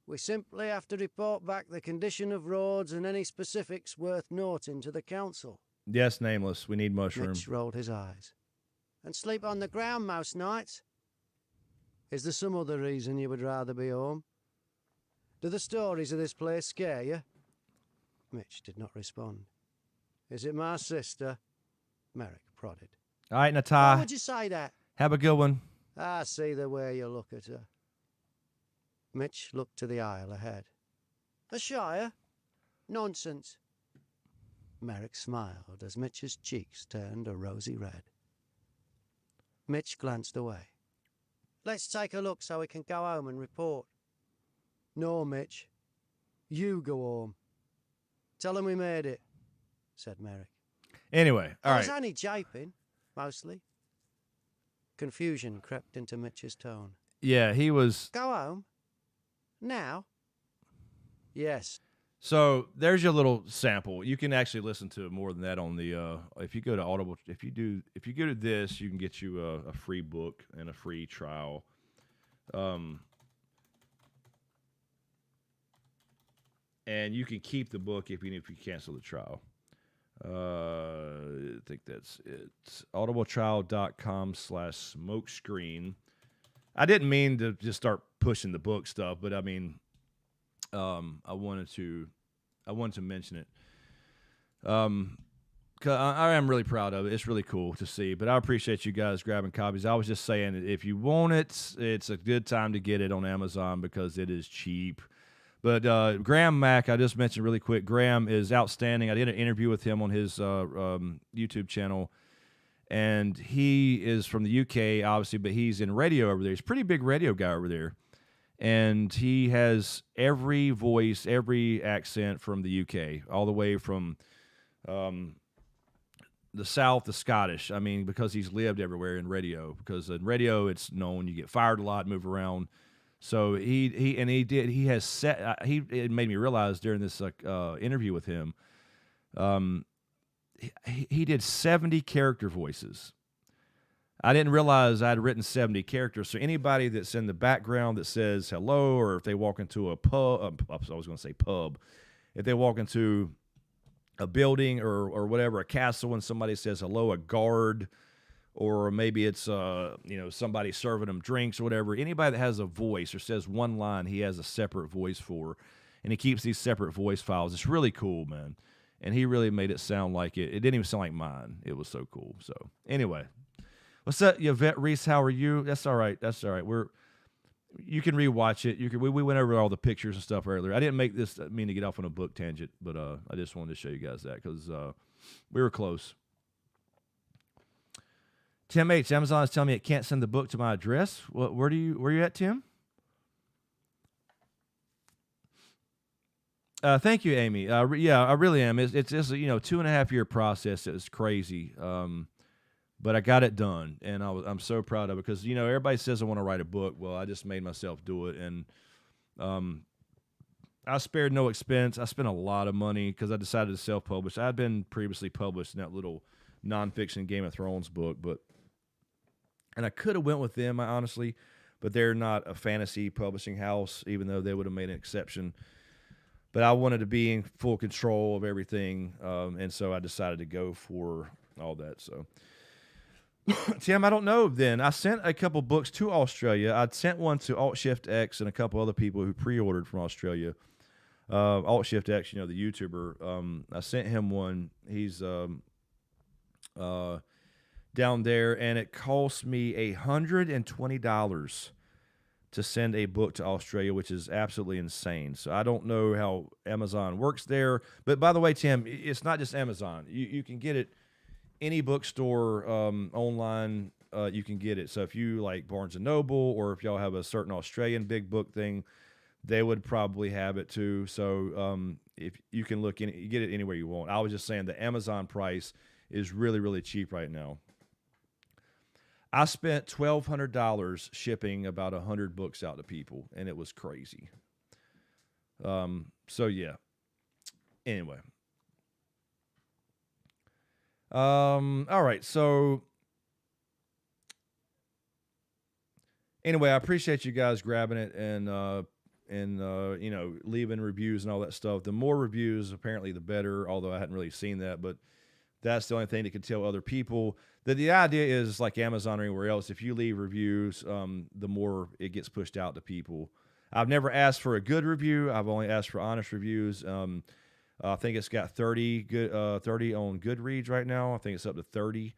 we simply have to report back the condition of roads and any specifics worth noting to the council. Yes, Nameless. We need mushroom. Mitch rolled his eyes. And sleep on the ground most nights? Is there some other reason you would rather be home? Do the stories of this place scare you? Mitch did not respond. Is it my sister? Merrick prodded. All right, Why Nata. would you say that? Have a good one. I see the way you look at her. Mitch looked to the aisle ahead. The Shire? Nonsense. Merrick smiled as Mitch's cheeks turned a rosy red. Mitch glanced away. Let's take a look so we can go home and report. No, Mitch. You go home. Tell them we made it, said Merrick. Anyway, all I right. was only japing, mostly. Confusion crept into Mitch's tone. Yeah, he was. Go home? Now? Yes. So there's your little sample. You can actually listen to more than that on the. If you go to Audible, if you go to this, you can get you a free book and a free trial. And you can keep the book even if you cancel the trial. I think that's it. audibletrial.com/smokescreen. I didn't mean to just start pushing the book stuff, but I mean, I wanted to mention it. 'Cause I am really proud of it. It's really cool to see, but I appreciate you guys grabbing copies. I was just saying, if you want it, it's a good time to get it on Amazon because it is cheap. But Graham Mack, I just mentioned really quick. Graham is outstanding. I did an interview with him on his YouTube channel, and he is from the UK, obviously, but he's in radio over there. He's a pretty big radio guy over there, and he has every voice, every accent from the UK, all the way from the South to Scottish. I mean, because he's lived everywhere in radio. Because in radio, it's known you get fired a lot, move around. So it made me realize during this interview with him, he did 70 character voices. I didn't realize I'd written 70 characters. So anybody that's in the background that says hello, or if they walk into a pub, I was going to say pub, if they walk into a building or whatever, a castle, and somebody says hello, a guard, or maybe it's somebody serving them drinks or whatever. Anybody that has a voice or says one line, he has a separate voice for, and he keeps these separate voice files. It's really cool, man. And he really made it sound like it. It didn't even sound like mine. It was so cool. So anyway, what's up, Yvette Reese? How are you? That's all right. That's all right. You can rewatch it. We went over all the pictures and stuff earlier. I didn't make this mean to get off on a book tangent, but I just wanted to show you guys that because we were close. Tim H. Amazon is telling me it can't send the book to my address. Where you at, Tim? Thank you, Amy. Yeah, I really am. It's just a 2.5 year process. It was crazy, but I got it done, and I'm so proud of it because everybody says I want to write a book. Well, I just made myself do it, and I spared no expense. I spent a lot of money because I decided to self-publish. I had been previously published in that little nonfiction Game of Thrones book, and I could have went with them, honestly, but they're not a fantasy publishing house, even though they would have made an exception. But I wanted to be in full control of everything, and so I decided to go for all that. So, Tim, I don't know then. I sent a couple books to Australia. I'd sent one to Alt Shift X and a couple other people who pre-ordered from Australia. Alt Shift X, the YouTuber, I sent him one. He's down there, and it cost me $120 to send a book to Australia, which is absolutely insane. So I don't know how Amazon works there. But by the way, Tim, it's not just Amazon. You can get it any bookstore online. You can get it. So if you like Barnes & Noble, or if y'all have a certain Australian big book thing, they would probably have it too. So if you can look in, you get it anywhere you want. I was just saying the Amazon price is really, really cheap right now. I spent $1,200 shipping about 100 books out to people, and it was crazy. So yeah. Anyway. All right. So anyway, I appreciate you guys grabbing it and leaving reviews and all that stuff. The more reviews, apparently, the better. Although I hadn't really seen that, but that's the only thing that can tell other people. The idea is like Amazon or anywhere else. If you leave reviews, the more it gets pushed out to people. I've never asked for a good review. I've only asked for honest reviews. I think it's got 30 on Goodreads right now. I think it's up to 30.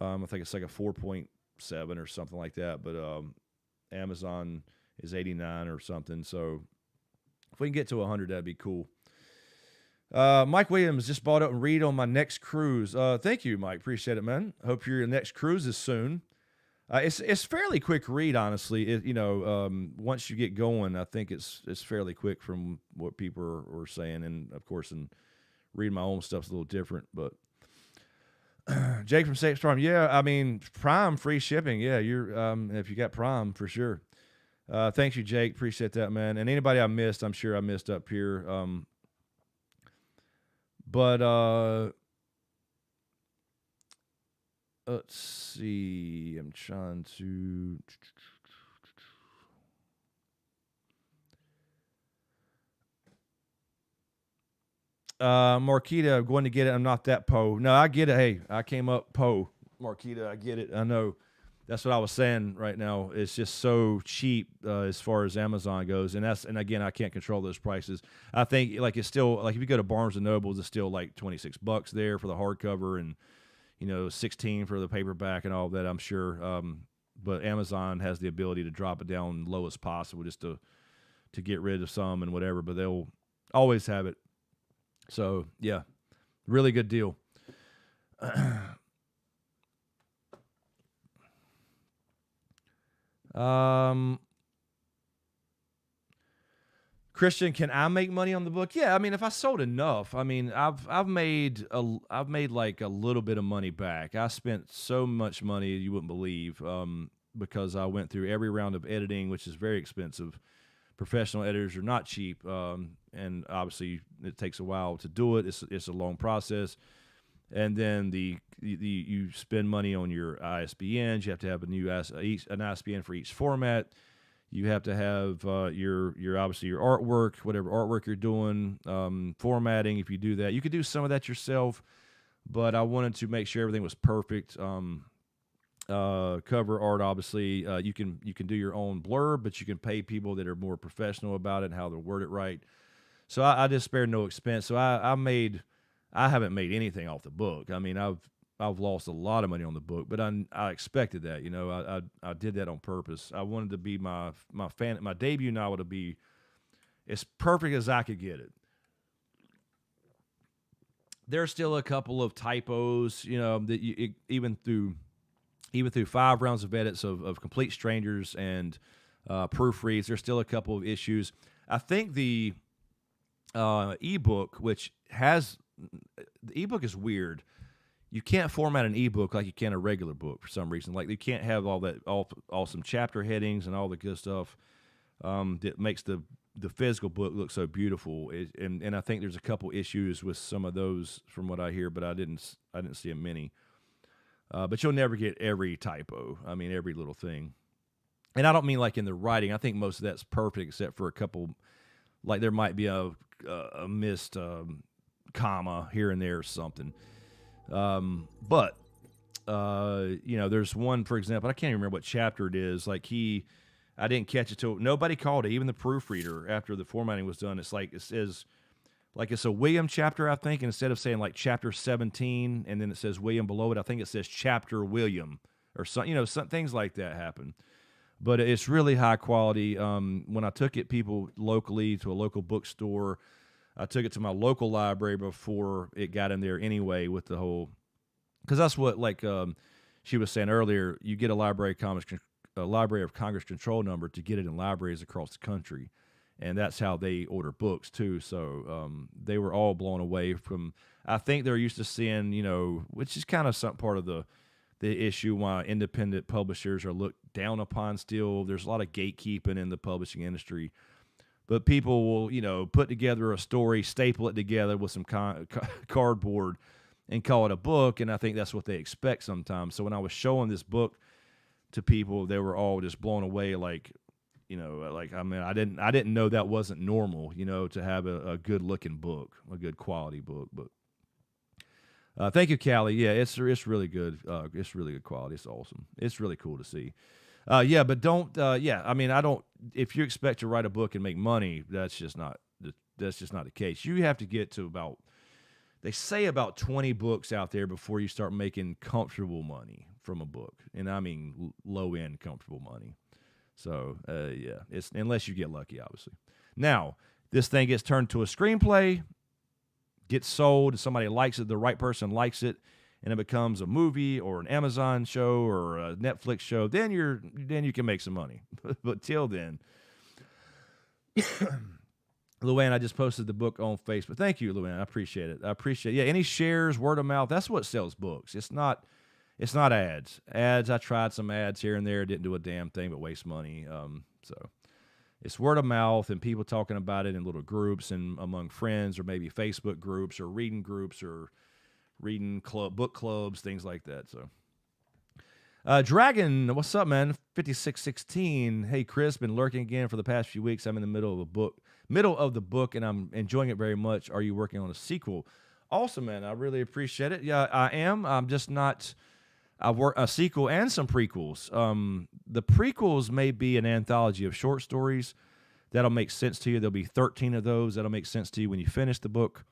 I think it's like a 4.7 or something like that. But Amazon is 89 or something. So if we can get to 100, that'd be cool. Mike Williams just bought up and read on my next cruise. Thank you, Mike. Appreciate it, man. Hope your next cruise is soon. It's fairly quick read, honestly. Once you get going, I think it's fairly quick from what people are saying, and of course, and reading my own stuff's a little different. But Jake from Safe Storm, yeah, I mean Prime free shipping, yeah. You're if you got Prime for sure. Thank you, Jake. Appreciate that, man. And anybody I missed, I'm sure I missed up here. But let's see. I'm trying to. Marquita, I'm going to get it. I'm not that po. No, I get it. Hey, I came up po. Marquita, I get it. I know. That's what I was saying right now. It's just so cheap as far as Amazon goes, and again, I can't control those prices. I think like it's still like if you go to Barnes and Nobles, it's still like $26 there for the hardcover, and $16 for the paperback and all of that. I'm sure, but Amazon has the ability to drop it down low as possible just to get rid of some and whatever. But they'll always have it. So yeah, really good deal. Christian, can I make money on the book? Yeah, I mean, if I sold enough, I mean, I've made like a little bit of money back. I spent so much money you wouldn't believe, because I went through every round of editing, which is very expensive. Professional editors are not cheap, and obviously it takes a while to do it. It's a long process. And then you spend money on your ISBNs. You have to have an ISBN for each format. You have to have your obviously your artwork, whatever artwork you're doing, formatting. If you do that, you could do some of that yourself. But I wanted to make sure everything was perfect. Cover art, obviously, you can do your own blurb, but you can pay people that are more professional about it and how to word it right. So I just spared no expense. So I haven't made anything off the book. I mean, I've lost a lot of money on the book, but I expected that. You know, I did that on purpose. I wanted to be my debut novel to be as perfect as I could get it. There's still a couple of typos, you know, that even through 5 rounds of edits of complete strangers and proofreads, there's still a couple of issues. I think the ebook, the ebook is weird. You can't format an ebook like you can a regular book for some reason. Like you can't have all that awesome chapter headings and all the good stuff that makes the physical book look so beautiful. And I think there's a couple issues with some of those from what I hear, but I didn't see many. But you'll never get every typo. I mean, every little thing. And I don't mean like in the writing. I think most of that's perfect except for a couple, like there might be a missed comma here and there or something. But you know, there's one, for example, I can't even remember what chapter it is. Like I didn't catch it till nobody called it, even the proofreader after the formatting was done. It's like, it says, like it's a William chapter, I think, and instead of saying like chapter 17 and then it says William below it, I think it says chapter William or some, you know, some things like that happen. But it's really high quality. When I took it people locally to a local bookstore, I took it to my local library before it got in there anyway with the whole, because that's what, like she was saying earlier, you get a Library of Congress control number to get it in libraries across the country. And that's how they order books too. So they were all blown away from, I think they're used to seeing, you know, which is kind of some part of the issue why independent publishers are looked down upon still. There's a lot of gatekeeping in the publishing industry. But people will, you know, put together a story, staple it together with some cardboard and call it a book. And I think that's what they expect sometimes. So when I was showing this book to people, they were all just blown away. Like, you know, like, I mean, I didn't know that wasn't normal, you know, to have a good looking book, a good quality book. But thank you, Callie. Yeah, it's really good. It's really good quality. It's awesome. It's really cool to see. Yeah, but don't. Yeah, I mean, I don't. If you expect to write a book and make money, that's just not the case. You have to get to about, they say about 20 books out there before you start making comfortable money from a book, and I mean low end comfortable money. So yeah, it's unless you get lucky, obviously. Now this thing gets turned to a screenplay, gets sold, somebody likes it, the right person likes it, and it becomes a movie or an Amazon show or a Netflix show, then you can make some money. But till then, Luann, I just posted the book on Facebook. Thank you, Luann. I appreciate it. Yeah, any shares, word of mouth, that's what sells books. It's not ads. I tried some ads here and there, didn't do a damn thing but waste money. So it's word of mouth and people talking about it in little groups and among friends or maybe Facebook groups or reading groups or book clubs, things like that. So Dragon, what's up, man? 5616. Hey, Chris, been lurking again for the past few weeks. I'm in the middle of the book, and I'm enjoying it very much. Are you working on a sequel? Awesome, man. I really appreciate it. Yeah, I am. I'm just not. I've worked a sequel and some prequels. The prequels may be an anthology of short stories. That'll make sense to you. There'll be 13 of those. That'll make sense to you when you finish the book.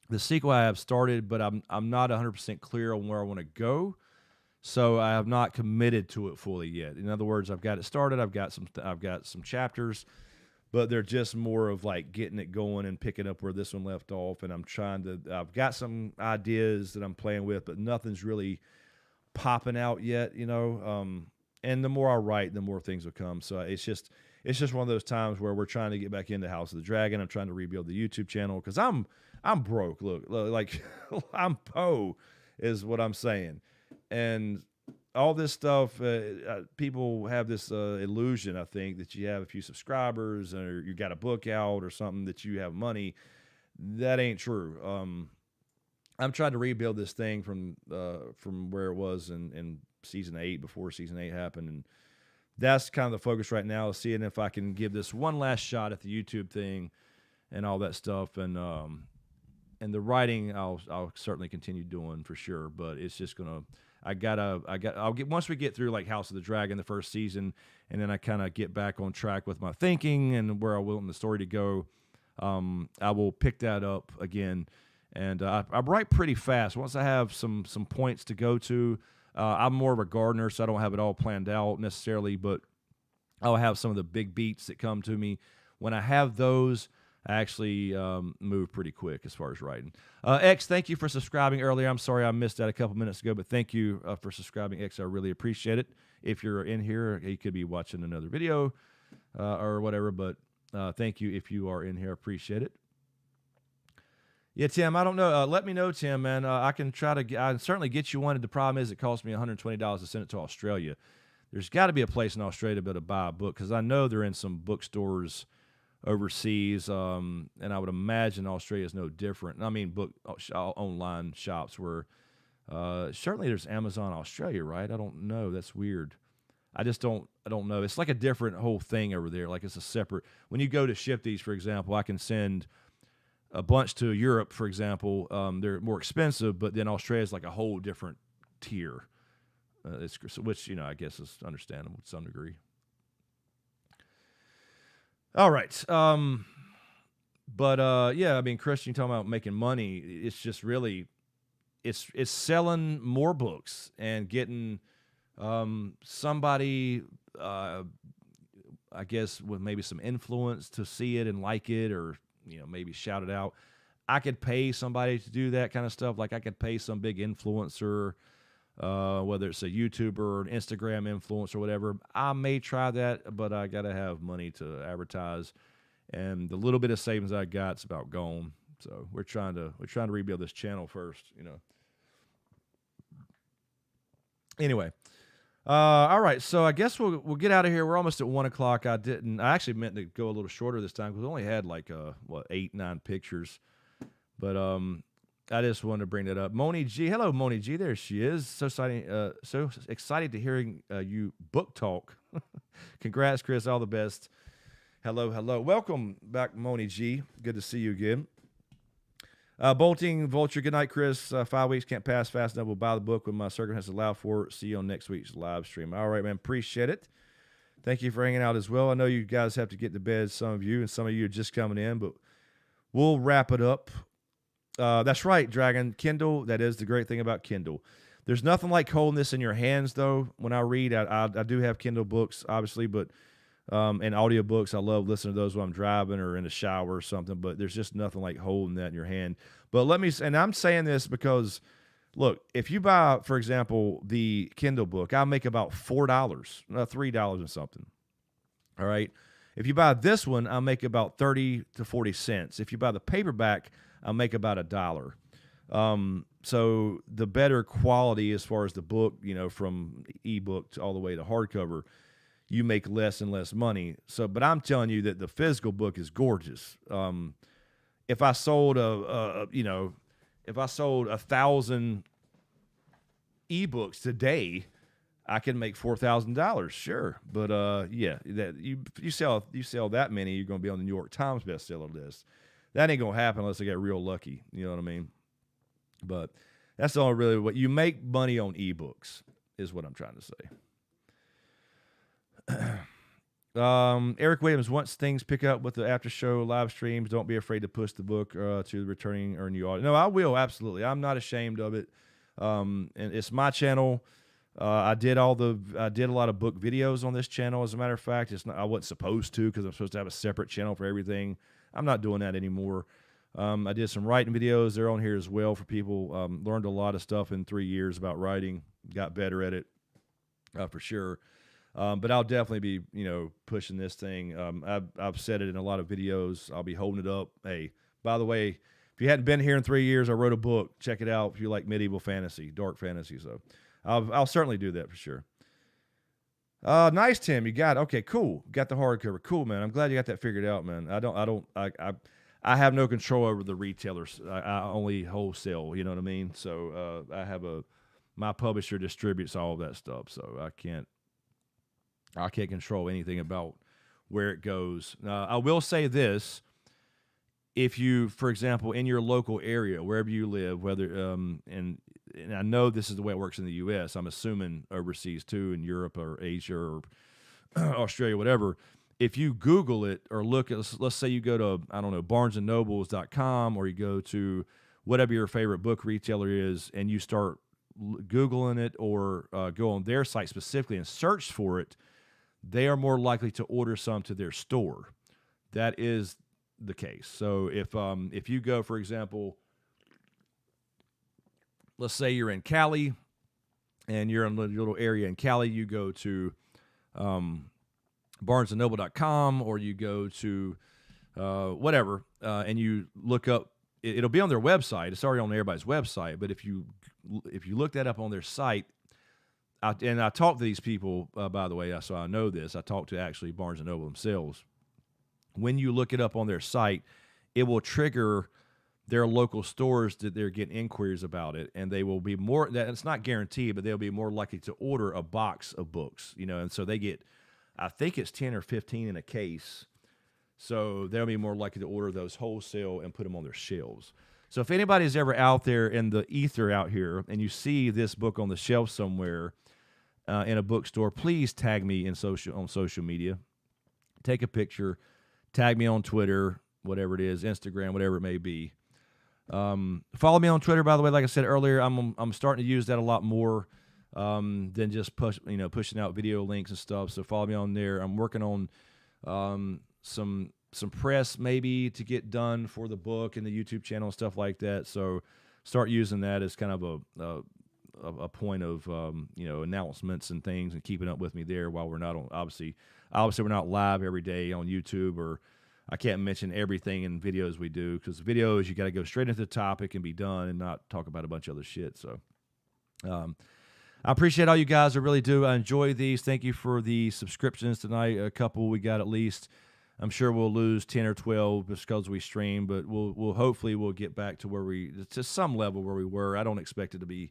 The sequel I have started, but I'm not 100% clear on where I want to go, so I have not committed to it fully yet. In other words, I've got it started. I've got some chapters, but they're just more of like getting it going and picking up where this one left off. And I've got some ideas that I'm playing with, but nothing's really popping out yet, you know. And the more I write, the more things will come. So it's just one of those times where we're trying to get back into House of the Dragon. I'm trying to rebuild the YouTube channel because I'm broke. Look, like I'm Poe is what I'm saying. And all this stuff, people have this illusion, I think, that you have a few subscribers or you got a book out or something that you have money. That ain't true. I'm trying to rebuild this thing from where it was in season 8, before season 8 happened. And that's kind of the focus right now, is seeing if I can give this one last shot at the YouTube thing and all that stuff. And the writing, I'll certainly continue doing for sure, but it's just I'll get once we get through like House of the Dragon, the first season, and then I kind of get back on track with my thinking and where I want the story to go. I will pick that up again, and I write pretty fast. Once I have some points to go to, I'm more of a gardener, so I don't have it all planned out necessarily, but I'll have some of the big beats that come to me. When I have those, I actually move pretty quick as far as writing. X, thank you for subscribing earlier. I'm sorry I missed that a couple minutes ago, but thank you for subscribing, X. I really appreciate it. If you're in here, you could be watching another video or whatever, but thank you if you are in here. Appreciate it. Yeah, Tim, I don't know. Let me know, Tim, man. I can certainly get you one. The problem is it costs me $120 to send it to Australia. There's got to be a place in Australia to be able to buy a book, because I know they're in some bookstores overseas, and I would imagine Australia is no different. I mean, online shops where certainly there's Amazon Australia, right? I don't know. That's weird. I don't know. It's like a different whole thing over there. Like it's a separate. When you go to ship these, for example, I can send a bunch to Europe, for example. They're more expensive, but then Australia is like a whole different tier. Which, I guess is understandable to some degree. All right. Yeah, I mean, Christian, talking about making money, it's just really, it's selling more books and getting somebody, I guess, with maybe some influence to see it and like it, or, maybe shout it out. I could pay somebody to do that kind of stuff. Like I could pay some big influencer, whether it's a YouTuber or an Instagram influencer or whatever. I may try that, but I got to have money to advertise, and the little bit of savings I got is about gone. So we're trying to rebuild this channel first, Anyway, all right. So I guess we'll get out of here. We're almost at 1 o'clock. I actually meant to go a little shorter this time because we only had like 8, 9 pictures, but I just wanted to bring that up. Moni G, hello Moni G, there she is. So excited to hearing you book talk. Congrats, Chris. All the best. Hello. Welcome back, Moni G. Good to see you again. Bolting Vulture. Good night, Chris. 5 weeks can't pass fast enough. We'll buy the book when my circumstances allow for it. See you on next week's live stream. All right, man. Appreciate it. Thank you for hanging out as well. I know you guys have to get to bed, some of you, and some of you are just coming in, but we'll wrap it up. That's right, Dragon. Kindle, that is the great thing about Kindle. There's nothing like holding this in your hands, though. When I read, I do have Kindle books, obviously, but and audiobooks, I love listening to those when I'm driving or in the shower or something, but there's just nothing like holding that in your hand. But and I'm saying this because, look, if you buy, for example, the Kindle book, I'll make about $4, $3 and something. All right? If you buy this one, I'll make about 30 to 40 cents. If you buy the paperback, I'll make about $1. So the better quality as far as the book, from ebook to all the way to hardcover, you make less and less money. So, but I'm telling you that the physical book is gorgeous. If I sold if I sold 1,000 ebooks today, I can make $4,000, sure. But yeah, that you sell that many, you're going to be on the New York Times bestseller list. That ain't gonna happen unless I get real lucky. You know what I mean? But that's all really what you make money on ebooks is what I'm trying to say. Eric Williams, once things pick up with the after show live streams, don't be afraid to push the book to the returning or new audience. No, I will, absolutely. I'm not ashamed of it. And it's my channel. I did a lot of book videos on this channel. As a matter of fact, I wasn't supposed to because I'm supposed to have a separate channel for everything. I'm not doing that anymore. I did some writing videos. They're on here as well for people. Learned a lot of stuff in 3 years about writing. Got better at it, for sure. But I'll definitely be, pushing this thing. I've said it in a lot of videos. I'll be holding it up. Hey, by the way, if you hadn't been here in 3 years, I wrote a book. Check it out if you like medieval fantasy, dark fantasy. So I'll certainly do that for sure. Nice, Tim. You got it. Okay, cool. Got the hardcover. Cool, man. I'm glad you got that figured out, man. I have no control over the retailers. I only wholesale. You know what I mean? So I have my publisher distributes all of that stuff. So I can't control anything about where it goes. I will say this: if you, for example, in your local area, wherever you live, whether and and I know this is the way it works in the U.S. I'm assuming overseas too, in Europe or Asia or Australia, whatever. If you Google it or look at, let's say you go to, I don't know, barnesandnobles.com, or you go to whatever your favorite book retailer is, and you start Googling it, or go on their site specifically and search for it, they are more likely to order some to their store. That is the case. So if you go, for example, let's say you're in Cali and you're in a little area in Cali, you go to barnesandnoble.com, or you go to whatever, and you look up, it'll be on their website. It's already on everybody's website, but if you look that up on their site, and I talked to these people, by the way, so I know this. I talked to actually Barnes & Noble themselves. When you look it up on their site, it will trigger their local stores that they're getting inquiries about it, and they will be more, that it's not guaranteed, but they'll be more likely to order a box of books, and so they get, I think it's 10 or 15 in a case, so they'll be more likely to order those wholesale and put them on their shelves. So if anybody's ever out there in the ether out here and you see this book on the shelf somewhere in a bookstore, please tag me on social media. Take a picture, tag me on Twitter, whatever it is, Instagram, whatever it may be. Follow me on Twitter, by the way. Like I said earlier, I'm starting to use that a lot more than just pushing out video links and stuff. So follow me on there. I'm working on some press maybe to get done for the book and the YouTube channel and stuff like that. So start using that as kind of a point of announcements and things, and keeping up with me there while we're not on, obviously we're not live every day on YouTube, or I can't mention everything in videos we do, because videos, you got to go straight into the topic and be done and not talk about a bunch of other shit. So I appreciate all you guys. I really do. I enjoy these. Thank you for the subscriptions tonight. A couple we got at least. I'm sure we'll lose 10 or 12 just because we stream, but we'll hopefully get back to some level where we were. I don't expect it to be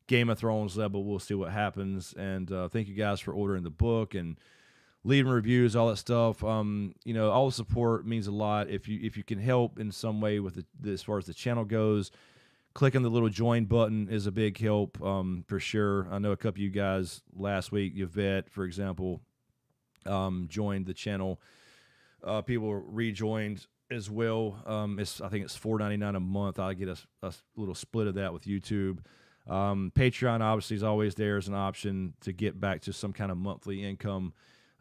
Game of Thrones level. We'll see what happens. And thank you guys for ordering the book and leaving reviews, all that stuff. All the support means a lot. If you can help in some way with as far as the channel goes, clicking the little join button is a big help, for sure. I know a couple of you guys last week, Yvette, for example, joined the channel. People rejoined as well. I think it's $4.99 a month. I get a little split of that with YouTube. Patreon obviously is always there as an option to get back to some kind of monthly income.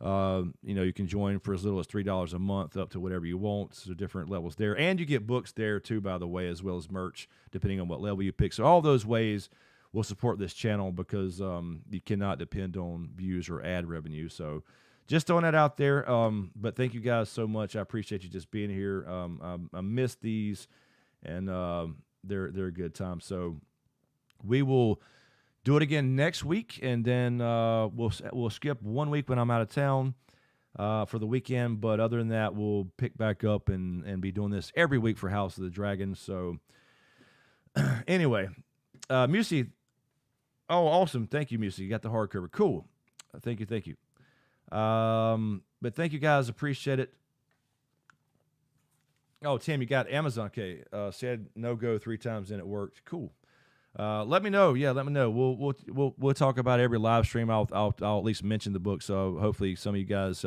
You can join for as little as $3 a month up to whatever you want. So different levels there. And you get books there too, by the way, as well as merch, depending on what level you pick. So all those ways will support this channel, because you cannot depend on views or ad revenue. So just throwing that out there. But thank you guys so much. I appreciate you just being here. I missed these, and they're a good time. So we will do it again next week, and then we'll skip 1 week when I'm out of town for the weekend. But other than that, we'll pick back up and be doing this every week for House of the Dragon. So anyway, Musi. Oh, awesome. Thank you, Musi. You got the hardcover. Cool. Thank you. But thank you guys. Appreciate it. Oh, Tim, you got Amazon. Okay. Said no go 3 times and it worked. Cool. Let me know. Yeah, let me know. We'll talk about every live stream. I'll at least mention the book. So hopefully some of you guys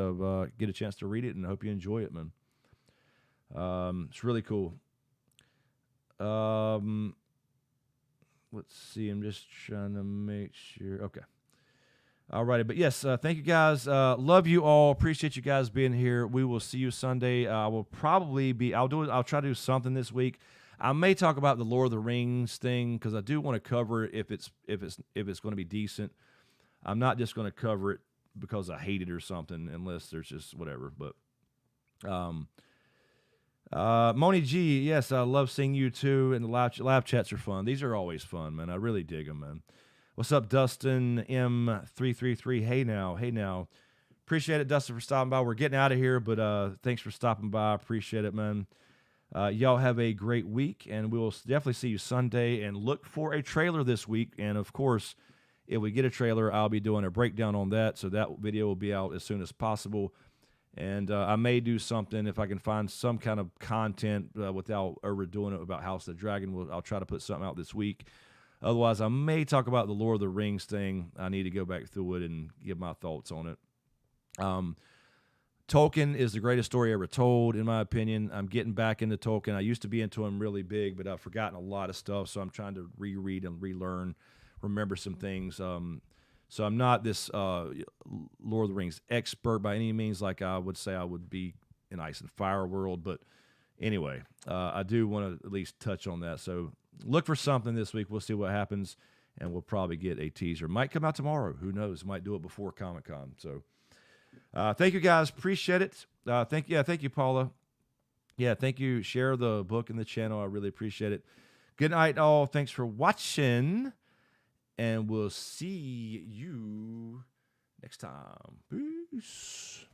get a chance to read it, and I hope you enjoy it, man. It's really cool. Let's see. I'm just trying to make sure. Okay. All righty. But yes, thank you guys. Love you all. Appreciate you guys being here. We will see you Sunday. I'll try to do something this week. I may talk about the Lord of the Rings thing, because I do want to cover it if it's going to be decent. I'm not just going to cover it because I hate it or something, unless there's just whatever. But Moni G, yes, I love seeing you too, and the live chats are fun. These are always fun, man. I really dig them, man. What's up, Dustin M333? Hey now. Appreciate it, Dustin, for stopping by. We're getting out of here, but thanks for stopping by. Appreciate it, man. Y'all have a great week, and we'll definitely see you Sunday. And look for a trailer this week. And of course, if we get a trailer, I'll be doing a breakdown on that. So that video will be out as soon as possible. And I may do something if I can find some kind of content without overdoing it about House of the Dragon. I'll try to put something out this week. Otherwise, I may talk about the Lord of the Rings thing. I need to go back through it and give my thoughts on it. Tolkien is the greatest story ever told, in my opinion. I'm getting back into Tolkien. I used to be into him really big, but I've forgotten a lot of stuff, so I'm trying to reread and relearn, remember some things. So I'm not this Lord of the Rings expert by any means, like I would say I would be in Ice and Fire world. But anyway, I do want to at least touch on that. So look for something this week. We'll see what happens, and we'll probably get a teaser. Might come out tomorrow. Who knows? Might do it before Comic-Con. So thank you, guys. Appreciate it. Thank you, Paula. Yeah, thank you. Share the book in the channel. I really appreciate it. Good night, all. Thanks for watching. And we'll see you next time. Peace.